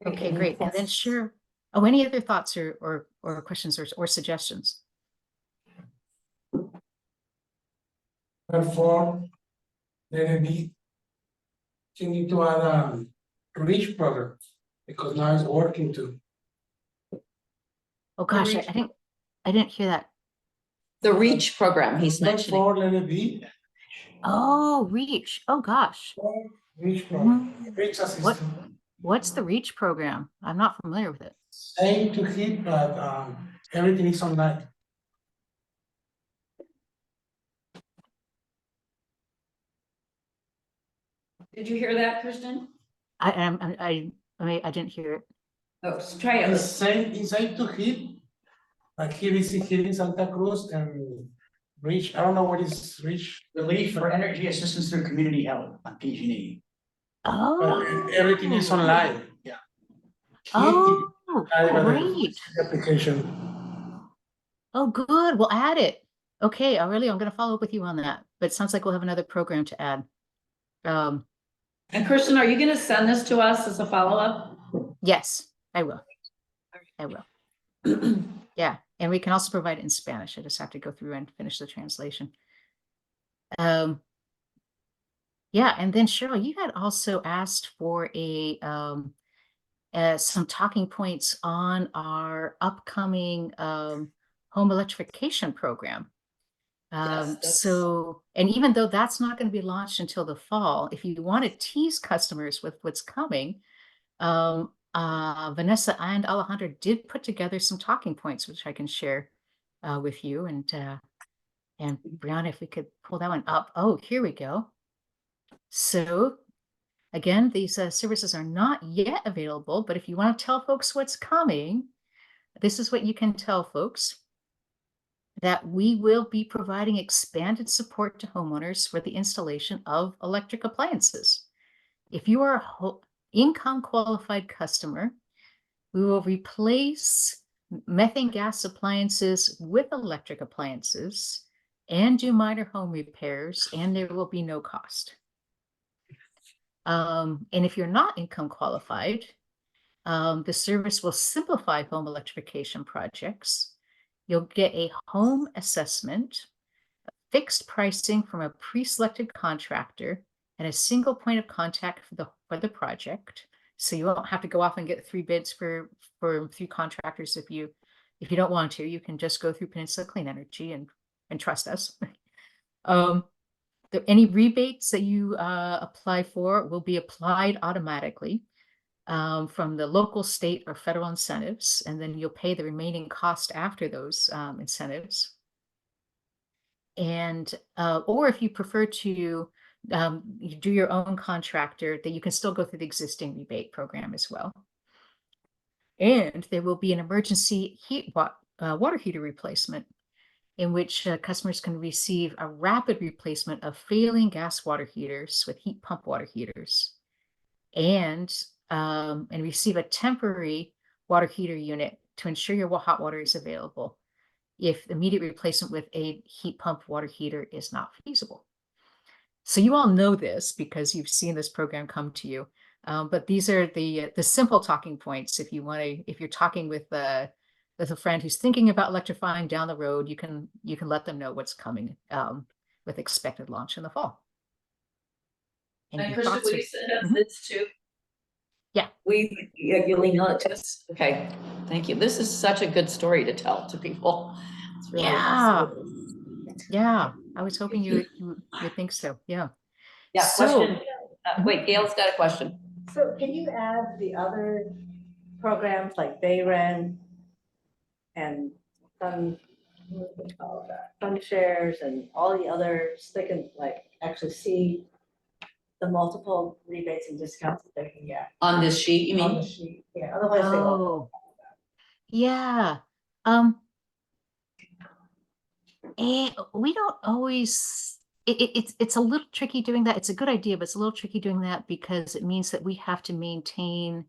Okay, great. And then sure. Oh, any other thoughts or questions or suggestions? Therefore, then it be, you need to add reach program, because now it's working too. Oh gosh, reach- I didn't hear that. The REACH program he's Not mentioning. for, let it be, Oh, reach. Oh gosh. reach program, reach assistant. What's the reach program? I'm not familiar with it. Same to hit, but everything is online. Did you hear that, Kristen? I didn't hear it. Oh, just try it. It's same to hit, like here is here in Santa Cruz and reach, I don't know what is reach. Relief for energy assistance through community help on PG&E. Oh. Everything is online, yeah. Oh, Hit, great. application. Oh, good. We'll add it. Okay, I'm gonna follow up with you on that, but it sounds like we'll have another program to add. And Kristen, are you gonna send this to us as a follow-up? Yes, I will. I will. Yeah, and we can also provide it in Spanish. I just have to go through and finish the translation. Yeah, and then Cheryl, you had also asked for some talking points on our upcoming home electrification program. So, and even though that's not going to be launched until the fall, if you want to tease customers with what's coming, Vanessa and Alejandra did put together some talking points, which I can share with you. And Brianna, if we could pull that one up. Oh, here we go. So again, these services are not yet available, but if you want to tell folks what's coming, this is what you can tell folks. That we will be providing expanded support to homeowners for the installation of electric appliances. If you are an income qualified customer, we will replace methane gas appliances with electric appliances and do minor home repairs, and there will be no cost. And if you're not income qualified, the service will simplify home electrification projects. You'll get a home assessment, fixed pricing from a pre-selected contractor, and a single point of contact for the project. So you won't have to go off and get 3 bids for 3 contractors if you don't want to. You can just go through Peninsula Clean Energy and trust us. Any rebates that you apply for will be applied automatically from the local, state, or federal incentives, and then you'll pay the remaining cost after those incentives. And or if you prefer to you do your own contractor, that you can still go through the existing rebate program as well. And there will be an emergency water heater replacement, in which customers can receive a rapid replacement of failing gas water heaters with heat pump water heaters, and receive a temporary water heater unit to ensure your hot water is available if immediate replacement with a heat pump water heater is not feasible. So you all know this because you've seen this program come to you, but these are the simple talking points. If you're talking with a friend who's thinking about electrifying down the road, you can let them know what's coming with expected launch in the fall. And Kristen, will you send us this too? Yeah. You'll email it to us? Okay, thank you. This is such a good story to tell to people. It's really Yeah, I was hoping you would think so. Yeah. Yeah, So- question. Wait, Gail's got a question. So can you add the other programs like Bayren and Sun shares and all the others? They can like actually see the multiple rebates and discounts that they can get. On this sheet, you On mean? the sheet, yeah, otherwise they won't. Yeah. We don't always, it's a little tricky doing that. It's a good idea, but it's a little tricky doing that because it means that we have to maintain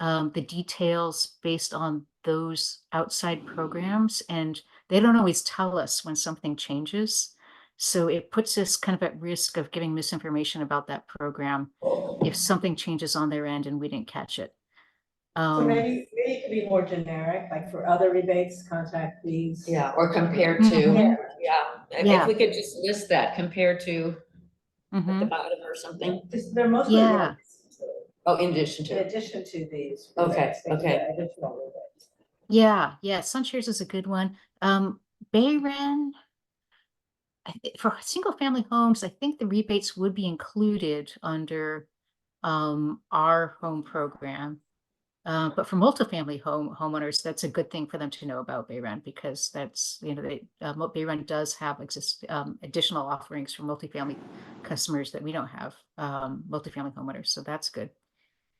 the details based on those outside programs, and they don't always tell us when something changes. So it puts us kind of at risk of giving misinformation about that program if something changes on their end and we didn't catch it. So maybe it could be more generic, like for other rebates, contact these. Yeah, or compared to, Yeah. yeah. If we could just list that compared to, at the Mhm. bottom or something. They're mostly. Yeah. Oh, in addition In to, addition to these. Okay, rebates, they get okay. additional rebates. Yeah, SunShares is a good one. Bayren, for single family homes, I think the rebates would be included under our home program. But for multifamily homeowners, that's a good thing for them to know about Bayren, because that's, Bayren does have additional offerings for multifamily customers that we don't have, multifamily homeowners, so that's good.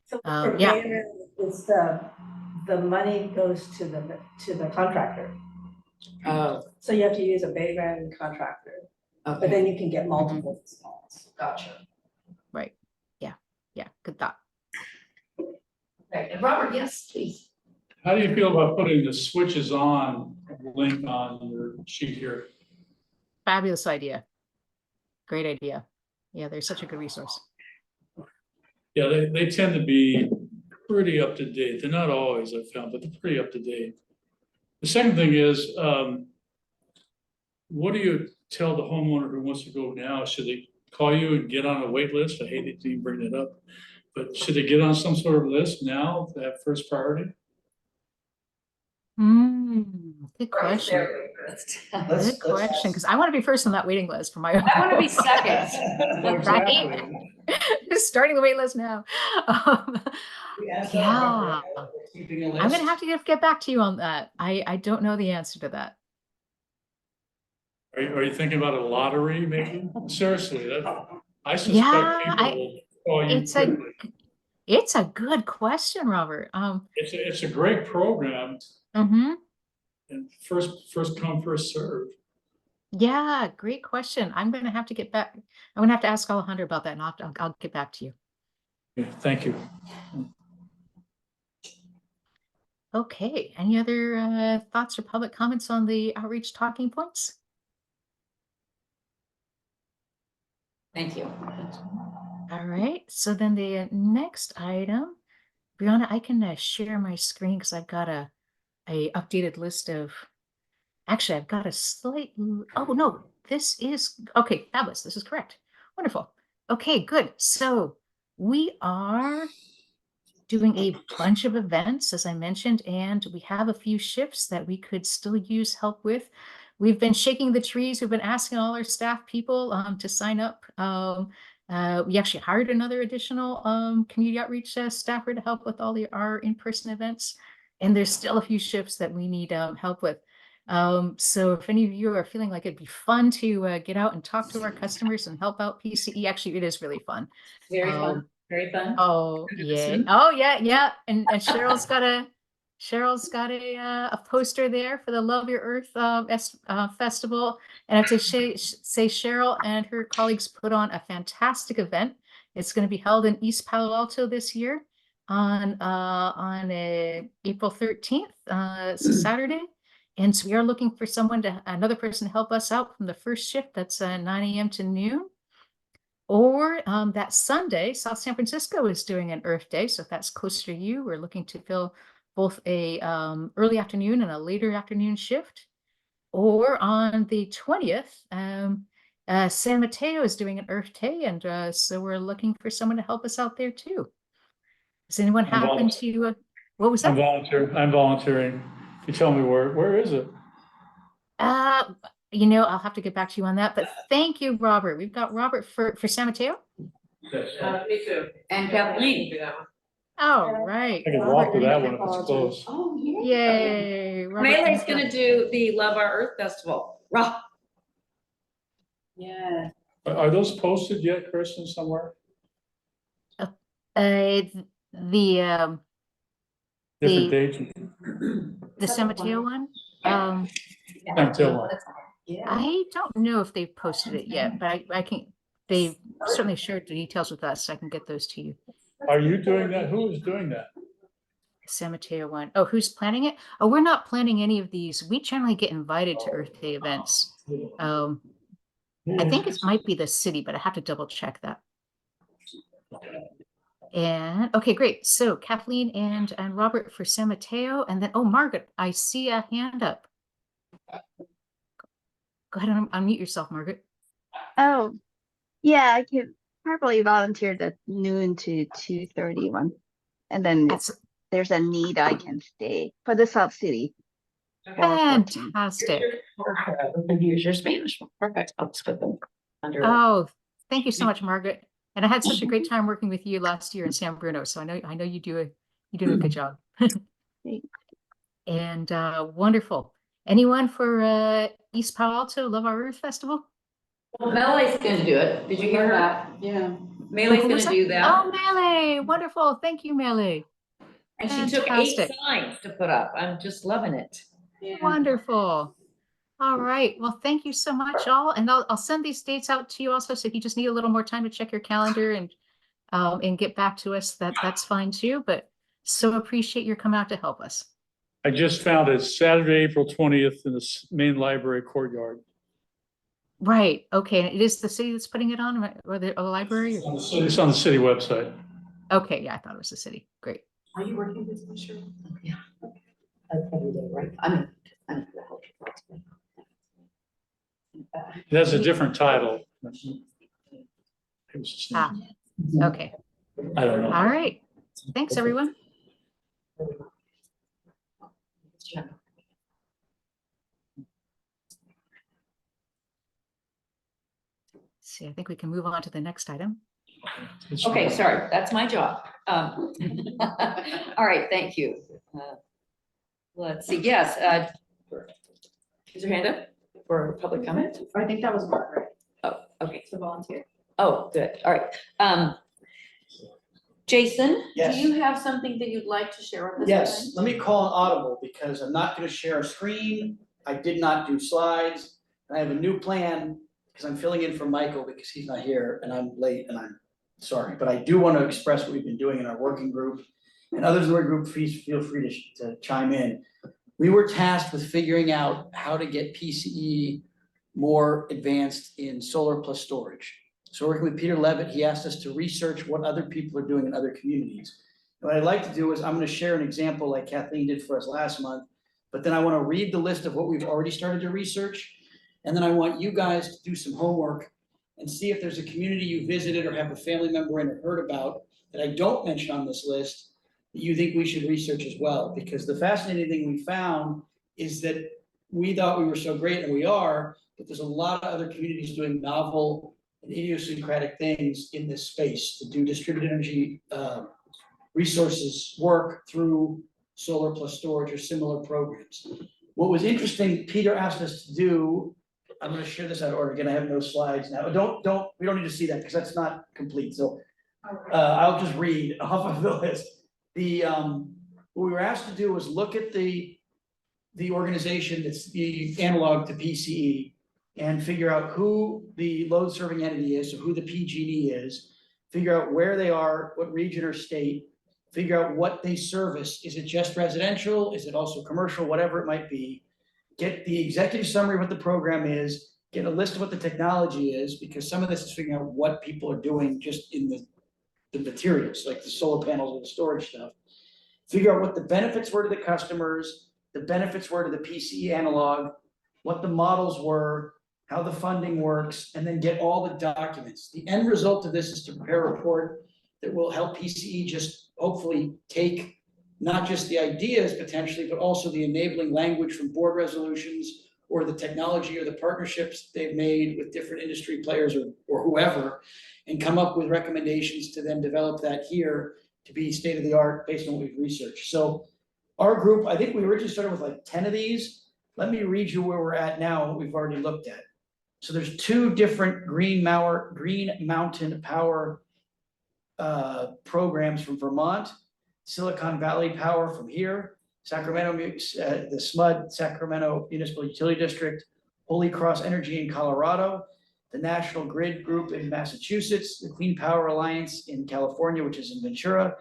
So for Yeah. Bayron, it's the money goes to the contractor. Oh, So you have to use a Bayron contractor, but okay. then you can get multiple installs. Gotcha. Right. Yeah, good thought. Okay, and Robert, yes, please. How do you feel about putting the switches on link on your sheet here? Fabulous idea. Great idea. Yeah, they're such a good resource. Yeah, they tend to be pretty up to date. They're not always, I've found, but they're pretty up to date. The second thing is, what do you tell the homeowner who wants to go now? Should they call you and get on a wait list? I hate to even bring it up, but should they get on some sort of list now to have first priority? Good question. Good question, because I want to be first on that waiting list for my own. I want to be second. Right? Starting the wait list now. Yeah, I'm gonna have to get back to you on that. I don't know the answer to that. Are you thinking about a lottery maybe? Seriously, I suspect Yeah, people will call you quickly. It's a good question, Robert. It's a great program Mhm. and first come, first serve. Yeah, great question. I'm gonna have to get back. I'm gonna have to ask Alejandro about that, and I'll get back to you. Yeah, thank you. Okay, any other thoughts or public comments on the outreach talking points? Thank you. All right, so then the next item, Brianna, I can share my screen because I've got a updated list of. Actually, I've got a slight. Oh no, this is okay. Fabulous. This is correct. Wonderful. Okay, good. So we are doing a bunch of events, as I mentioned, and we have a few shifts that we could still use help with. We've been shaking the trees. We've been asking all our staff people to sign up. We actually hired another additional community outreach staffer to help with all our in-person events. And there's still a few shifts that we need help with. So if any of you are feeling like it'd be fun to get out and talk to our customers and help out PCE, actually, it is really fun. Very fun. Very fun. Oh yeah. Oh yeah. And Cheryl's got a poster there for the Love Your Earth festival. And I have to say Cheryl and her colleagues put on a fantastic event. It's going to be held in East Palo Alto this year on April 13th. It's a Saturday. And so we are looking for another person to help us out from the first shift. That's 9 a.m. to noon. Or that Sunday, South San Francisco is doing an Earth Day. So if that's closer to you, we're looking to fill both a early afternoon and a later afternoon shift. Or on the 20th, San Mateo is doing an Earth Day. And so we're looking for someone to help us out there too. Does anyone happen to, what was that? I'm volunteering. You tell me where is it? I'll have to get back to you on that, but thank you, Robert. We've got Robert for San Mateo. Me too. And Kathleen. All right. I can walk to that one if it's close. Oh, yeah. Yay. Robert, Melee's thank you. gonna do the Love Our Earth Festival. Yeah. Are those posted yet, Kristen, somewhere? The Different dates? the San Mateo one. San Mateo one. I don't know if they've posted it yet, but I can. They've certainly shared the details with us. So I can get those to you. Are you doing that? Who is doing that? San Mateo one. Oh, who's planning it? Oh, we're not planning any of these. We generally get invited to Earth Day events. I think it might be the city, but I have to double check that. And okay, great. So Kathleen and Robert for San Mateo, and then Margaret, I see a hand up. Go ahead and unmute yourself, Margaret. Oh, Yeah, I could probably volunteer at noon to 2:31. And then if there's a need, I can stay for the South City. for 14. Fantastic. And use your Spanish. Perfect. I'll just put them under. Oh, thank you so much, Margaret. And I had such a great time working with you last year in San Bruno. So I know you do a good job. And wonderful. Anyone for East Palo Alto Love Our Roof Festival? Well, Melee's gonna do it. Did you hear that? Yeah. Melee's Who was gonna that? do that. Oh, Melee, wonderful. Thank you, Melee. And she took 8 Fantastic. signs to put up. I'm just loving it. Wonderful. All right. Well, thank you so much, all. And I'll send these dates out to you also. So if you just need a little more time to check your calendar and get back to us, that's fine too. But so appreciate your coming out to help us. I just found it Saturday, April 20th in the main library courtyard. Right. Okay. And it is the city that's putting it on, or the library? It's on the city website. Okay. Yeah, I thought it was the city. Great. Are you working this one, Cheryl? Yeah. Every day, right? I'm gonna help you. It has a different title. Ah, okay. I don't know. All right. Thanks, everyone. See, I think we can move on to the next item. Okay, sorry, that's my job. All right, thank you. Let's see, yes, is your hand up for public comment? I think that was Margaret. Oh, okay. To volunteer. Oh, good, all right. Jason, do Yes. you have something that you'd like to share with us? Yes, let me call an audible because I'm not gonna share a screen. I did not do slides. And I have a new plan because I'm filling in for Michael because he's not here and I'm late and I'm sorry. But I do want to express what we've been doing in our working group. And others in our group, please feel free to chime in. We were tasked with figuring out how to get PCE more advanced in solar plus storage. So working with Peter Levitt, he asked us to research what other people are doing in other communities. And what I'd like to do is I'm going to share an example like Kathleen did for us last month, but then I want to read the list of what we've already started to research. And then I want you guys to do some homework and see if there's a community you visited or have a family member in or heard about that I don't mention on this list that you think we should research as well. Because the fascinating thing we found is that we thought we were so great and we are, but there's a lot of other communities doing novel and idiosyncratic things in this space to do distributed energy resources work through solar plus storage or similar programs. What was interesting, Peter asked us to do, I'm gonna share this out of order again, I have no slides now, we don't need to see that because that's not complete, so I'll just read off of the list. What we were asked to do was look at the organization that's the analog to PCE and figure out who the load serving entity is, so who the PG&E is, figure out where they are, what region or state, figure out what they service. Is it just residential? Is it also commercial? Whatever it might be. Get the executive summary of what the program is, get a list of what the technology is, because some of this is figuring out what people are doing just in the materials, like the solar panels and the storage stuff. Figure out what the benefits were to the customers, the benefits were to the PCE analog, what the models were, how the funding works, and then get all the documents. The end result of this is to prepare a report that will help PCE just hopefully take not just the ideas potentially, but also the enabling language from board resolutions or the technology or the partnerships they've made with different industry players or whoever, and come up with recommendations to then develop that here to be state of the art based on what we've researched. So our group, I think we originally started with like 10 of these. Let me read you where we're at now and what we've already looked at. So there's 2 different Green Mountain Power programs from Vermont, Silicon Valley Power from here, Sacramento, the SMUD, Sacramento Municipal Utility District, Holy Cross Energy in Colorado, the National Grid Group in Massachusetts, the Clean Power Alliance in California, which is in Ventura,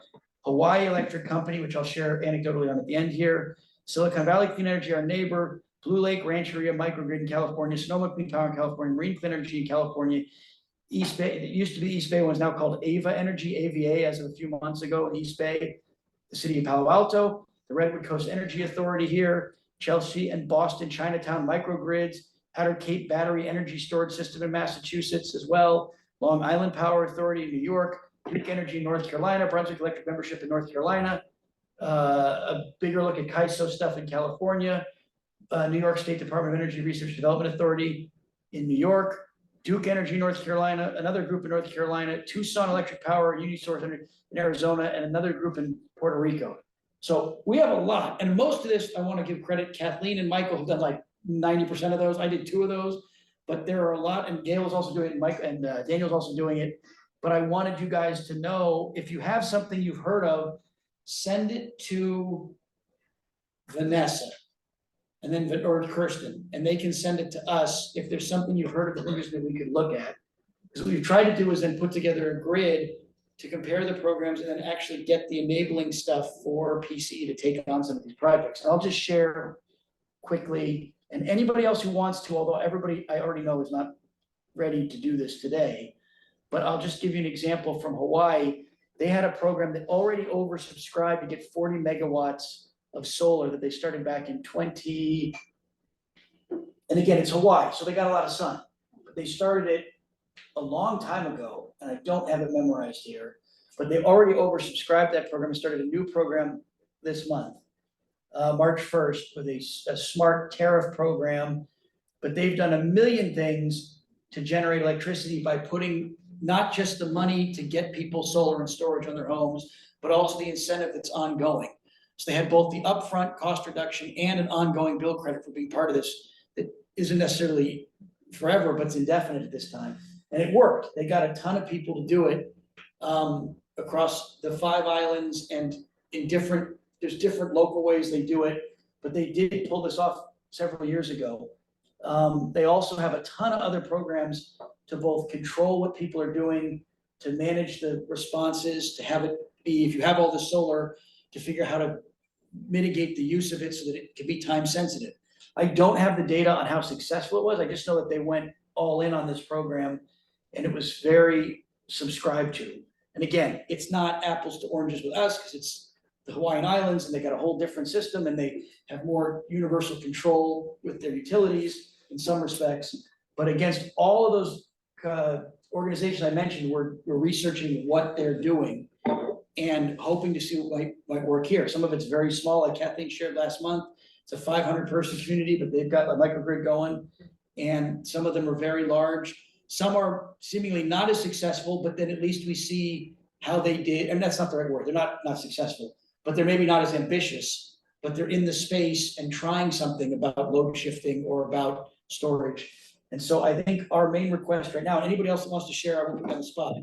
Hawaii Electric Company, which I'll share anecdotally on at the end here, Silicon Valley Clean Energy, our neighbor, Blue Lake Rancheria Microgrid in California, Sonoma Clean Power in California, Marine Clean Energy in California, East Bay, it used to be East Bay, was now called Ava Energy, AVA, as of a few months ago in East Bay, the city of Palo Alto, the Redwood Coast Energy Authority here, Chelsea and Boston Chinatown Microgrids, Outer Cape Battery Energy Storage System in Massachusetts as well, Long Island Power Authority in New York, Duke Energy in North Carolina, Brunswick Electric membership in North Carolina, a bigger look at CAISO stuff in California, New York State Department of Energy Research Development Authority in New York, Duke Energy, North Carolina, another group in North Carolina, Tucson Electric Power, Unisource in Arizona, and another group in Puerto Rico. So we have a lot, and most of this, I want to give credit, Kathleen and Michael have done like 90% of those. I did 2 of those, but there are a lot, and Gail is also doing it, Mike and Daniel's also doing it. But I wanted you guys to know, if you have something you've heard of, send it to Vanessa. And then, or Kirsten, and they can send it to us if there's something you've heard of previously that we could look at. Because what we've tried to do is then put together a grid to compare the programs and then actually get the enabling stuff for PCE to take on some of these projects. And I'll just share quickly, and anybody else who wants to, although everybody I already know is not ready to do this today, but I'll just give you an example from Hawaii. They had a program that already oversubscribed to get 40 megawatts of solar that they started back in 20. And again, it's Hawaii, so they got a lot of sun. But they started it a long time ago, and I don't have it memorized here, but they already oversubscribed that program and started a new program this month, March 1st, with a smart tariff program. But they've done a million things to generate electricity by putting not just the money to get people solar and storage on their homes, but also the incentive that's ongoing. So they had both the upfront cost reduction and an ongoing bill credit for being part of this that isn't necessarily forever, but it's indefinite at this time. And it worked. They got a ton of people to do it across the 5 islands and in there's different local ways they do it, but they did pull this off several years ago. They also have a ton of other programs to both control what people are doing, to manage the responses, to have it be, if you have all the solar, to figure out how to mitigate the use of it so that it can be time sensitive. I don't have the data on how successful it was. I just know that they went all in on this program and it was very subscribed to. And again, it's not apples to oranges with us because it's the Hawaiian Islands and they got a whole different system and they have more universal control with their utilities in some respects. But against all of those organizations I mentioned, we're researching what they're doing and hoping to see what might work here. Some of it's very small, like Kathleen shared last month. It's a 500-person community, but they've got a microgrid going. And some of them are very large. Some are seemingly not as successful, but then at least we see how they did. And that's not the right word. They're not successful, but they're maybe not as ambitious, but they're in the space and trying something about load shifting or about storage. And so I think our main request right now, anybody else that wants to share, I won't put you on the spot.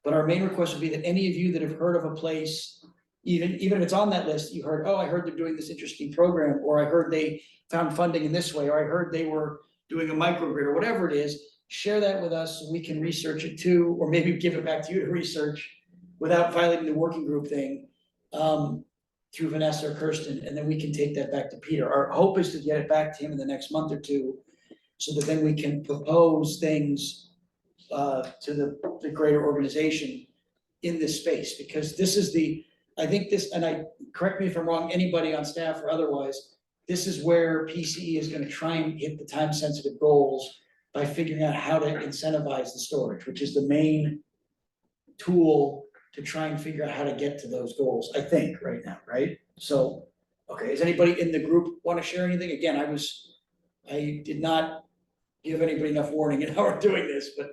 But our main request would be that any of you that have heard of a place, even if it's on that list, you heard, oh, I heard they're doing this interesting program, or I heard they found funding in this way, or I heard they were doing a microgrid, or whatever it is, share that with us so we can research it too, or maybe give it back to you to research without violating the working group thing through Vanessa or Kirsten, and then we can take that back to Peter. Our hope is to get it back to him in the next month or two, so that then we can propose things to the greater organization in this space, because this is I think this, and correct me if I'm wrong, anybody on staff or otherwise, this is where PCE is gonna try and hit the time sensitive goals by figuring out how to incentivize the storage, which is the main tool to try and figure out how to get to those goals, I think, right now, right? So, okay, does anybody in the group wanna share anything? Again, I did not give anybody enough warning in how we're doing this, but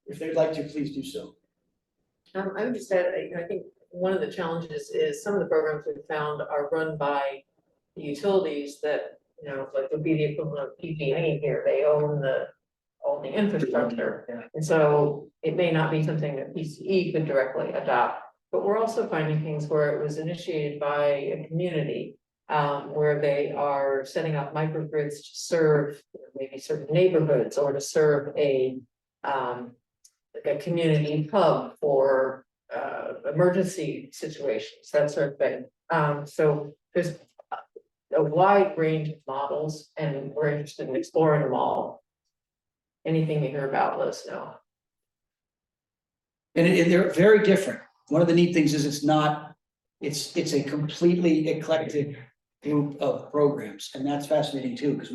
if they'd like to, please do so. I would just add, I think one of the challenges is some of the programs we've found are run by the utilities that, like would be the equivalent of PG&E here. They own all the infrastructure. And so it may not be something that PCE could directly adopt, but we're also finding things where it was initiated by a community where they are setting up microgrids to serve maybe certain neighborhoods or to serve a like a community hub for emergency situations, that sort of thing. So there's a wide range of models and we're interested in exploring them all. Anything you hear about, let us know. And they're very different. One of the neat things is it's a completely eclectic group of programs, and that's fascinating too, because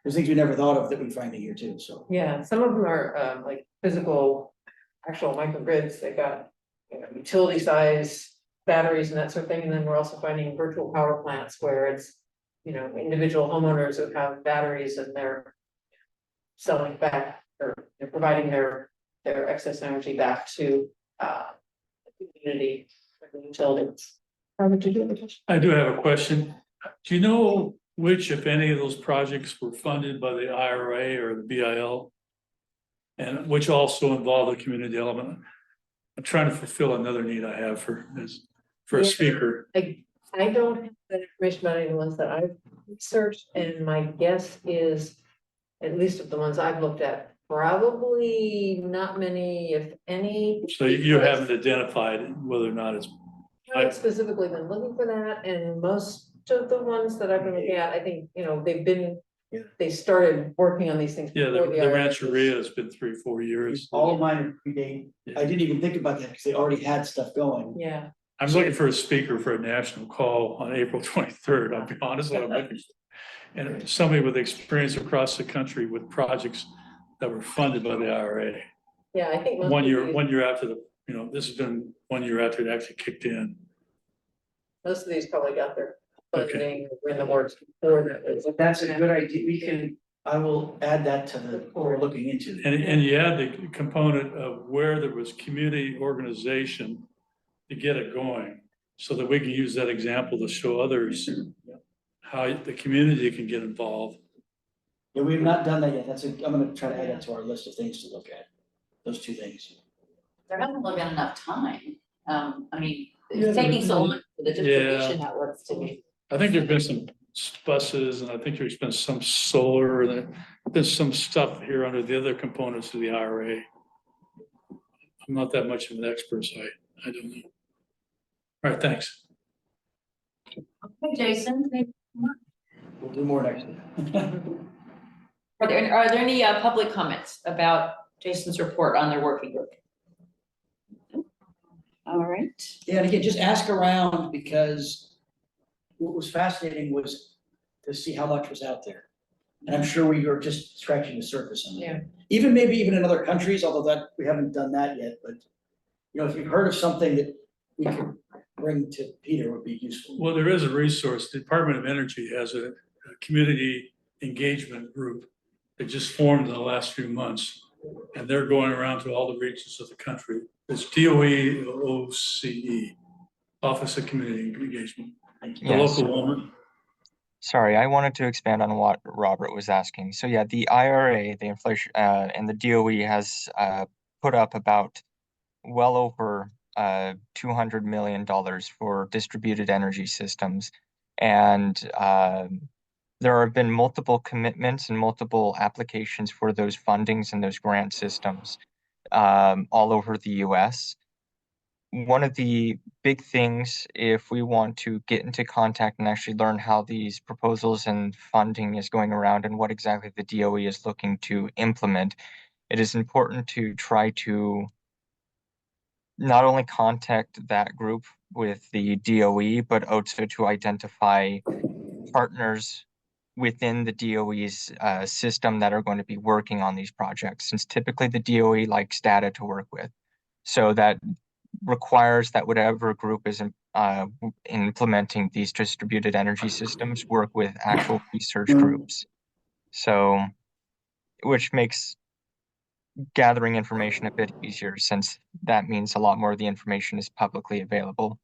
there's things we never thought of that we find in here too, so. Yeah, some of them are like physical actual microgrids, they got, utility size batteries and that sort of thing, and then we're also finding virtual power plants where it's, individual homeowners who have batteries and they're selling back or they're providing their excess energy back to the community, the utilities. Would you do it? I do have a question. Do you know which, if any, of those projects were funded by the IRA or the BIL? And which also involve the community element? I'm trying to fulfill another need I have for a Yeah. speaker. I don't have that information about any of the ones that I've researched, and my guess is, at least of the ones I've looked at, probably not many, if any. So you haven't identified whether or not it's, I haven't specifically been looking for that, and most of the ones that I've been looking at, I think, they started working on these things. yeah, before the IRA. Rancheria has been 3-4 years. All of mine predate, I didn't even think about that because they already had stuff going. Yeah. I'm looking for a speaker for a national call on April 23rd. I'll be honest, what I'm looking for. And somebody with experience across the country with projects that were funded by the IRA. Yeah, I think. most One of year, these- 1 year after this has been 1 year after it actually kicked in. Most of these probably got their Okay. funding, were in the works before that. was- That's a good idea. I will add that to what we're looking into. And you add the component of where there was community organization to get it going, so that we can use that example to show others how the community can get involved. Yeah, we have not done that yet. I'm gonna try to add that to our list of things to look at, those two things. There hasn't really been enough time. I mean, Yeah, it's taking so long for the Yeah. distribution networks to be. I think there've been some buses, and I think there's been some solar, and there's some stuff here under the other components of the IRA. I'm not that much of an expert, so I don't know. All right, thanks. Okay, Jason, We'll do more next time. are there any public comments about Jason's report on their working group? All right. Yeah, and again, just ask around, because what was fascinating was to see how much was out there. And I'm sure we are just scratching the surface on that. Even maybe even in other countries, although that, we haven't done that yet, but if you've heard of something that we could bring to Peter would be useful. Well, there is a resource. The Department of Energy has a community engagement group that just formed in the last few months. And they're going around to all the regions of the country. It's DOE-OCE, Office of Community Engagement. The Yes. local woman. Sorry, I wanted to expand on what Robert was asking. So yeah, the IRA, the inflation, and the DOE has put up about well over $200 million for distributed energy systems. And there have been multiple commitments and multiple applications for those fundings and those grant systems all over the US. One of the big things, if we want to get into contact and actually learn how these proposals and funding is going around and what exactly the DOE is looking to implement, it is important to try to not only contact that group with the DOE, but also to identify partners within the DOE's system that are going to be working on these projects, since typically the DOE likes data to work with. So that requires that whatever group is implementing these distributed energy systems work with actual research groups. So, which makes gathering information a bit easier, since that means a lot more of the information is publicly available.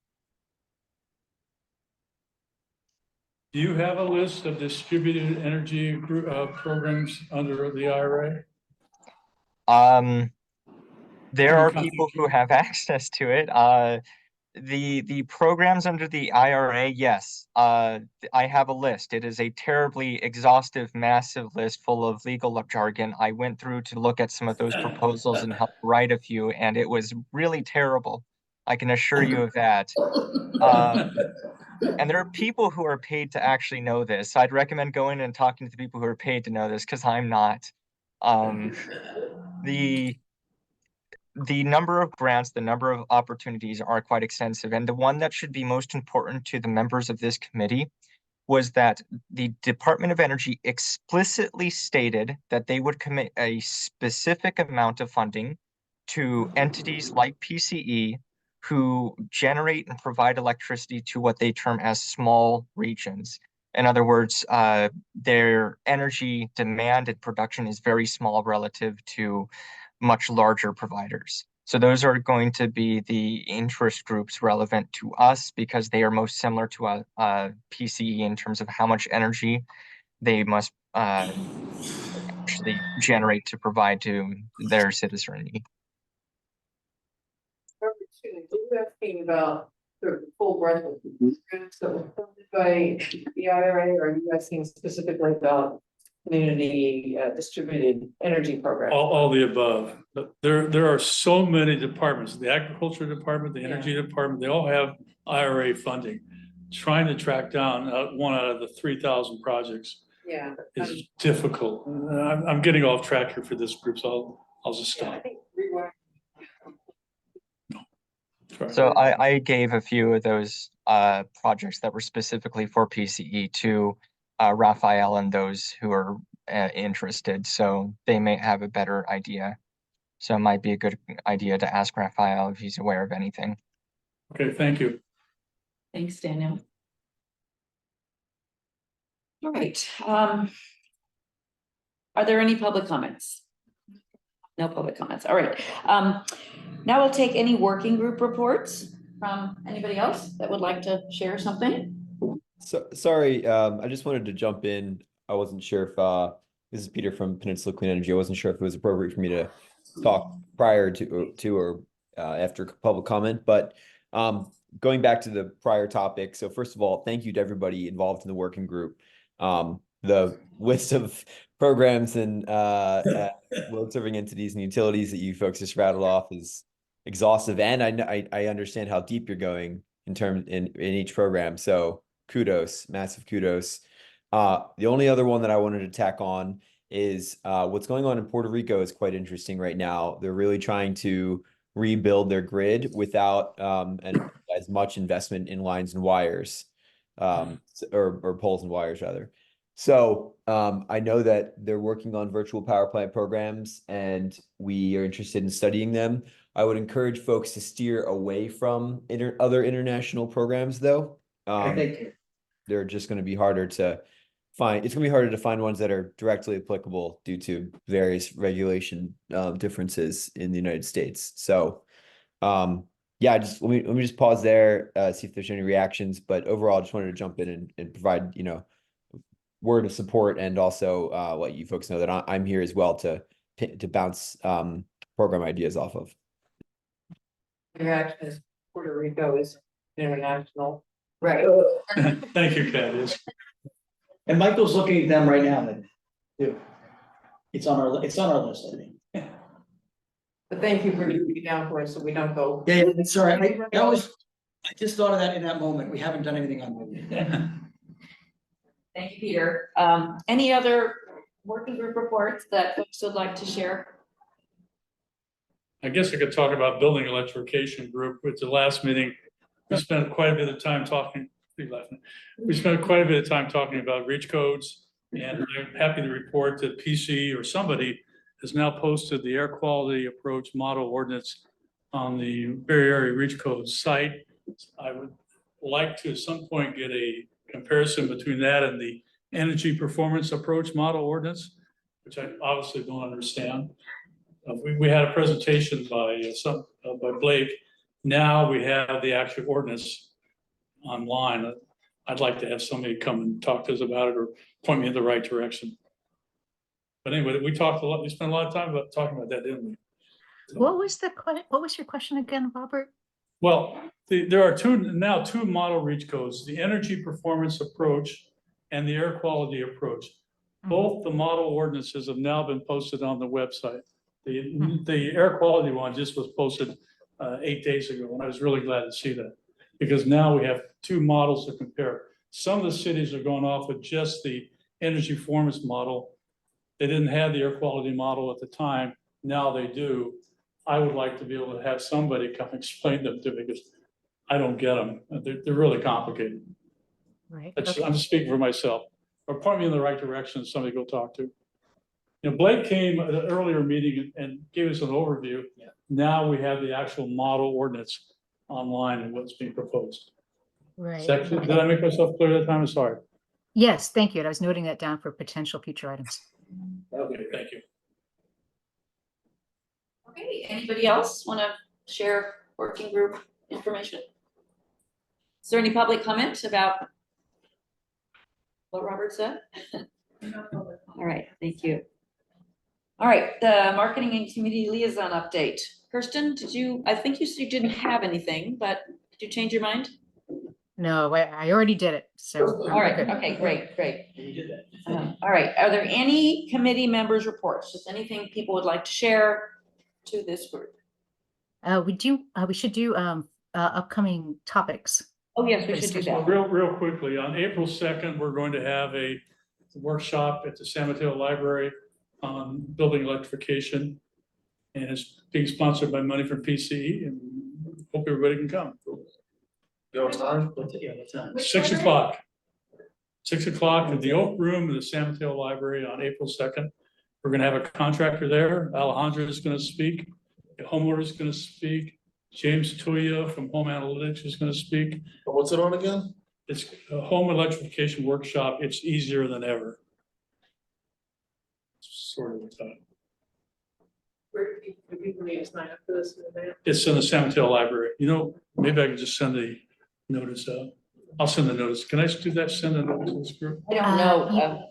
Do you have a list of distributed energy group programs under the IRA? There are people who have access to it. The programs under the IRA, yes, I have a list. It is a terribly exhaustive, massive list full of legal jargon. I went through to look at some of those proposals and help write a few, and it was really terrible. I can assure you of that. And there are people who are paid to actually know this. I'd recommend going and talking to the people who are paid to know this, because I'm not. The number of grants, the number of opportunities are quite extensive. And the one that should be most important to the members of this committee was that the Department of Energy explicitly stated that they would commit a specific amount of funding to entities like PCE who generate and provide electricity to what they term as small regions. In other words, their energy demand and production is very small relative to much larger providers. So those are going to be the interest groups relevant to us because they are most similar to a PCE in terms of how much energy they must actually generate to provide to their citizenry. Number two, you were asking about the full breadth of students that were funded by the IRA, or are you asking specifically about community distributed energy programs? All the above. But there are so many departments, the agriculture department, the energy department, they all have IRA funding. Trying to track down one out of the 3,000 projects Yeah. is difficult. I'm getting off track here for this group, so I'll just Yeah, I stop. think rewiring. So I gave a few of those projects that were specifically for PCE to Raphael and those who are interested, so they may have a better idea. So it might be a good idea to ask Raphael if he's aware of anything. Okay, thank you. Thanks, Daniel. All right, are there any public comments? No public comments, all right. Now we'll take any working group reports from anybody else that would like to share something. So or I just wanted to jump in. I wasn't sure if this is Peter from Peninsula Clean Energy. I wasn't sure if it was appropriate for me to talk prior to or after public comment, but going back to the prior topic. So first of all, thank you to everybody involved in the working group. The list of programs and load serving entities and utilities that you folks just rattled off is exhaustive, and I understand how deep you're going in each program. So kudos, massive kudos. The only other one that I wanted to tack on is what's going on in Puerto Rico is quite interesting right now. They're really trying to rebuild their grid without as much investment in lines and wires, or poles and wires rather. So I know that they're working on virtual power plant programs and we are interested in studying them. I would encourage folks to steer away from other international programs though. Thank you. They're just going to be harder to find. It's going to be harder to find ones that are directly applicable due to various regulation differences in the United States. So yeah, just let me just pause there, see if there's any reactions. But overall, I just wanted to jump in and provide, word of support and also let you folks know that I'm here as well to bounce program ideas off of. Reaction is Puerto Rico is international. Right. Thank you, Candice. And Michael's looking at them right now, then, too. It's on our list, I think. But thank you for keeping it down for us so we don't go. Yeah, it's all right. I just thought of that in that moment. We haven't done anything on it. Thank you, Peter. Any other working group reports that folks would like to share? I guess I could talk about building electrification group. With the last meeting, we spent quite a bit of time talking. We spent quite a bit of time talking about reach codes, and I'm happy to report that PC or somebody has now posted the air quality approach model ordinance on the Bay Area Reach Code site. I would like to at some point get a comparison between that and the energy performance approach model ordinance, which I obviously don't understand. We had a presentation by Blake. Now we have the actual ordinance online. I'd like to have somebody come and talk to us about it or point me in the right direction. But anyway, we talked a lot. We spent a lot of time talking about that, didn't we? What was your question again, Robert? Well, there are now two model reach codes, the energy performance approach and the air quality approach. Both the model ordinances have now been posted on the website. The air quality one just was posted 8 days ago, and I was really glad to see that because now we have two models to compare. Some of the cities are going off with just the energy performance model. They didn't have the air quality model at the time. Now they do. I would like to be able to have somebody come explain them to me because I don't get them. They're really complicated. Right. I'm speaking for myself. Or point me in the right direction, somebody go talk to. Blake came at an earlier meeting and gave us an overview. Yeah. Now we have the actual model ordinance online and what's being proposed. Right. Did I make myself clear that time? I'm sorry. Yes, thank you. And I was noting that down for potential future items. Okay, thank you. Okay, anybody else want to share working group information? Is there any public comment about what Robert said? All right, thank you. All right, the marketing and community liaison update. Kirsten, I think you said you didn't have anything, but did you change your mind? No, I already did it. So. All right, good. okay, great. You did that. All right, are there any committee members' reports? Just anything people would like to share to this group? We should do upcoming topics. Oh, yes, we should do So that. real quickly, on April 2nd, we're going to have a workshop at the San Mateo Library on building electrification. And it's being sponsored by money from PCE, and hope everybody can come. What time? 6 o'clock. 6 o'clock at the Oak Room of the San Mateo Library on April 2nd. We're gonna have a contractor there. Alejandra is gonna speak. The homeowner is gonna speak. James Tuya from Home Analytics is gonna speak. What's it on again? It's a home electrification workshop. It's easier than ever. Sort of the time. Where do people need to sign up for this in advance? It's in the San Mateo Library. Maybe I can just send the notice out. I'll send the notice. Can I do that? Send a notice to this group? I don't know.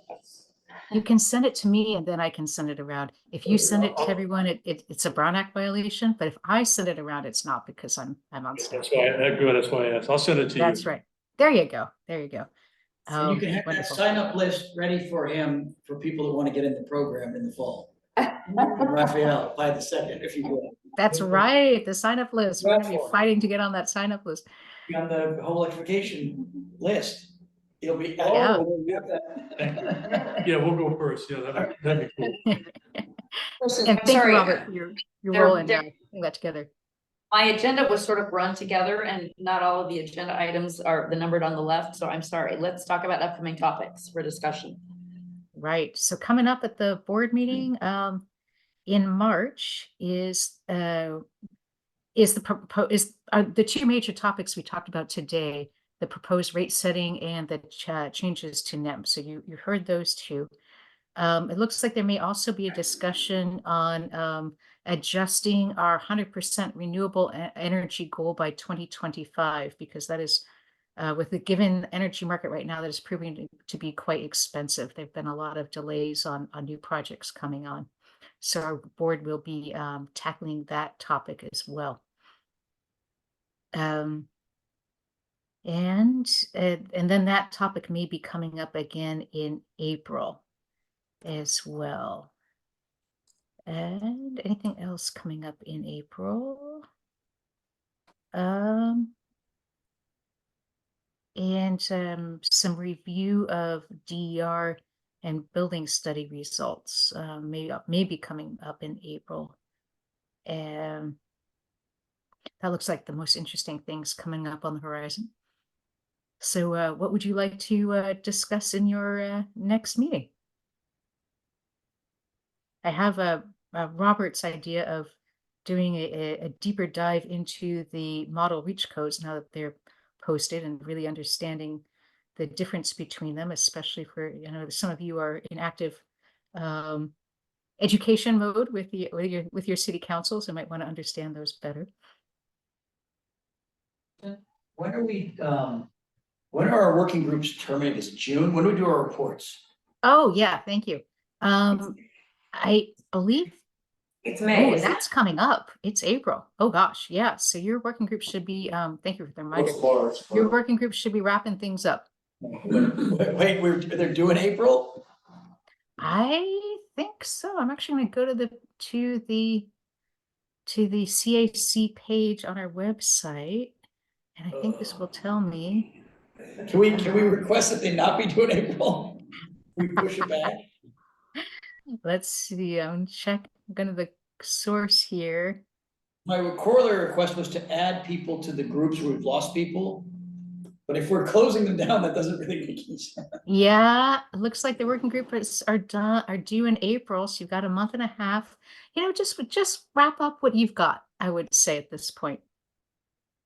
You can send it to me and then I can send it around. If you send it to everyone, it's a Brown Act violation, but if I send it around, it's not because I'm on staff. That's why I asked. I'll send it to you. That's right. There you go. And you can have that Wonderful. sign-up list ready for him, for people that want to get in the program in the fall. Raphael, by the 2nd, if you will. That's right. The sign up list. We're gonna be fighting to get on that sign up list. Be on the whole electrification list. He'll be. Yeah. Yeah, we'll go first. Yeah, that'd be cool. And thank you, Robert, for your role in putting that together. My agenda was sort of run together and not all of the agenda items are the numbered on the left, so I'm sorry. Let's talk about upcoming topics for discussion. Right. So coming up at the board meeting in March is the two major topics we talked about today: the proposed rate setting and the changes to NEM. So you heard those two. It looks like there may also be a discussion on adjusting our 100% renewable energy goal by 2025, because that is with the given energy market right now, that is proving to be quite expensive. There've been a lot of delays on new projects coming on. So our board will be tackling that topic as well. And then that topic may be coming up again in April as well. And anything else coming up in April? And some review of DER and building study results may be coming up in April. And that looks like the most interesting things coming up on the horizon. So what would you like to discuss in your next meeting? I have Robert's idea of doing a deeper dive into the model reach codes now that they're posted, and really understanding the difference between them, especially for, some of you are in active education mode with your city councils, and might want to understand those better. When are our working groups terminating? Is it June? When do we do our reports? Oh, yeah, thank you. I believe it's May. Oh, that's coming up. It's April. Oh gosh, yeah. So your working group should be, thank you for the reminder. Your working group should be wrapping things up. Wait, they're due in April? I think so. I'm actually gonna go to the CAC page on our website, and I think this will tell me. Can we request that they not be due in April? We push it back? Let's see, I'm going to the source here. My corollary request was to add people to the groups where we've lost people. But if we're closing them down, that doesn't really make any sense. Yeah, it looks like the working group are due in April, so you've got a month and a half. You know, just wrap up what you've got, I would say at this point.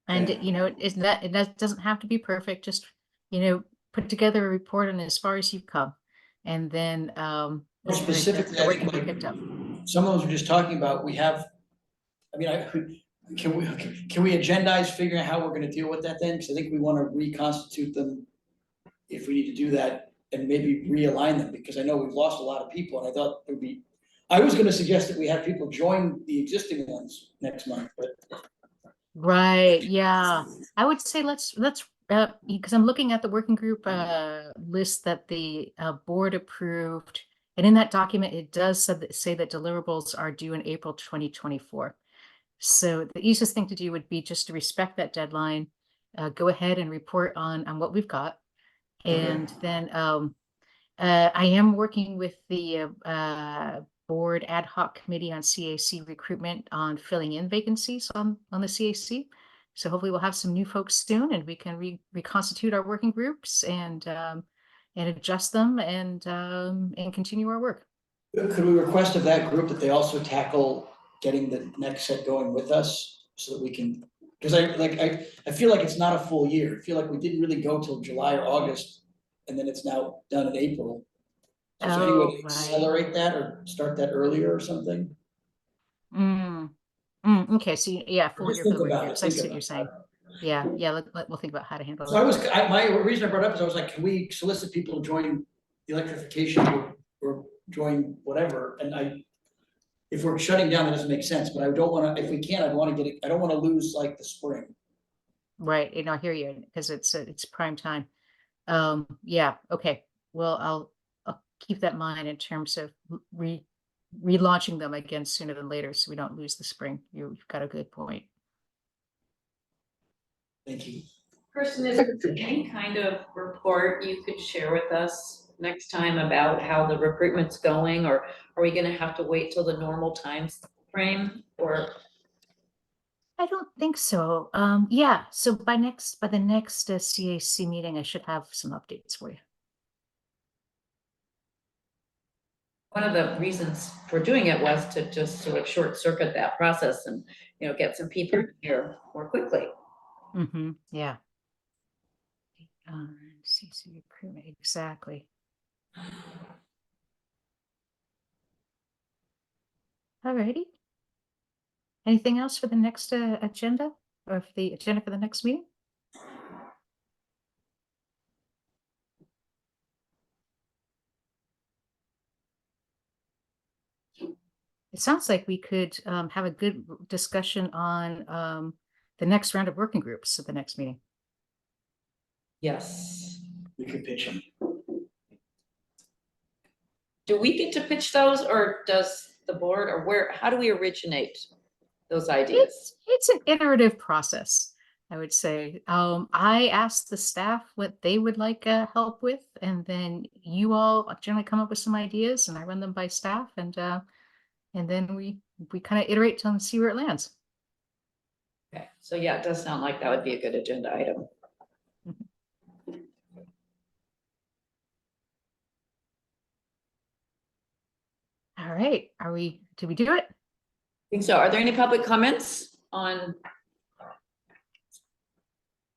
And Okay. you know, it doesn't have to be perfect. Just, you know, put together a report on as far as you've come, and then Well, the specifically, I work think can be like picked up. some of those we're just talking about, we have, I mean, can we agendize figuring out how we're gonna deal with that then? Because I think we want to reconstitute them if we need to do that and maybe realign them, because I know we've lost a lot of people and I thought it would be, I was gonna suggest that we have people join the existing ones next month, but Right, yeah. I would say let's because I'm looking at the working group list that the board approved. And in that document, it does say that deliverables are due in April 2024. So the easiest thing to do would be just to respect that deadline, go ahead and report on what we've got. And then I am working with the board ad hoc committee on CAC recruitment on filling in vacancies on the CAC. So hopefully we'll have some new folks soon and we can reconstitute our working groups and adjust them and continue our work. could we request of that group that they also tackle getting the next set going with us so that we can, because I feel like it's not a full year. I feel like we didn't really go till July or August and then it's now done in April. So is there any way to accelerate that or start that earlier or something? Okay, so yeah, full Just year for the think working about it, groups. I see think what you're about saying. Yeah, we'll think about how to handle So it. my reason I brought it up is I was like, can we solicit people to join the electrification or join whatever? And if we're shutting down, that doesn't make sense, but I don't wanna, if we can, I don't wanna lose like the spring. Right, and I hear you because it's prime time. Yeah, okay. Well, I'll keep that in mind in terms of relaunching them again sooner than later, so we don't lose the spring. You've got a good point. Thank you. Kirsten, is there any kind of report you could share with us next time about how the recruitment's going, or are we gonna have to wait till the normal time frame, or? I don't think so. Yeah, so by the next CAC meeting, I should have some updates for you. One of the reasons for doing it was to just sort of short circuit that process and, you know, get some people here more quickly. Yeah. CAC recruitment, exactly. Alrighty. Anything else for the next agenda or for the agenda for the next meeting? It sounds like we could have a good discussion on the next round of working groups at the next meeting. Yes. We could pitch them. Do we get to pitch those, or does the board, or how do we originate those ideas? It's an iterative process, I would say. I asked the staff what they would like help with, and then you all generally come up with some ideas, and I run them by staff, and then we kind of iterate and see where it lands. Okay, so yeah, it does sound like that would be a good agenda item. All right, did we do it? I think so. Are there any public comments on?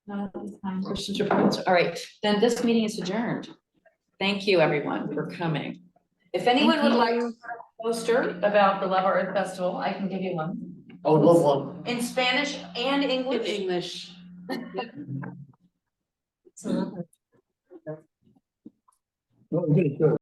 No, questions or comments? All right, then this meeting is adjourned. Thank you, everyone, for coming. If anyone would like a poster about the Love Earth Festival, I can give you one. I would love one. In Spanish and English? In English. No, I'm gonna do it.